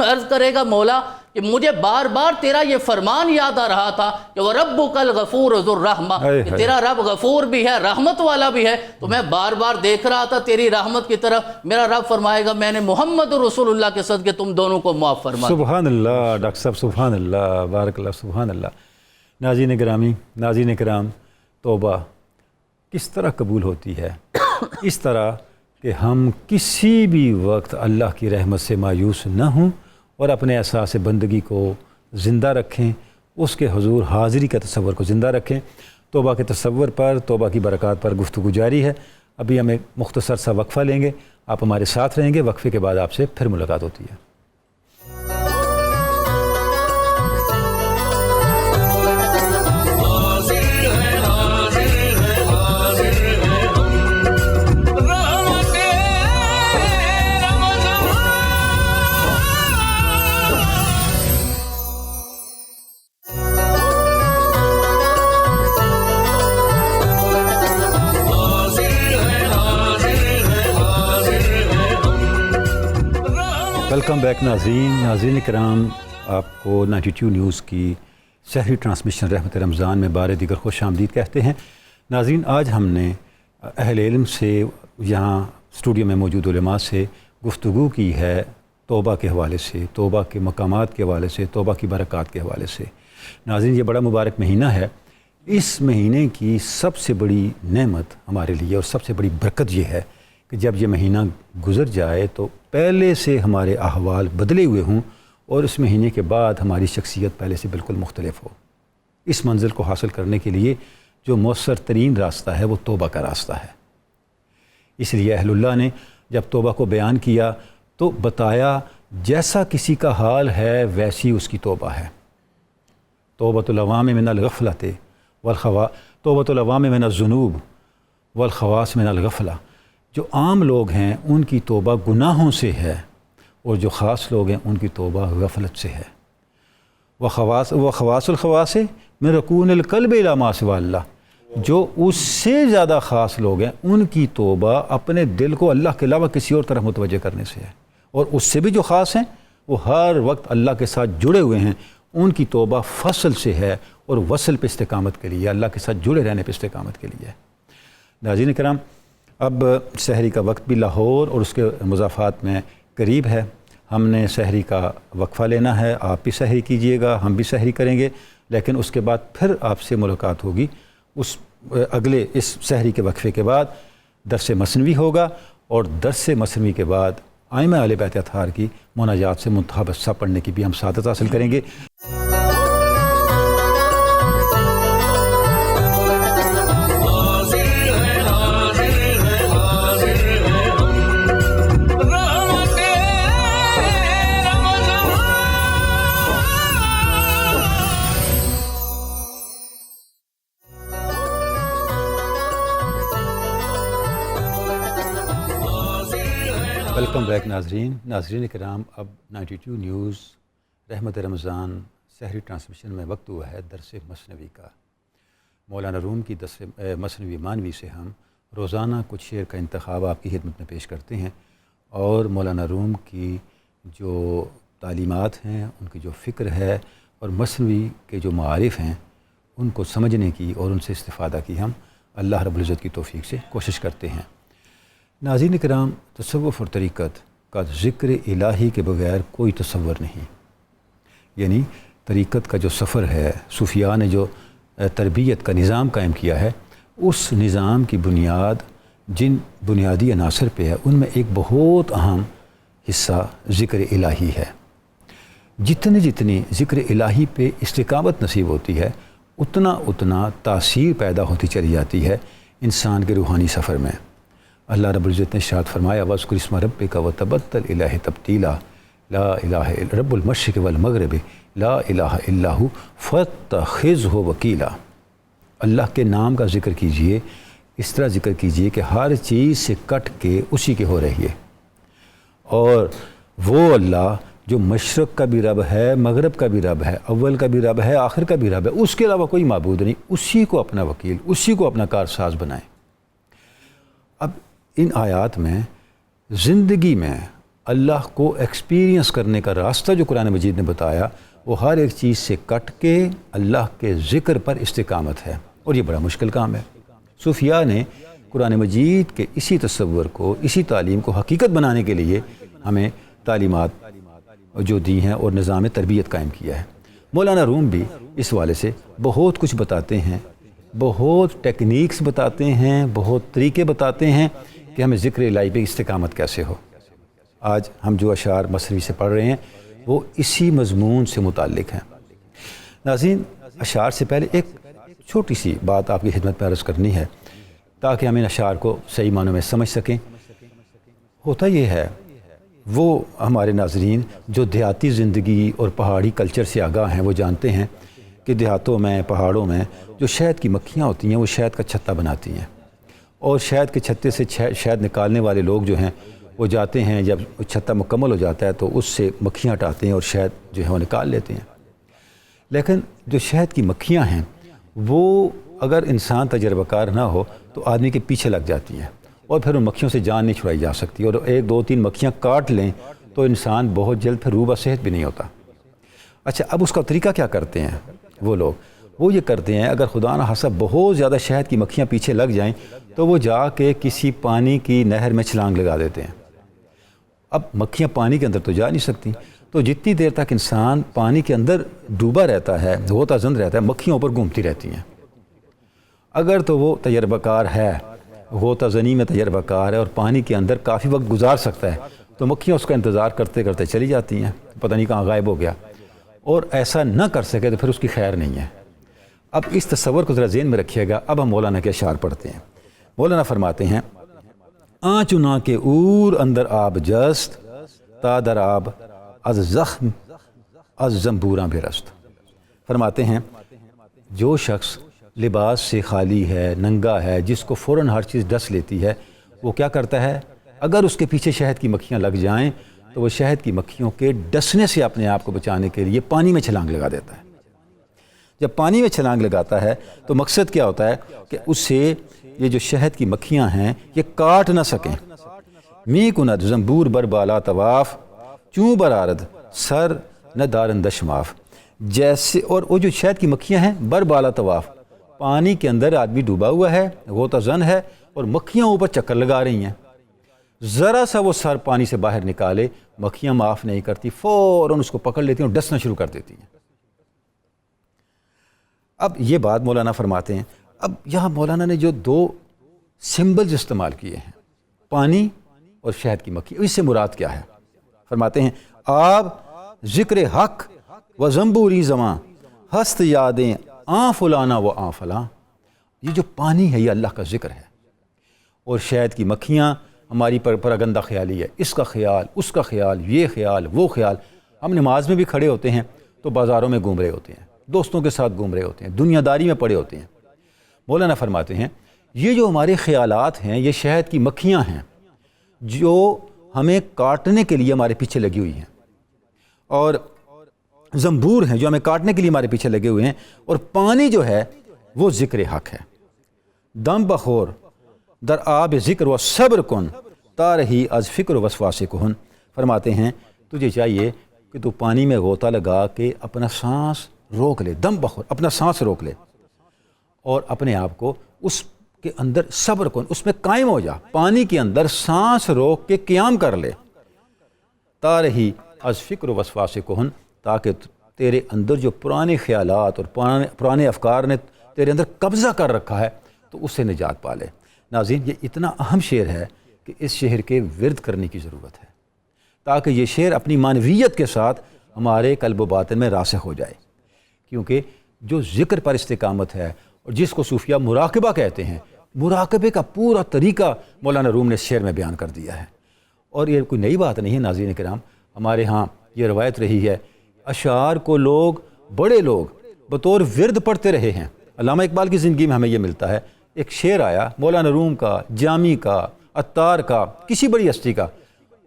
عرض کرے گا مولا کہ مجھے بار بار تیرا یہ فرمان یاد آ رہا تھا کہ وَرَبُّكَ الْغَفُورُ ذُو الرَّحْمَةِ، کہ تیرا رب غفور بھی ہے، رحمت والا بھی ہے. تو میں بار بار دیکھ رہا تھا تیری رحمت کی طرف. میرا رب فرمائے گا میں نے محمد رسول اللہ کے صدقے تم دونوں کو معاف فرما. سبحان اللہ ڈاکٹر صاحب، سبحان اللہ، بارک اللہ، سبحان اللہ. ناظرین گرامی، ناظرین کرام، توبہ کس طرح قبول ہوتی ہے؟ اس طرح کہ ہم کسی بھی وقت اللہ کی رحمت سے مایوس نہ ہوں اور اپنے احساس بندگی کو زندہ رکھیں، اس کے حضور حاضری کا تصور کو زندہ رکھیں. توبہ کے تصور پر، توبہ کی برکات پر گفتگو جاری ہے. ابھی ہم ایک مختصر سا وقفہ لیں گے، آپ ہمارے ساتھ رہیں گے. وقفے کے بعد آپ سے پھر ملاقات ہوتی ہے. ویلکم بیک ناظرین کرام، آپ کو 92 نیوز کی سحری ٹرانسمیشن رحمت رمضان میں بار دیگر خوش آمدید کہتے ہیں۔ ناظرین، آج ہم نے اہل علم سے، یہاں اسٹوڈیو میں موجود علماء سے گفتگو کی ہے توبہ کے حوالے سے، توبہ کے مقامات کے حوالے سے، توبہ کی برکات کے حوالے سے۔ ناظرین، یہ بڑا مبارک مہینہ ہے۔ اس مہینے کی سب سے بڑی نعمت ہمارے لیے اور سب سے بڑی برکت یہ ہے کہ جب یہ مہینہ گزر جائے تو پہلے سے ہمارے احوال بدلے ہوئے ہوں اور اس مہینے کے بعد ہماری شخصیت پہلے سے بالکل مختلف ہو۔ اس منزل کو حاصل کرنے کے لیے جو مؤثر ترین راستہ ہے وہ توبہ کا راستہ ہے۔ اس لیے اہل اللہ نے جب توبہ کو بیان کیا تو بتایا جیسا کسی کا حال ہے ویسی اس کی توبہ ہے۔ توبۃ العوام من الغفلۃ توبۃ العوام من الذنوب والخواص من الغفلہ۔ جو عام لوگ ہیں ان کی توبہ گناہوں سے ہے اور جو خاص لوگ ہیں ان کی توبہ غفلت سے ہے۔ وخواص الخواص من رکون القلب الی ما سوی اللہ۔ جو اس سے زیادہ خاص لوگ ہیں ان کی توبہ اپنے دل کو اللہ کے علاوہ کسی اور طرف متوجہ کرنے سے ہے، اور اس سے بھی جو خاص ہیں وہ ہر وقت اللہ کے ساتھ جڑے ہوئے ہیں، ان کی توبہ فصل سے ہے اور وصل پہ استقامت کے لیے، اللہ کے ساتھ جڑے رہنے پہ استقامت کے لیے ہے۔ ناظرین کرام، اب سحری کا وقت بھی لاہور اور اس کے مضافات میں قریب ہے۔ ہم نے سحری کا وقفہ لینا ہے، آپ بھی سحری کیجئے گا، ہم بھی سحری کریں گے، لیکن اس کے بعد پھر آپ سے ملاقات ہوگی۔ اس سحری کے وقفے کے بعد درس مثنوی ہوگا، اور درس مثنوی کے بعد ائمہ اہل بیت اطہار کی مناجات سے منتہا بسہ پڑھنے کی بھی ہم سعادت حاصل کریں گے۔ ویلکم بیک ناظرین کرام، اب 92 نیوز رحمت رمضان سحری ٹرانسمیشن میں وقت ہوا ہے درس مثنوی کا۔ مولانا روم کی درس مثنوی مانوی سے ہم روزانہ کچھ شعر کا انتخاب آپ کی خدمت میں پیش کرتے ہیں، اور مولانا روم کی جو تعلیمات ہیں، ان کی جو فکر ہے اور مثنوی کے جو معارف ہیں ان کو سمجھنے کی اور ان سے استفادہ کی ہم اللہ رب العزت کی توفیق سے کوشش کرتے ہیں۔ ناظرین کرام، تصوف اور طریقت کا ذکر الہی کے بغیر کوئی تصور نہیں۔ یعنی طریقت کا جو سفر ہے، صوفیاء نے جو تربیت کا نظام قائم کیا ہے، اس نظام کی بنیاد جن بنیادی عناصر پہ ہے ان میں ایک بہت اہم حصہ ذکر الہی ہے۔ جتنی ذکر الہی پہ استقامت نصیب ہوتی ہے اتنا تاثیر پیدا ہوتی چلی جاتی ہے انسان کے روحانی سفر میں۔ اللہ رب العزت نے ارشاد فرمایا وَاذْكُرِ اسْمَ رَبِّكَ وَتَبَتَّلْ إِلَيْهِ تَبْتِيلًا لا الہ الا رب المشرق والمغرب لا الہ الا ہو فاتخذہ وکیلا۔ اللہ کے نام کا ذکر کیجئے، اس طرح ذکر کیجئے کہ ہر چیز سے کٹ کے اسی کے ہو رہی ہے، اور وہ اللہ جو مشرق کا بھی رب ہے، مغرب کا بھی رب ہے، اول کا بھی رب ہے، آخر کا بھی رب ہے، اس کے علاوہ کوئی معبود نہیں، اسی کو اپنا وکیل، اسی کو اپنا کارساز بنائیں۔ اب ان آیات میں زندگی میں اللہ کو ایکسپیرینس کرنے کا راستہ جو قرآن مجید نے بتایا وہ ہر ایک چیز سے کٹ کے اللہ کے ذکر پر استقامت ہے، اور یہ بڑا مشکل کام ہے۔ صوفیاء نے قرآن مجید کے اسی تصور کو، اسی تعلیم کو حقیقت بنانے کے لیے ہمیں تعلیمات جو دی ہیں اور نظام تربیت قائم کیا ہے۔ مولانا روم بھی اس والے سے بہت کچھ بتاتے ہیں، بہت ٹیکنیکس بتاتے ہیں، بہت طریقے بتاتے ہیں کہ ہمیں ذکر الہی پہ استقامت کیسے ہو۔ آج ہم جو اشعار مثنوی سے پڑھ رہے ہیں وہ اسی مضمون سے متعلق ہیں۔ ناظرین، اشعار سے پہلے ایک چھوٹی سی بات آپ کی خدمت میں عرض کرنی ہے تاکہ ہم ان اشعار کو صحیح معنوں میں سمجھ سکیں۔ ہوتا یہ ہے، وہ ہمارے ناظرین جو دیہاتی زندگی اور پہاڑی کلچر سے آگاہ ہیں وہ جانتے ہیں کہ دیہاتوں میں، پہاڑوں میں جو شہد کی مکھیاں ہوتی ہیں وہ شہد کا چھتا بناتی ہیں، اور شہد کے چھتے سے شہد نکالنے والے لوگ جو ہیں وہ جاتے ہیں، جب چھتا مکمل ہو جاتا ہے تو اس سے مکھیاں ہٹاتے ہیں اور شہد جو ہے وہ نکال لیتے ہیں۔ لیکن جو شہد کی مکھیاں ہیں وہ اگر انسان تجربہ کار نہ ہو تو آدمی کے پیچھے لگ جاتی ہیں، اور پھر ان مکھیوں سے جان نہیں چھڑائی جا سکتی، اور ایک دو تین مکھیاں کاٹ لیں تو انسان بہت جلد پھر روبہ صحت بھی نہیں ہوتا۔ اچھا، اب اس کا طریقہ کیا کرتے ہیں وہ لوگ؟ وہ یہ کرتے ہیں، اگر خدا نہ خواستہ بہت زیادہ شہد کی مکھیاں پیچھے لگ جائیں تو وہ جا کے کسی پانی کی نہر میں چھلانگ لگا دیتے ہیں۔ اب مکھیاں پانی کے اندر تو جا نہیں سکتی، تو جتنی دیر تک انسان پانی کے اندر ڈوبا رہتا ہے، غوطہ زن رہتا ہے، مکھیاں اوپر گھومتی رہتی ہیں۔ اگر تو وہ تجربہ کار ہے، غوطہ زنی میں تجربہ کار ہے اور پانی کے اندر کافی وقت گزار سکتا ہے، تو مکھیاں اس کا انتظار کرتے کرتے چلی جاتی ہیں، پتہ نہیں کہاں غائب ہو گیا۔ اور ایسا نہ کر سکے تو پھر اس کی خیر نہیں ہے۔ اب اس تصور کو ذرا ذہن میں رکھیے گا۔ اب ہم مولانا کے اشعار پڑھتے ہیں۔ مولانا فرماتے ہیں، چنا کے اور اندر آب جست، تا در آب از زخم از زنبوراں برست۔ فرماتے ہیں جو شخص لباس سے خالی ہے، ننگا ہے، جس کو فوراً ہر چیز ڈس لیتی ہے، وہ کیا کرتا ہے؟ اگر اس کے پیچھے شہد کی مکھیاں لگ جائیں تو وہ شہد کی مکھیوں کے ڈسنے سے اپنے آپ کو بچانے کے لیے پانی میں چھلانگ لگا دیتا ہے۔ جب پانی میں چھلانگ لگاتا ہے تو مقصد کیا ہوتا ہے کہ اس سے یہ جو شہد کی مکھیاں ہیں یہ کاٹ نہ سکیں۔ می کند زنبور بر بالا طواف، چوں برآرد سر نہ دارند شماف۔ جیسے، اور وہ جو شہد کی مکھیاں ہیں بر بالا طواف، پانی کے اندر آدمی ڈوبا ہوا ہے، غوطہ زن ہے، اور مکھیاں اوپر چکر لگا رہی ہیں۔ ذرا سا وہ سر پانی سے باہر نکالے، مکھیاں معاف نہیں کرتی، فوراً اس کو پکڑ لیتی ہیں اور ڈسنا شروع کر دیتی ہیں۔ اب یہ بات مولانا فرماتے ہیں۔ اب یہاں مولانا نے جو دو سمبلز استعمال کیے ہیں، پانی اور شہد کی مکھی، اس سے مراد کیا ہے؟ فرماتے ہیں آب ذکر حق و زنبوری زماں، ہست یادیں آں فلانا و آں فلاں۔ یہ جو پانی ہے یہ اللہ کا ذکر ہے، اور شہد کی مکھیاں ہماری پراگندہ خیالی ہے، اس کا خیال، اس کا خیال، یہ خیال، وہ خیال۔ ہم نماز میں بھی کھڑے ہوتے ہیں تو بازاروں میں گھوم رہے ہوتے ہیں، دوستوں کے ساتھ گھوم رہے ہوتے ہیں، دنیا داری میں پڑے ہوتے ہیں۔ مولانا فرماتے ہیں یہ جو ہمارے خیالات ہیں یہ شہد کی مکھیاں ہیں جو ہمیں کاٹنے کے لیے ہمارے پیچھے لگی ہوئی ہیں، اور زنبور ہیں جو ہمیں کاٹنے کے لیے ہمارے پیچھے لگے ہوئے ہیں، اور پانی جو ہے وہ ذکر حق ہے۔ دم بخور در آب ذکر و صبر کن، تارہی از فکر و وسواس کہن۔ فرماتے ہیں تجھے چاہیے کہ تو پانی میں غوطہ لگا کے اپنا سانس روک لے، دم بخور، اپنا سانس روک لے، اور اپنے آپ کو اس کے اندر صبر کن، اس میں قائم ہو جا، پانی کے اندر سانس روک کے قیام کر لے۔ تارہی از فکر و وسواس کہن، تاکہ تیرے اندر جو پرانے خیالات اور پرانے افکار نے تیرے اندر قبضہ کر رکھا ہے تو اس سے نجات پا لے۔ ناظرین، یہ اتنا اہم شعر ہے کہ اس شعر کے ورد کرنے کی ضرورت ہے، تاکہ یہ شعر اپنی معنویت کے ساتھ ہمارے قلب و باطن میں راسخ ہو جائے، کیونکہ جو ذکر پر استقامت ہے اور جس کو صوفیہ مراقبہ کہتے ہیں، مراقبے کا پورا طریقہ مولانا روم نے اس شعر میں بیان کر دیا ہے۔ اور یہ کوئی نئی بات نہیں ہے ناظرین کرام، ہمارے ہاں یہ روایت رہی ہے، اشعار کو لوگ، بڑے لوگ بطور ورد پڑھتے رہے ہیں۔ علامہ اقبال کی زندگی میں ہمیں یہ ملتا ہے، ایک شعر آیا مولانا روم کا، جامی کا، عطار کا، کسی بڑی ہستی کا،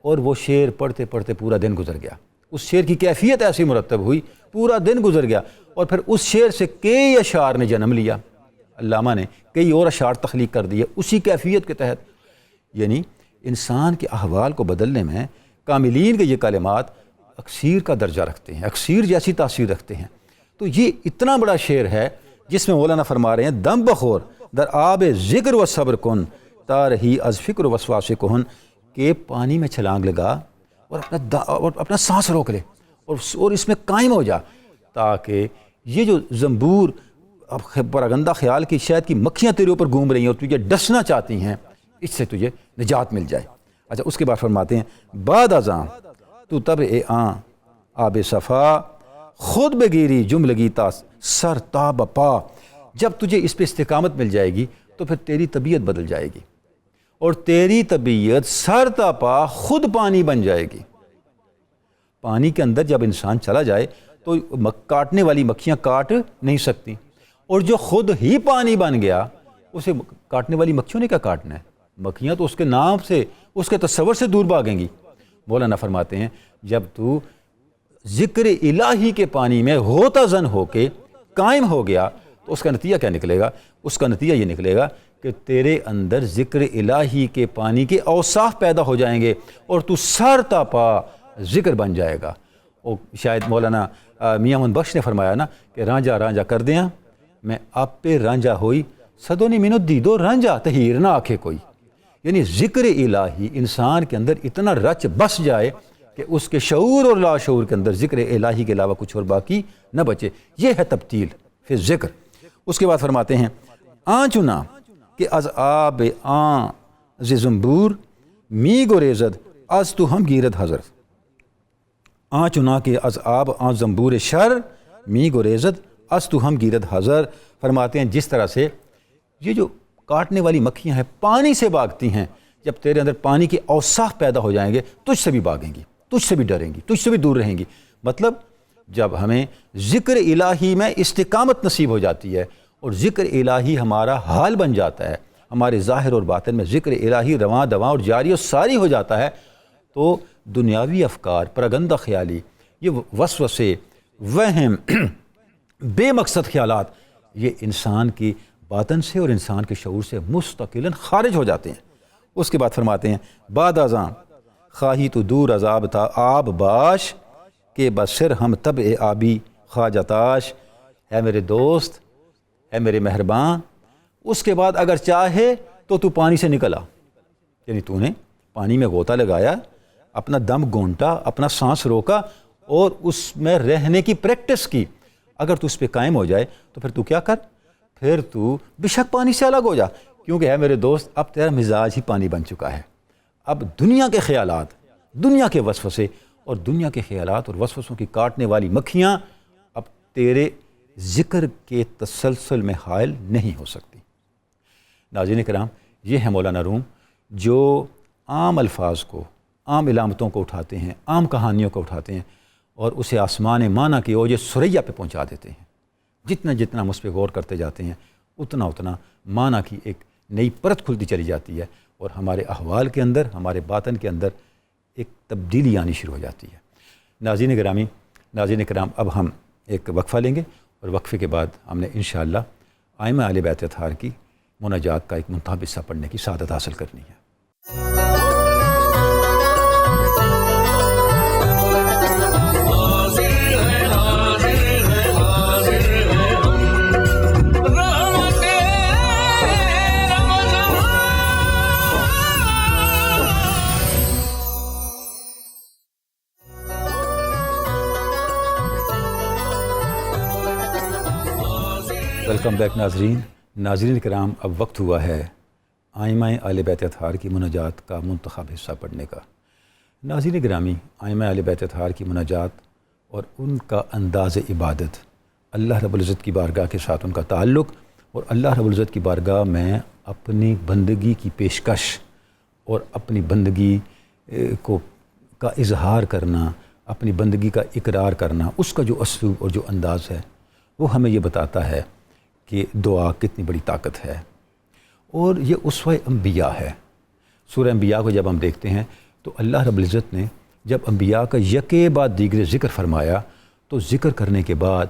اور وہ شعر پڑھتے پڑھتے پورا دن گزر گیا۔ اس شعر کی کیفیت ایسی مرتب ہوئی، پورا دن گزر گیا، اور پھر اس شعر سے کئی اشعار نے جنم لیا۔ علامہ نے کئی اور اشعار تخلیق کر دیے اسی کیفیت کے تحت۔ یعنی انسان کے احوال کو بدلنے میں کاملین کے یہ کلمات اکثیر کا درجہ رکھتے ہیں، اکثیر جیسی تاثیر رکھتے ہیں۔ تو یہ اتنا بڑا شعر ہے جس میں مولانا فرما رہے ہیں دم بخور در آب ذکر و صبر کن، تارہی از فکر و وسواس کہن، کہ پانی میں چھلانگ لگا اور اپنا سانس روک لے اور اس میں قائم ہو جا، تاکہ یہ جو زنبور پراگندہ خیال کی شہد کی مکھیاں تیرے اوپر گھوم رہی ہیں اور تجھے ڈسنا چاہتی ہیں، اس سے تجھے نجات مل جائے۔ اچھا، اس کے بعد فرماتے ہیں بعد ازاں تو تب اے آں آب صفا، خود بگیری جملگی تا سر تاب پا۔ جب تجھے اس پہ استقامت مل جائے گی تو پھر تیری طبیعت بدل جائے گی، اور تیری طبیعت سر تا پا خود پانی بن جائے گی۔ پانی کے اندر جب انسان چلا جائے تو کاٹنے والی مکھیاں کاٹ نہیں سکتی، اور جو خود ہی پانی بن گیا اسے کاٹنے والی مکھیوں نے کیا کاٹنا ہے؟ مکھیاں تو اس کے نام سے، اس کے تصور سے دور بھاگیں گی۔ مولانا فرماتے ہیں جب تو ذکر الہی کے پانی میں غوطہ زن ہو کے قائم ہو گیا تو اس کا نتیجہ کیا نکلے گا؟ اس کا نتیجہ یہ نکلے گا کہ تیرے اندر ذکر الہی کے پانی کے اوصاف پیدا ہو جائیں گے، اور تو سر تا پا ذکر بن جائے گا. وہ شاید مولانا میاں محمد بخش نے فرمایا نا کہ رانجا رانجا کر دیاں میں آپ پہ رانجا ہوئی صدونی منت دیدو رانجا تہیر نہ آکھے کوئی. یعنی ذکر الہی انسان کے اندر اتنا رچ بس جائے کہ اس کے شعور اور لاشعور کے اندر ذکر الہی کے علاوہ کچھ اور باقی نہ بچے. یہ ہے تبتیل پھر ذکر. اس کے بعد فرماتے ہیں آن چنا کہ از آب آن ز زنبور می گریزد از تو ہم گیرد حضرت. آن چنا کہ از آب آن زنبور شر می گریزد از تو ہم گیرد حضر. فرماتے ہیں جس طرح سے یہ جو کاٹنے والی مکھیاں ہیں پانی سے بھاگتی ہیں، جب تیرے اندر پانی کے اوصاف پیدا ہو جائیں گے تجھ سے بھی بھاگیں گی، تجھ سے بھی ڈریں گی، تجھ سے بھی دور رہیں گی. مطلب جب ہمیں ذکر الہی میں استقامت نصیب ہو جاتی ہے اور ذکر الہی ہمارا حال بن جاتا ہے، ہمارے ظاہر اور باطن میں ذکر الہی رواں دواں اور جاری اور ساری ہو جاتا ہے، تو دنیاوی افکار، پرگندہ خیالی، یہ وسوسے، وہم، بے مقصد خیالات، یہ انسان کی باطن سے اور انسان کے شعور سے مستقلاً خارج ہو جاتے ہیں. اس کے بعد فرماتے ہیں بعد ازاں خواہی تو دور عذاب تھا آب باش کہ بسر ہم تب آبی خواجتاش. اے میرے دوست، اے میرے مہربان، اس کے بعد اگر چاہے تو پانی سے نکلا. یعنی تو نے پانی میں غوطہ لگایا، اپنا دم گونٹا، اپنا سانس روکا اور اس میں رہنے کی پریکٹس کی. اگر تو اس پہ قائم ہو جائے تو پھر تو کیا کر، پھر تو بے شک پانی سے الگ ہو جا. کیونکہ ہے میرے دوست اب تیرا مزاج ہی پانی بن چکا ہے. اب دنیا کے خیالات، دنیا کے وسوسے اور دنیا کے خیالات اور وسوسوں کی کاٹنے والی مکھیاں اب تیرے ذکر کے تسلسل میں حائل نہیں ہو سکتی. ناظرین کرام، یہ ہے مولانا روم جو عام الفاظ کو، عام علامتوں کو اٹھاتے ہیں، عام کہانیوں کو اٹھاتے ہیں اور اسے آسمان معنی کی اوج ثریا پہ پہنچا دیتے ہیں. جتنا جتنا ہم اس پہ غور کرتے جاتے ہیں اتنا اتنا معنی کی ایک نئی پرت کھلتی چلی جاتی ہے اور ہمارے احوال کے اندر، ہمارے باطن کے اندر ایک تبدیلی آنی شروع ہو جاتی ہے. ناظرین گرامی، ناظرین کرام، اب ہم ایک وقفہ لیں گے اور وقفے کے بعد ہم نے انشاءاللہ ائمہ اہل بیت اطہار کی مناجات کا ایک منتخب حصہ پڑھنے کی سعادت حاصل کرنی ہے. ویلکم بیک ناظرین کرام، اب وقت ہوا ہے ائمہ اہل بیت اطہار کی مناجات کا منتخب حصہ پڑھنے کا. ناظرین گرامی، ائمہ اہل بیت اطہار کی مناجات اور ان کا انداز عبادت، اللہ رب العزت کی بارگاہ کے ساتھ ان کا تعلق اور اللہ رب العزت کی بارگاہ میں اپنی بندگی کی پیشکش اور اپنی بندگی کا اظہار کرنا، اپنی بندگی کا اقرار کرنا، اس کا جو اسلوب اور جو انداز ہے وہ ہمیں یہ بتاتا ہے کہ دعا کتنی بڑی طاقت ہے. اور یہ اسوہ انبیاء ہے. سورہ انبیاء کو جب ہم دیکھتے ہیں تو اللہ رب العزت نے جب انبیاء کا یکے بعد دیگر ذکر فرمایا تو ذکر کرنے کے بعد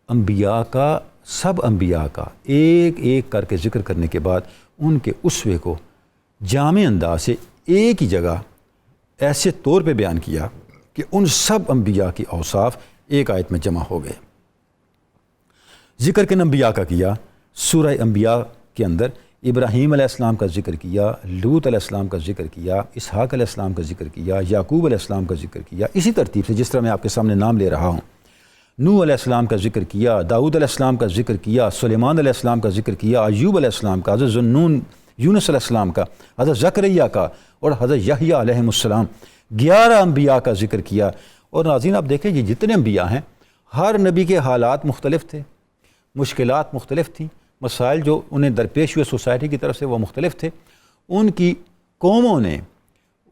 انبیاء کا، سب انبیاء کا ایک ایک کر کے ذکر کرنے کے بعد ان کے اسوے کو جامع انداز سے ایک ہی جگہ ایسے طور پہ بیان کیا کہ ان سب انبیاء کی اوصاف ایک آیت میں جمع ہو گئے. ذکر کن انبیاء کا کیا، سورہ انبیاء کے اندر ابراہیم علیہ السلام کا ذکر کیا، لوط علیہ السلام کا ذکر کیا، اسحاق علیہ السلام کا ذکر کیا، یعقوب علیہ السلام کا ذکر کیا. اسی ترتیب سے جس طرح میں آپ کے سامنے نام لے رہا ہوں، نوح علیہ السلام کا ذکر کیا، داؤد علیہ السلام کا ذکر کیا، سلیمان علیہ السلام کا ذکر کیا، ایوب علیہ السلام کا، حضرت ذوالنون یونس علیہ السلام کا، حضرت زکریا کا اور حضرت یحییٰ علیہ السلام، 11 انبیاء کا ذکر کیا. اور ناظرین آپ دیکھیں یہ جتنے انبیاء ہیں ہر نبی کے حالات مختلف تھے، مشکلات مختلف تھیں، مسائل جو انہیں درپیش ہوئے سوسائٹی کی طرف سے وہ مختلف تھے. ان کی قوموں نے،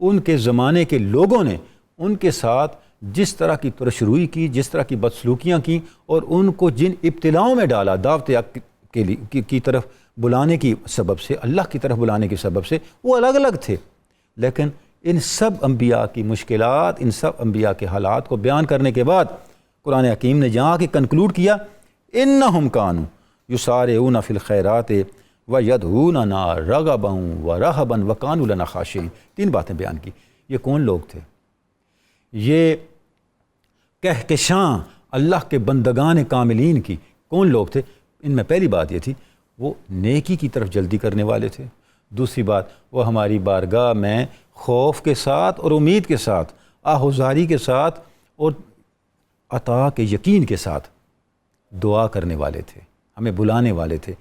ان کے زمانے کے لوگوں نے ان کے ساتھ جس طرح کی ترشروئی کی، جس طرح کی بدسلوکیاں کی اور ان کو جن ابتلاؤں میں ڈالا، دعوت حق کی طرف بلانے کی سبب سے، اللہ کی طرف بلانے کی سبب سے، وہ الگ الگ تھے. لیکن ان سب انبیاء کی مشکلات، ان سب انبیاء کے حالات کو بیان کرنے کے بعد قرآن حکیم نے جہاں کہ کنکلوڈ کیا انہم کانوا یسارعون فی الخیرات ویدعوننا رغبا ورہبا وکانوا لنا خاشعین. 3 باتیں بیان کی. یہ کون لوگ تھے؟ یہ کہکشاں اللہ کے بندگان کاملین کی کون لوگ تھے؟ ان میں پہلی بات یہ تھی وہ نیکی کی طرف جلدی کرنے والے تھے، دوسری بات وہ ہماری بارگاہ میں خوف کے ساتھ اور امید کے ساتھ، آہوزاری کے ساتھ اور عطا کے یقین کے ساتھ دعا کرنے والے تھے، ہمیں بلانے والے تھے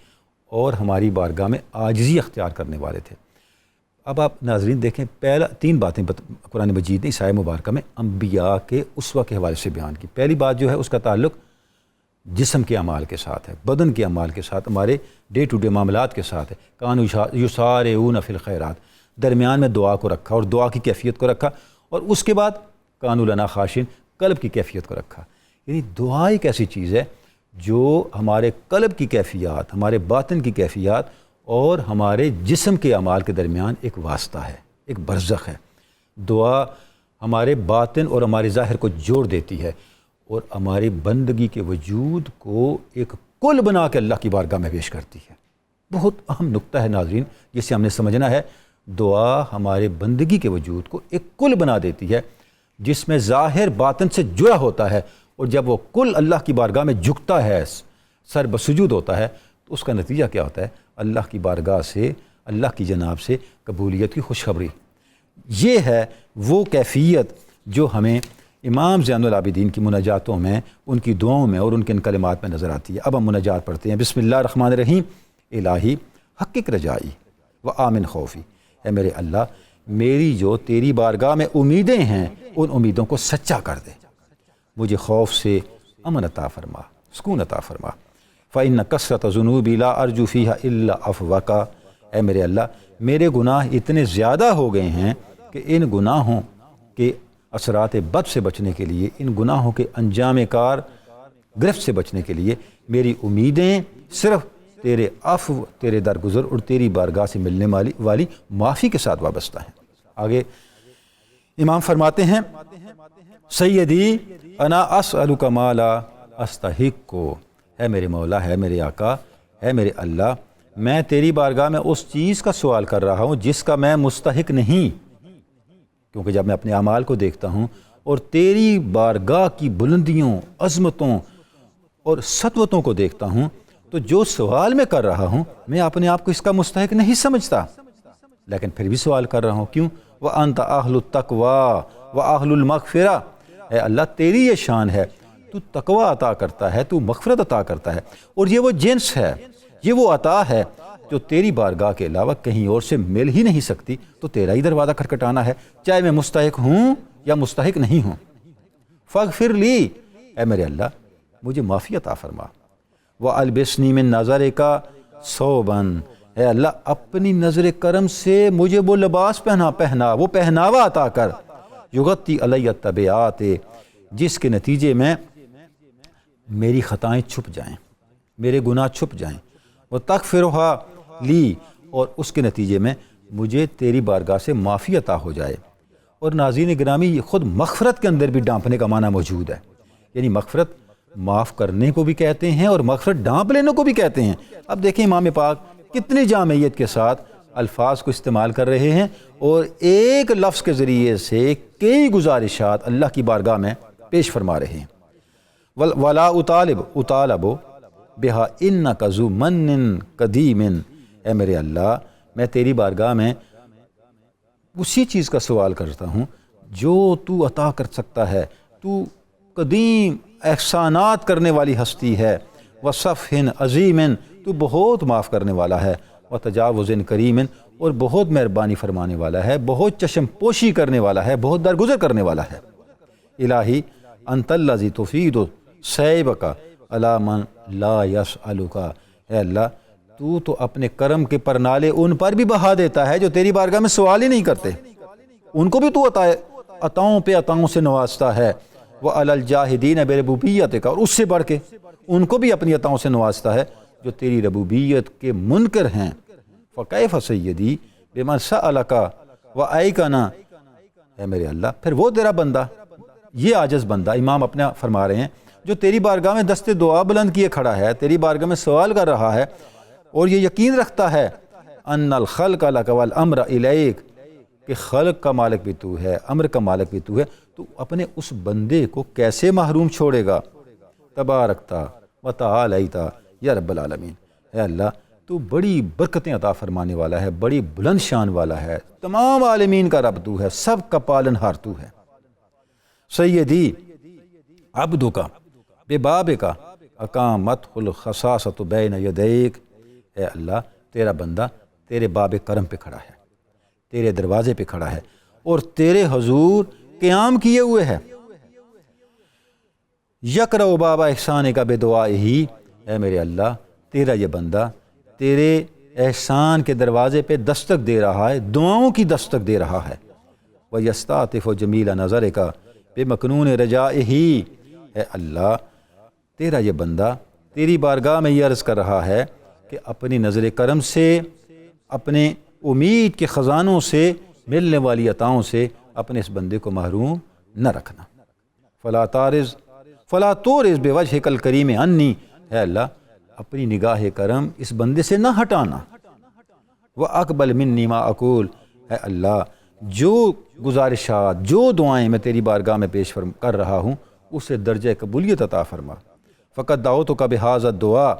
اور ہماری بارگاہ میں عاجزی اختیار کرنے والے تھے۔ اب آپ ناظرین دیکھیں، پہلا 3 باتیں قرآن مجید نے اس آیہ مبارکہ میں انبیاء کے اسوہ کے حوالے سے بیان کی۔ پہلی بات جو ہے اس کا تعلق جسم کے اعمال کے ساتھ ہے، بدن کے اعمال کے ساتھ، ہمارے ڈے ٹو ڈے معاملات کے ساتھ ہے۔ کانوا یسارعون فی الخیرات، درمیان میں دعا کو رکھا اور دعا کی کیفیت کو رکھا، اور اس کے بعد کانوا لنا خاشعین، قلب کی کیفیت کو رکھا۔ یعنی دعا ایک ایسی چیز ہے جو ہمارے قلب کی کیفیات، ہمارے باطن کی کیفیات اور ہمارے جسم کے اعمال کے درمیان ایک واسطہ ہے، ایک برزخ ہے۔ دعا ہمارے باطن اور ہمارے ظاہر کو جوڑ دیتی ہے اور ہماری بندگی کے وجود کو ایک کل بنا کے اللہ کی بارگاہ میں پیش کرتی ہے۔ بہت اہم نقطہ ہے ناظرین، جسے ہم نے سمجھنا ہے۔ دعا ہمارے بندگی کے وجود کو ایک کل بنا دیتی ہے جس میں ظاہر باطن سے جڑا ہوتا ہے، اور جب وہ کل اللہ کی بارگاہ میں جھکتا ہے، سر بسجود ہوتا ہے، تو اس کا نتیجہ کیا ہوتا ہے؟ اللہ کی بارگاہ سے، اللہ کی جناب سے قبولیت کی خوشخبری۔ یہ ہے وہ کیفیت جو ہمیں امام زین العابدین کی مناجاتوں میں، ان کی دعاؤں میں اور ان کے ان کلمات میں نظر آتی ہے۔ اب ہم مناجات پڑھتے ہیں۔ بسم اللہ الرحمن الرحیم۔ الہی حقق رجائی و آمن خوفی، اے میرے اللہ میری جو تیری بارگاہ میں امیدیں ہیں ان امیدوں کو سچا کر دے، مجھے خوف سے امن عطا فرما، سکون عطا فرما۔ فإن کثرت ذنوبی لا ارجو فیہا الا عفوک، اے میرے اللہ میرے گناہ اتنے زیادہ ہو گئے ہیں کہ ان گناہوں کے اثرات بد سے بچنے کے لیے، ان گناہوں کے انجام کار گرفت سے بچنے کے لیے میری امیدیں صرف تیرے عفو، تیرے درگزر اور تیری بارگاہ سے ملنے والی معافی کے ساتھ وابستہ ہیں۔ آگے امام فرماتے ہیں، سیدی انا اسألک ما لا استحق، ہے میرے مولا، ہے میرے آقا، ہے میرے اللہ، میں تیری بارگاہ میں اس چیز کا سوال کر رہا ہوں جس کا میں مستحق نہیں، کیونکہ جب میں اپنے اعمال کو دیکھتا ہوں اور تیری بارگاہ کی بلندیوں، عظمتوں اور سطوتوں کو دیکھتا ہوں تو جو سوال میں کر رہا ہوں میں اپنے آپ کو اس کا مستحق نہیں سمجھتا، لیکن پھر بھی سوال کر رہا ہوں۔ کیوں؟ وَأَنْتَ أَهْلُ التَّقْوَى وَأَهْلُ الْمَغْفِرَةِ، اے اللہ تیری یہ شان ہے، تو تقوی عطا کرتا ہے، تو مغفرت عطا کرتا ہے، اور یہ وہ جنس ہے، یہ وہ عطا ہے جو تیری بارگاہ کے علاوہ کہیں اور سے مل ہی نہیں سکتی، تو تیرا ہی دروازہ کھٹکھٹانا ہے، چاہے میں مستحق ہوں یا مستحق نہیں ہوں۔ فاغفر لی، اے میرے اللہ مجھے معافی عطا فرما۔ وَأَلْبِسْنِي مِن نَظَرِكَ ثَوْبًا، اے اللہ اپنی نظر کرم سے مجھے وہ لباس پہنا، وہ پہناوا عطا کر، یغطی علی التبعات، جس کے نتیجے میں میری خطائیں چھپ جائیں، میرے گناہ چھپ جائیں، وَتَغْفِرُهَا لی، اور اس کے نتیجے میں مجھے تیری بارگاہ سے معافی عطا ہو جائے۔ اور ناظرین گرامی، یہ خود مغفرت کے اندر بھی ڈانپنے کا معنی موجود ہے، یعنی مغفرت معاف کرنے کو بھی کہتے ہیں اور مغفرت ڈانپ لینے کو بھی کہتے ہیں۔ اب دیکھیں امام پاک کتنی جامعیت کے ساتھ الفاظ کو استعمال کر رہے ہیں اور ایک لفظ کے ذریعے سے کئی گزارشات اللہ کی بارگاہ میں پیش فرما رہے ہیں۔ وَلَا اُطَالَبُ بِهَا إِنَّكَ ذُو مَنٍّ قَدِيمٍ، اے میرے اللہ میں تیری بارگاہ میں اسی چیز کا سوال کرتا ہوں جو تو عطا کر سکتا ہے، تو قدیم احسانات کرنے والی ہستی ہے، وَصَفْحٍ عَظِيمٍ، تو بہت معاف کرنے والا ہے، وَتَجَاوُزٍ كَرِيمٍ، اور بہت مہربانی فرمانے والا ہے، بہت چشم پوشی کرنے والا ہے، بہت درگزر کرنے والا ہے۔ الہی انت الذی تفید سیبک علی من لا یسألک، اے اللہ تو اپنے کرم کے پرنالے ان پر بھی بہا دیتا ہے جو تیری بارگاہ میں سوال ہی نہیں کرتے، ان کو بھی تو عطاؤں پہ عطاؤں سے نوازتا ہے۔ وعلی الجاہدین بربوبیتک، اور اس سے بڑھ کے ان کو بھی اپنی عطاؤں سے نوازتا ہے جو تیری ربوبیت کے منکر ہیں۔ فکیف سیدی بمن سألک وایقنا، اے میرے اللہ پھر وہ تیرا بندہ، یہ عاجز بندہ، امام اپنا فرما رہے ہیں، جو تیری بارگاہ میں دست دعا بلند کیے کھڑا ہے، تیری بارگاہ میں سوال کر رہا ہے اور یہ یقین رکھتا ہے ان الخلق لک والامر الیک، کہ خلق کا مالک بھی تو ہے، امر کا مالک بھی تو ہے، تو اپنے اس بندے کو کیسے محروم چھوڑے گا؟ تبارکتا و تعالیتا یا رب العالمین، اے اللہ تو بڑی برکتیں عطا فرمانے والا ہے، بڑی بلند شان والا ہے، تمام عالمین کا رب تو ہے، سب کا پالن ہار تو ہے۔ سیدی عبدو کا بے باب کا اقامت الخصاصۃ بین یدیک، اے اللہ تیرا بندہ تیرے باب کرم پہ کھڑا ہے، تیرے دروازے پہ کھڑا ہے اور تیرے حضور قیام کیے ہوئے ہے۔ یقرأ باب احسان کا بے دعائے ہی، اے میرے اللہ تیرا یہ بندہ تیرے احسان کے دروازے پہ دستک دے رہا ہے، دعاؤں کی دستک دے رہا ہے۔ وَيَسْتَعْطِفُ جَمِيلَ نَظَرِكَ بِمَكْنُونِ رَجَائِهِ، اے اللہ تیرا یہ بندہ تیری بارگاہ میں یہ عرض کر رہا ہے کہ اپنی نظر کرم سے، اپنے امید کے خزانوں سے، ملنے والی عطاؤں سے اپنے اس بندے کو محروم نہ رکھنا۔ فلا تورز بوجہک الکریم عنی، اے اللہ اپنی نگاہ کرم اس بندے سے نہ ہٹانا۔ وَأَقْبَلْ مِنِّي مَا أَقُولُ، اے اللہ جو گزارشات، جو دعائیں میں تیری بارگاہ میں پیش کر رہا ہوں اسے درجہ قبولیت عطا فرما۔ فقط دعوتک بہذا الدعاء،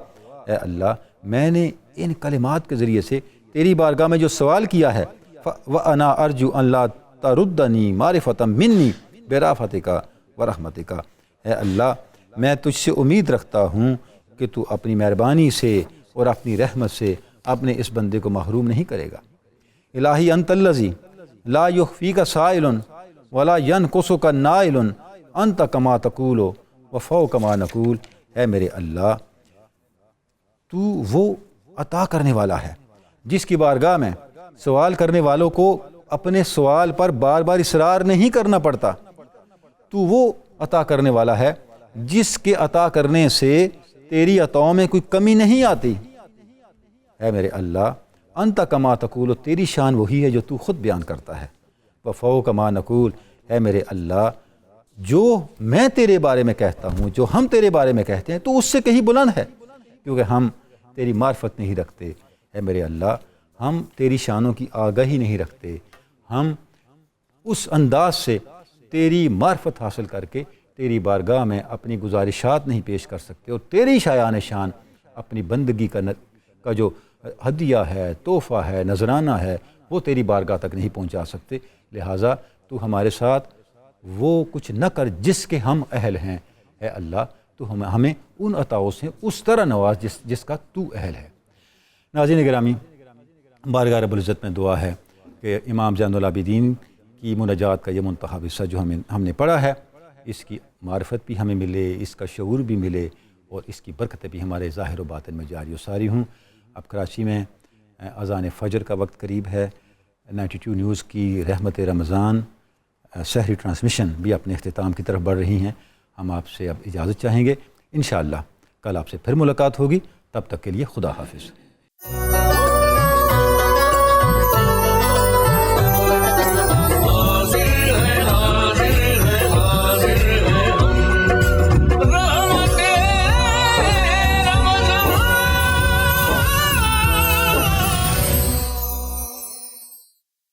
اے اللہ میں نے ان کلمات کے ذریعے سے تیری بارگاہ میں جو سوال کیا ہے، وَأَنَا أَرْجُو أَن لَا تَرُدَّنِي مَعْرِفَةً مِّنِّي بِرَأْفَتِكَ وَرَحْمَتِكَ، اے اللہ میں تجھ سے امید رکھتا ہوں کہ تو اپنی مہربانی سے اور اپنی رحمت سے اپنے اس بندے کو محروم نہیں کرے گا۔ الہی انت الذی لا یخفیک سائل ولا ینقصک نائل، انت کما تقول وفوق ما نقول، اے میرے اللہ تو وہ عطا کرنے والا ہے جس کی بارگاہ میں سوال کرنے والوں کو اپنے سوال پر بار بار اصرار نہیں کرنا پڑتا، تو وہ عطا کرنے والا ہے جس کے عطا کرنے سے تیری عطاؤں میں کوئی کمی نہیں آتی۔ اے میرے اللہ انت کما تقول، تیری شان وہی ہے جو تو خود بیان کرتا ہے۔ وفوق ما نقول، اے میرے اللہ جو میں تیرے بارے میں کہتا ہوں، جو ہم تیرے بارے میں کہتے ہیں تو اس سے کہیں بلند ہے، کیونکہ ہم تیری معرفت نہیں رکھتے۔ اے میرے اللہ ہم تیری شانوں کی آگاہی نہیں رکھتے، ہم اس انداز سے تیری معرفت حاصل کر کے تیری بارگاہ میں اپنی گزارشات نہیں پیش کر سکتے، اور تیری شایان شان اپنی بندگی کا جو ہدیہ ہے، تحفہ ہے، نذرانہ ہے، وہ تیری بارگاہ تک نہیں پہنچا سکتے۔ لہٰذا تو ہمارے ساتھ وہ کچھ نہ کر جس کے ہم اہل ہیں۔ اے اللہ تو ہمیں ان عطاؤں سے اس طرح نواز جس کا تو اہل ہے۔ ناظرین گرامی، بارگاہ رب العزت میں دعا ہے کہ امام زین العابدین کی مناجات کا یہ منتخب حصہ جو ہم نے پڑھا ہے، اس کی معرفت بھی ہمیں ملے، اس کا شعور بھی ملے، اور اس کی برکتیں بھی ہمارے ظاہر و باطن میں جاری و ساری ہوں۔ اب کراچی میں اذان فجر کا وقت قریب ہے، 92 نیوز کی رحمت رمضان سحری ٹرانسمیشن بھی اپنے اختتام کی طرف بڑھ رہی ہیں۔ ہم آپ سے اب اجازت چاہیں گے، انشاءاللہ کل آپ سے پھر ملاقات ہوگی، تب تک کے لیے خدا حافظ۔